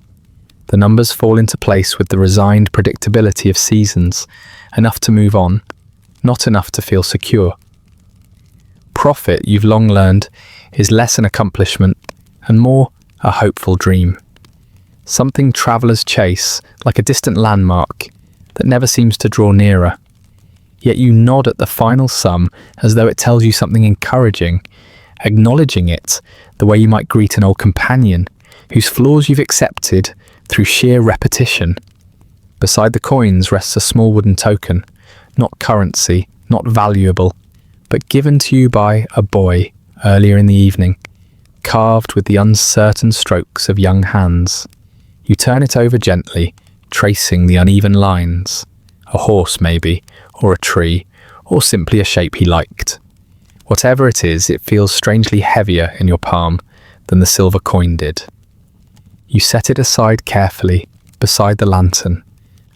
The numbers fall into place with the resigned predictability of seasons, enough to move on, not enough to feel secure. Profit, you've long learned, is less an accomplishment and more a hopeful dream. Something travellers chase like a distant landmark that never seems to draw nearer. Yet you nod at the final sum as though it tells you something encouraging, acknowledging it the way you might greet an old companion whose flaws you've accepted through sheer repetition. Beside the coins rests a small wooden token, not currency, not valuable, but given to you by a boy earlier in the evening, carved with the uncertain strokes of young hands. You turn it over gently, tracing the uneven lines. A horse, maybe, or a tree, or simply a shape he liked. Whatever it is, it feels strangely heavier in your palm than the silver coin did. You set it aside carefully, beside the lantern.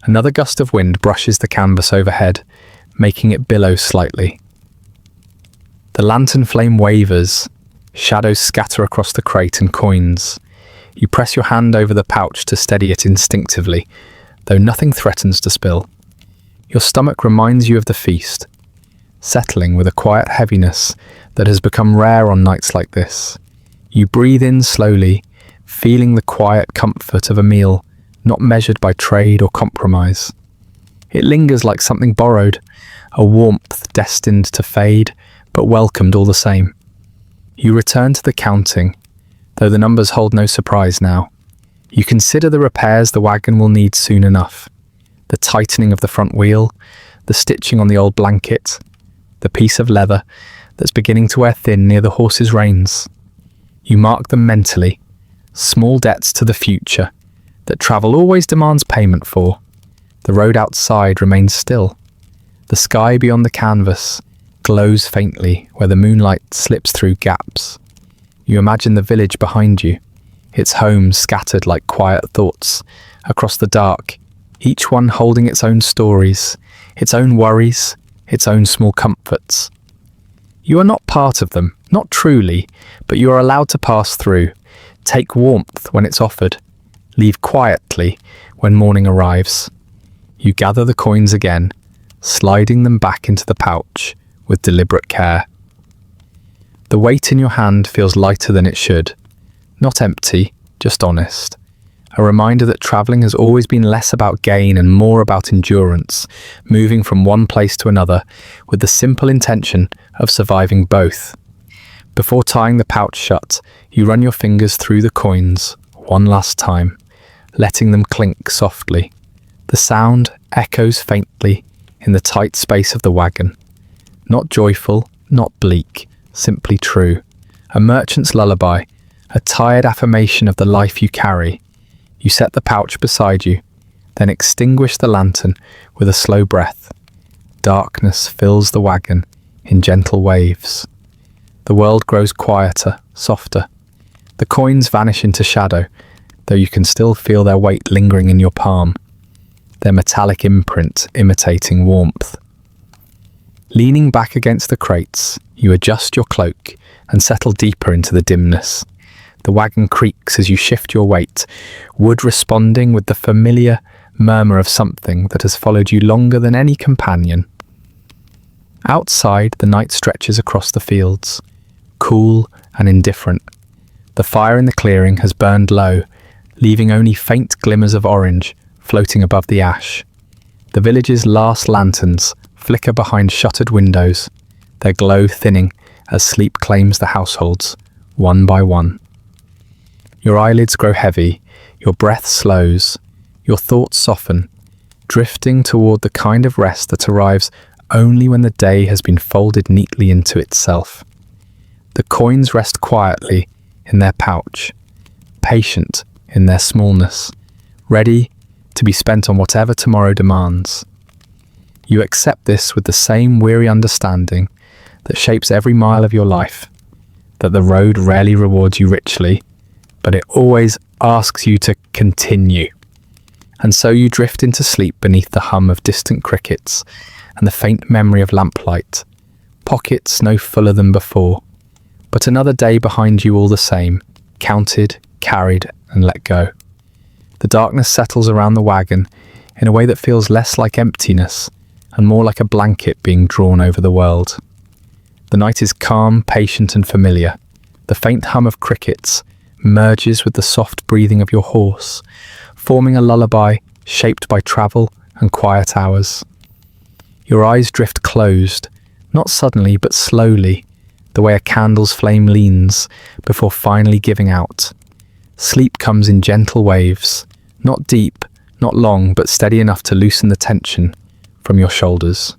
Another gust of wind brushes the canvas overhead, making it billow slightly. The lantern flame wavers, shadows scatter across the crate and coins. You press your hand over the pouch to steady it instinctively, though nothing threatens to spill. Your stomach reminds you of the feast, settling with a quiet heaviness that has become rare on nights like this. You breathe in slowly, feeling the quiet comfort of a meal, not measured by trade or compromise. It lingers like something borrowed, a warmth destined to fade, but welcomed all the same. You return to the counting, though the numbers hold no surprise now. You consider the repairs the wagon will need soon enough. The tightening of the front wheel, the stitching on the old blanket, the piece of leather that's beginning to wear thin near the horse's reins. You mark them mentally, small debts to the future that travel always demands payment for. The road outside remains still. The sky beyond the canvas glows faintly where the moonlight slips through gaps. You imagine the village behind you, its homes scattered like quiet thoughts across the dark, each one holding its own stories, its own worries, its own small comforts. You are not part of them, not truly, but you are allowed to pass through, take warmth when it's offered, leave quietly when morning arrives. You gather the coins again, sliding them back into the pouch with deliberate care. The weight in your hand feels lighter than it should, not empty, just honest. A reminder that travelling has always been less about gain and more about endurance, moving from one place to another with the simple intention of surviving both. Before tying the pouch shut, you run your fingers through the coins one last time, letting them clink softly. The sound echoes faintly in the tight space of the wagon. Not joyful, not bleak, simply true. A merchant's lullaby, a tired affirmation of the life you carry. You set the pouch beside you, then extinguish the lantern with a slow breath. Darkness fills the wagon in gentle waves. The world grows quieter, softer. The coins vanish into shadow, though you can still feel their weight lingering in your palm, their metallic imprint imitating warmth. Leaning back against the crates, you adjust your cloak and settle deeper into the dimness. The wagon creaks as you shift your weight, wood responding with the familiar murmur of something that has followed you longer than any companion. Outside, the night stretches across the fields, cool and indifferent. The fire in the clearing has burned low, leaving only faint glimmers of orange floating above the ash. The village's last lanterns flicker behind shuttered windows, their glow thinning as sleep claims the households, one by one. Your eyelids grow heavy, your breath slows, your thoughts soften, drifting toward the kind of rest that arrives only when the day has been folded neatly into itself. The coins rest quietly in their pouch, patient in their smallness, ready to be spent on whatever tomorrow demands. You accept this with the same weary understanding that shapes every mile of your life, that the road rarely rewards you richly, but it always asks you to continue. And so you drift into sleep beneath the hum of distant crickets and the faint memory of lamplight, pockets no fuller than before, but another day behind you all the same, counted, carried, and let go. The darkness settles around the wagon in a way that feels less like emptiness and more like a blanket being drawn over the world. The night is calm, patient and familiar. The faint hum of crickets merges with the soft breathing of your horse, forming a lullaby shaped by travel and quiet hours. Your eyes drift closed, not suddenly but slowly, the way a candle's flame leans before finally giving out. Sleep comes in gentle waves, not deep, not long, but steady enough to loosen the tension from your shoulders.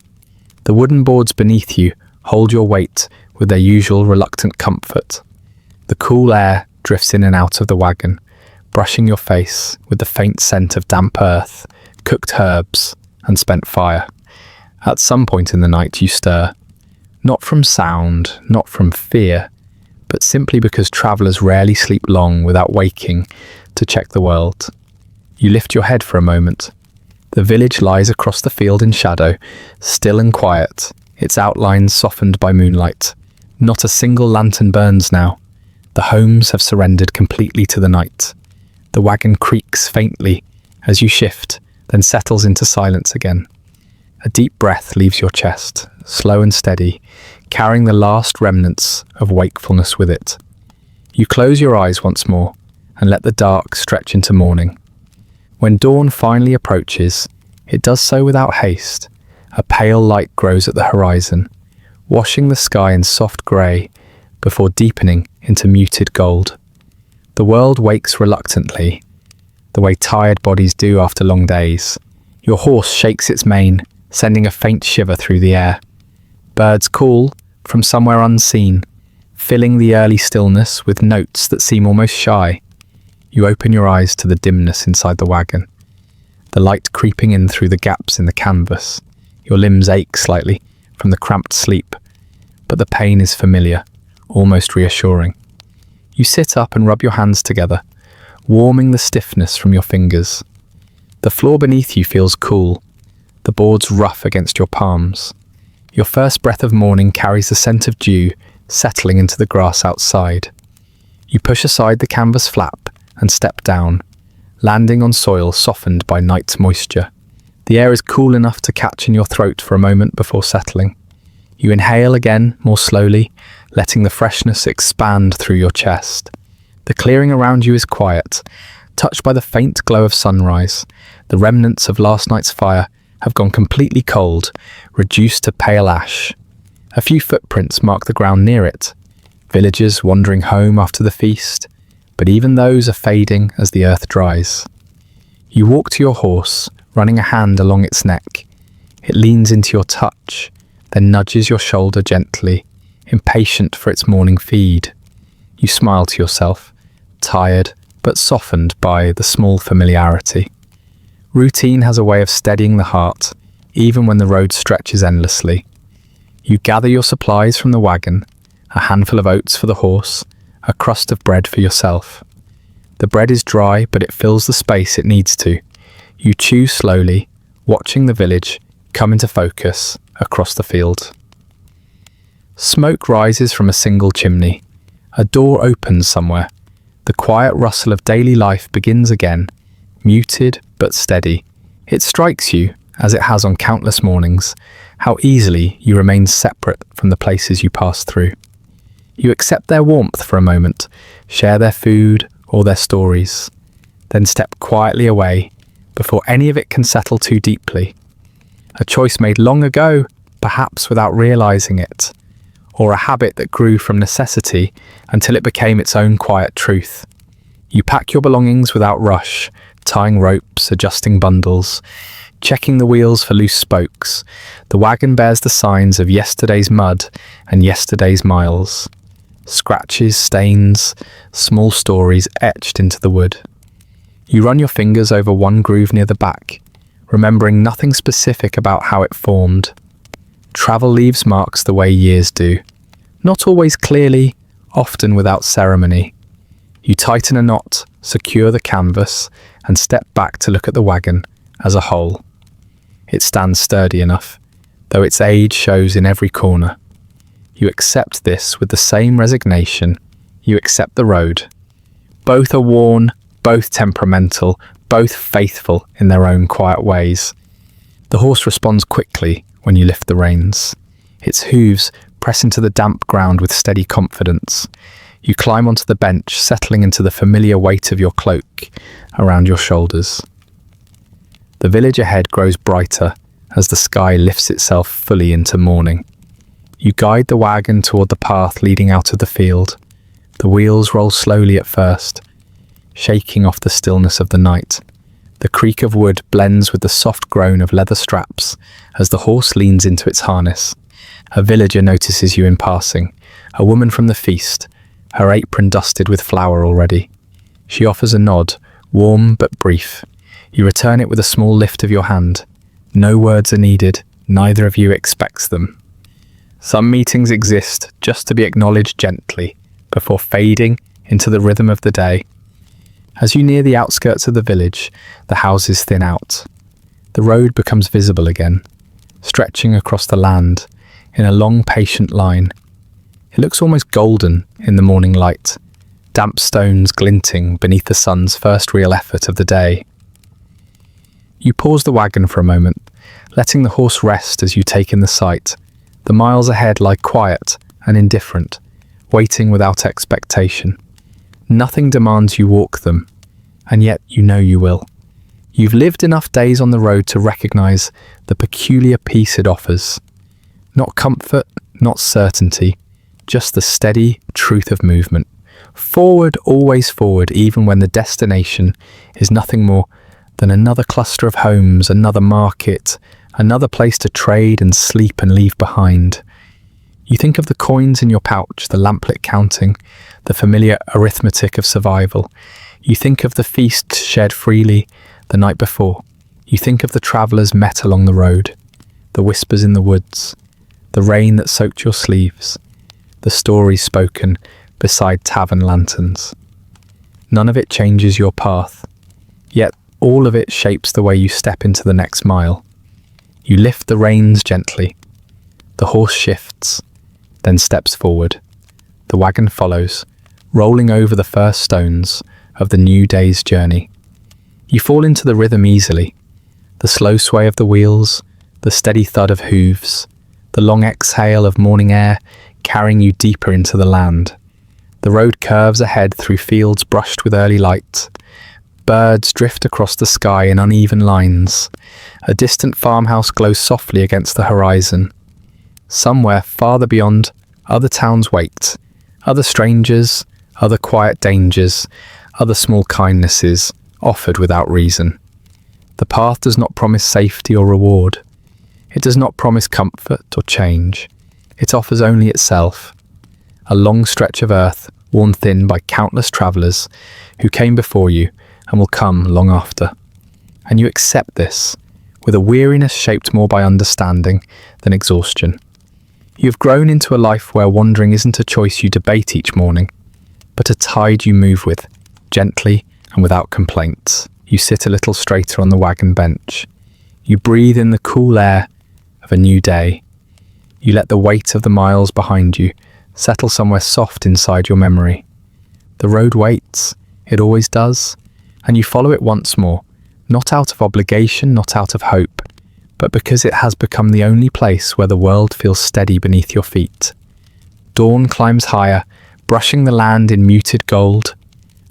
The wooden boards beneath you hold your weight with their usual reluctant comfort. The cool air drifts in and out of the wagon, brushing your face with the faint scent of damp earth, cooked herbs, and spent fire. At some point in the night you stir, not from sound, not from fear, but simply because travellers rarely sleep long without waking to check the world. You lift your head for a moment. The village lies across the field in shadow, still and quiet, its outlines softened by moonlight. Not a single lantern burns now. The homes have surrendered completely to the night. The wagon creaks faintly as you shift, then settles into silence again. A deep breath leaves your chest, slow and steady, carrying the last remnants of wakefulness with it. You close your eyes once more and let the dark stretch into morning. When dawn finally approaches, it does so without haste. A pale light grows at the horizon, washing the sky in soft grey before deepening into muted gold. The world wakes reluctantly, the way tired bodies do after long days. Your horse shakes its mane, sending a faint shiver through the air. Birds call from somewhere unseen, filling the early stillness with notes that seem almost shy. You open your eyes to the dimness inside the wagon, the light creeping in through the gaps in the canvas. Your limbs ache slightly from the cramped sleep, but the pain is familiar, almost reassuring. You sit up and rub your hands together, warming the stiffness from your fingers. The floor beneath you feels cool, the boards rough against your palms. Your first breath of morning carries the scent of dew settling into the grass outside. You push aside the canvas flap and step down, landing on soil softened by night's moisture. The air is cool enough to catch in your throat for a moment before settling. You inhale again, more slowly, letting the freshness expand through your chest. The clearing around you is quiet, touched by the faint glow of sunrise. The remnants of last night's fire have gone completely cold, reduced to pale ash. A few footprints mark the ground near it, villagers wandering home after the feast, but even those are fading as the earth dries. You walk to your horse, running a hand along its neck. It leans into your touch, then nudges your shoulder gently, impatient for its morning feed. You smile to yourself, tired but softened by the small familiarity. Routine has a way of steadying the heart, even when the road stretches endlessly. You gather your supplies from the wagon, a handful of oats for the horse, a crust of bread for yourself. The bread is dry, but it fills the space it needs to. You chew slowly, watching the village come into focus across the field. Smoke rises from a single chimney. A door opens somewhere. The quiet rustle of daily life begins again, muted but steady. It strikes you, as it has on countless mornings, how easily you remain separate from the places you pass through. You accept their warmth for a moment, share their food or their stories, then step quietly away before any of it can settle too deeply. A choice made long ago, perhaps without realizing it, or a habit that grew from necessity until it became its own quiet truth. You pack your belongings without rush, tying ropes, adjusting bundles, checking the wheels for loose spokes. The wagon bears the signs of yesterday's mud and yesterday's miles. Scratches, stains, small stories etched into the wood. You run your fingers over one groove near the back, remembering nothing specific about how it formed. Travel leaves marks the way years do, not always clearly, often without ceremony. You tighten a knot, secure the canvas, and step back to look at the wagon as a whole. It stands sturdy enough, though its age shows in every corner. You accept this with the same resignation you accept the road. Both are worn, both temperamental, both faithful in their own quiet ways. The horse responds quickly when you lift the reins. Its hooves press into the damp ground with steady confidence. You climb onto the bench, settling into the familiar weight of your cloak around your shoulders. The village ahead grows brighter as the sky lifts itself fully into morning. You guide the wagon toward the path leading out of the field. The wheels roll slowly at first, shaking off the stillness of the night. The creak of wood blends with the soft groan of leather straps as the horse leans into its harness. A villager notices you in passing, a woman from the feast, her apron dusted with flour already. She offers a nod, warm but brief. You return it with a small lift of your hand. No words are needed, neither of you expects them. Some meetings exist just to be acknowledged gently, before fading into the rhythm of the day. As you near the outskirts of the village, the houses thin out. The road becomes visible again, stretching across the land in a long, patient line. It looks almost golden in the morning light, damp stones glinting beneath the sun's first real effort of the day. You pause the wagon for a moment, letting the horse rest as you take in the sight. The miles ahead lie quiet and indifferent, waiting without expectation. Nothing demands you walk them, and yet you know you will. You've lived enough days on the road to recognize the peculiar peace it offers. Not comfort, not certainty, just the steady truth of movement. Forward, always forward, even when the destination is nothing more than another cluster of homes, another market, another place to trade and sleep and leave behind. You think of the coins in your pouch, the lamplit counting, the familiar arithmetic of survival. You think of the feast shared freely the night before. You think of the travellers met along the road, the whispers in the woods, the rain that soaked your sleeves, the stories spoken beside tavern lanterns. None of it changes your path, yet all of it shapes the way you step into the next mile. You lift the reins gently. The horse shifts, then steps forward. The wagon follows, rolling over the first stones of the new day's journey. You fall into the rhythm easily. The slow sway of the wheels, the steady thud of hooves, the long exhale of morning air carrying you deeper into the land. The road curves ahead through fields brushed with early light. Birds drift across the sky in uneven lines. A distant farmhouse glows softly against the horizon. Somewhere farther beyond, other towns wait. Other strangers, other quiet dangers, other small kindnesses offered without reason. The path does not promise safety or reward. It does not promise comfort or change. It offers only itself. A long stretch of earth worn thin by countless travellers who came before you and will come long after. And you accept this, with a weariness shaped more by understanding than exhaustion. You have grown into a life where wandering isn't a choice you debate each morning, but a tide you move with, gently and without complaints. You sit a little straighter on the wagon bench. You breathe in the cool air of a new day. You let the weight of the miles behind you settle somewhere soft inside your memory. The road waits, it always does, and you follow it once more, not out of obligation, not out of hope, but because it has become the only place where the world feels steady beneath your feet. Dawn climbs higher, brushing the land in muted gold.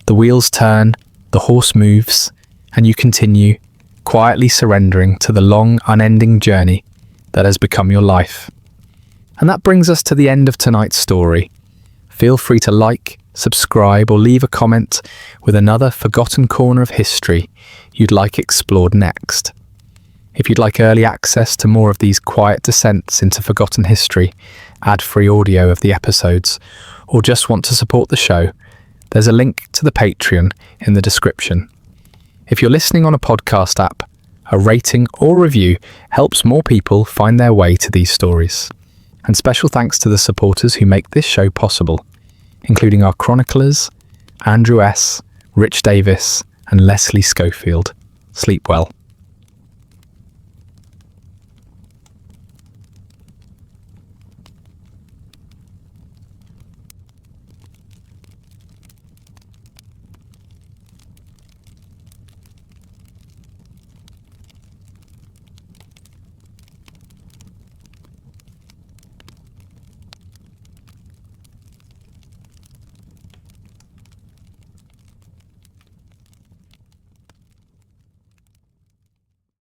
The wheels turn, the horse moves, and you continue, quietly surrendering to the long, unending journey that has become your life. And that brings us to the end of tonight's story. Feel free to like, subscribe, or leave a comment with another forgotten corner of history you'd like explored next. If you'd like early access to more of these quiet descents into forgotten history, ad-free audio of the episodes, or just want to support the show, there's a link to the Patreon in the description. If you're listening on a podcast app, a rating or review helps more people find their way to these stories. And special thanks to the supporters who make this show possible, including our chroniclers, Andrew S., Rich Davis, and Leslie Schofield. Sleep well.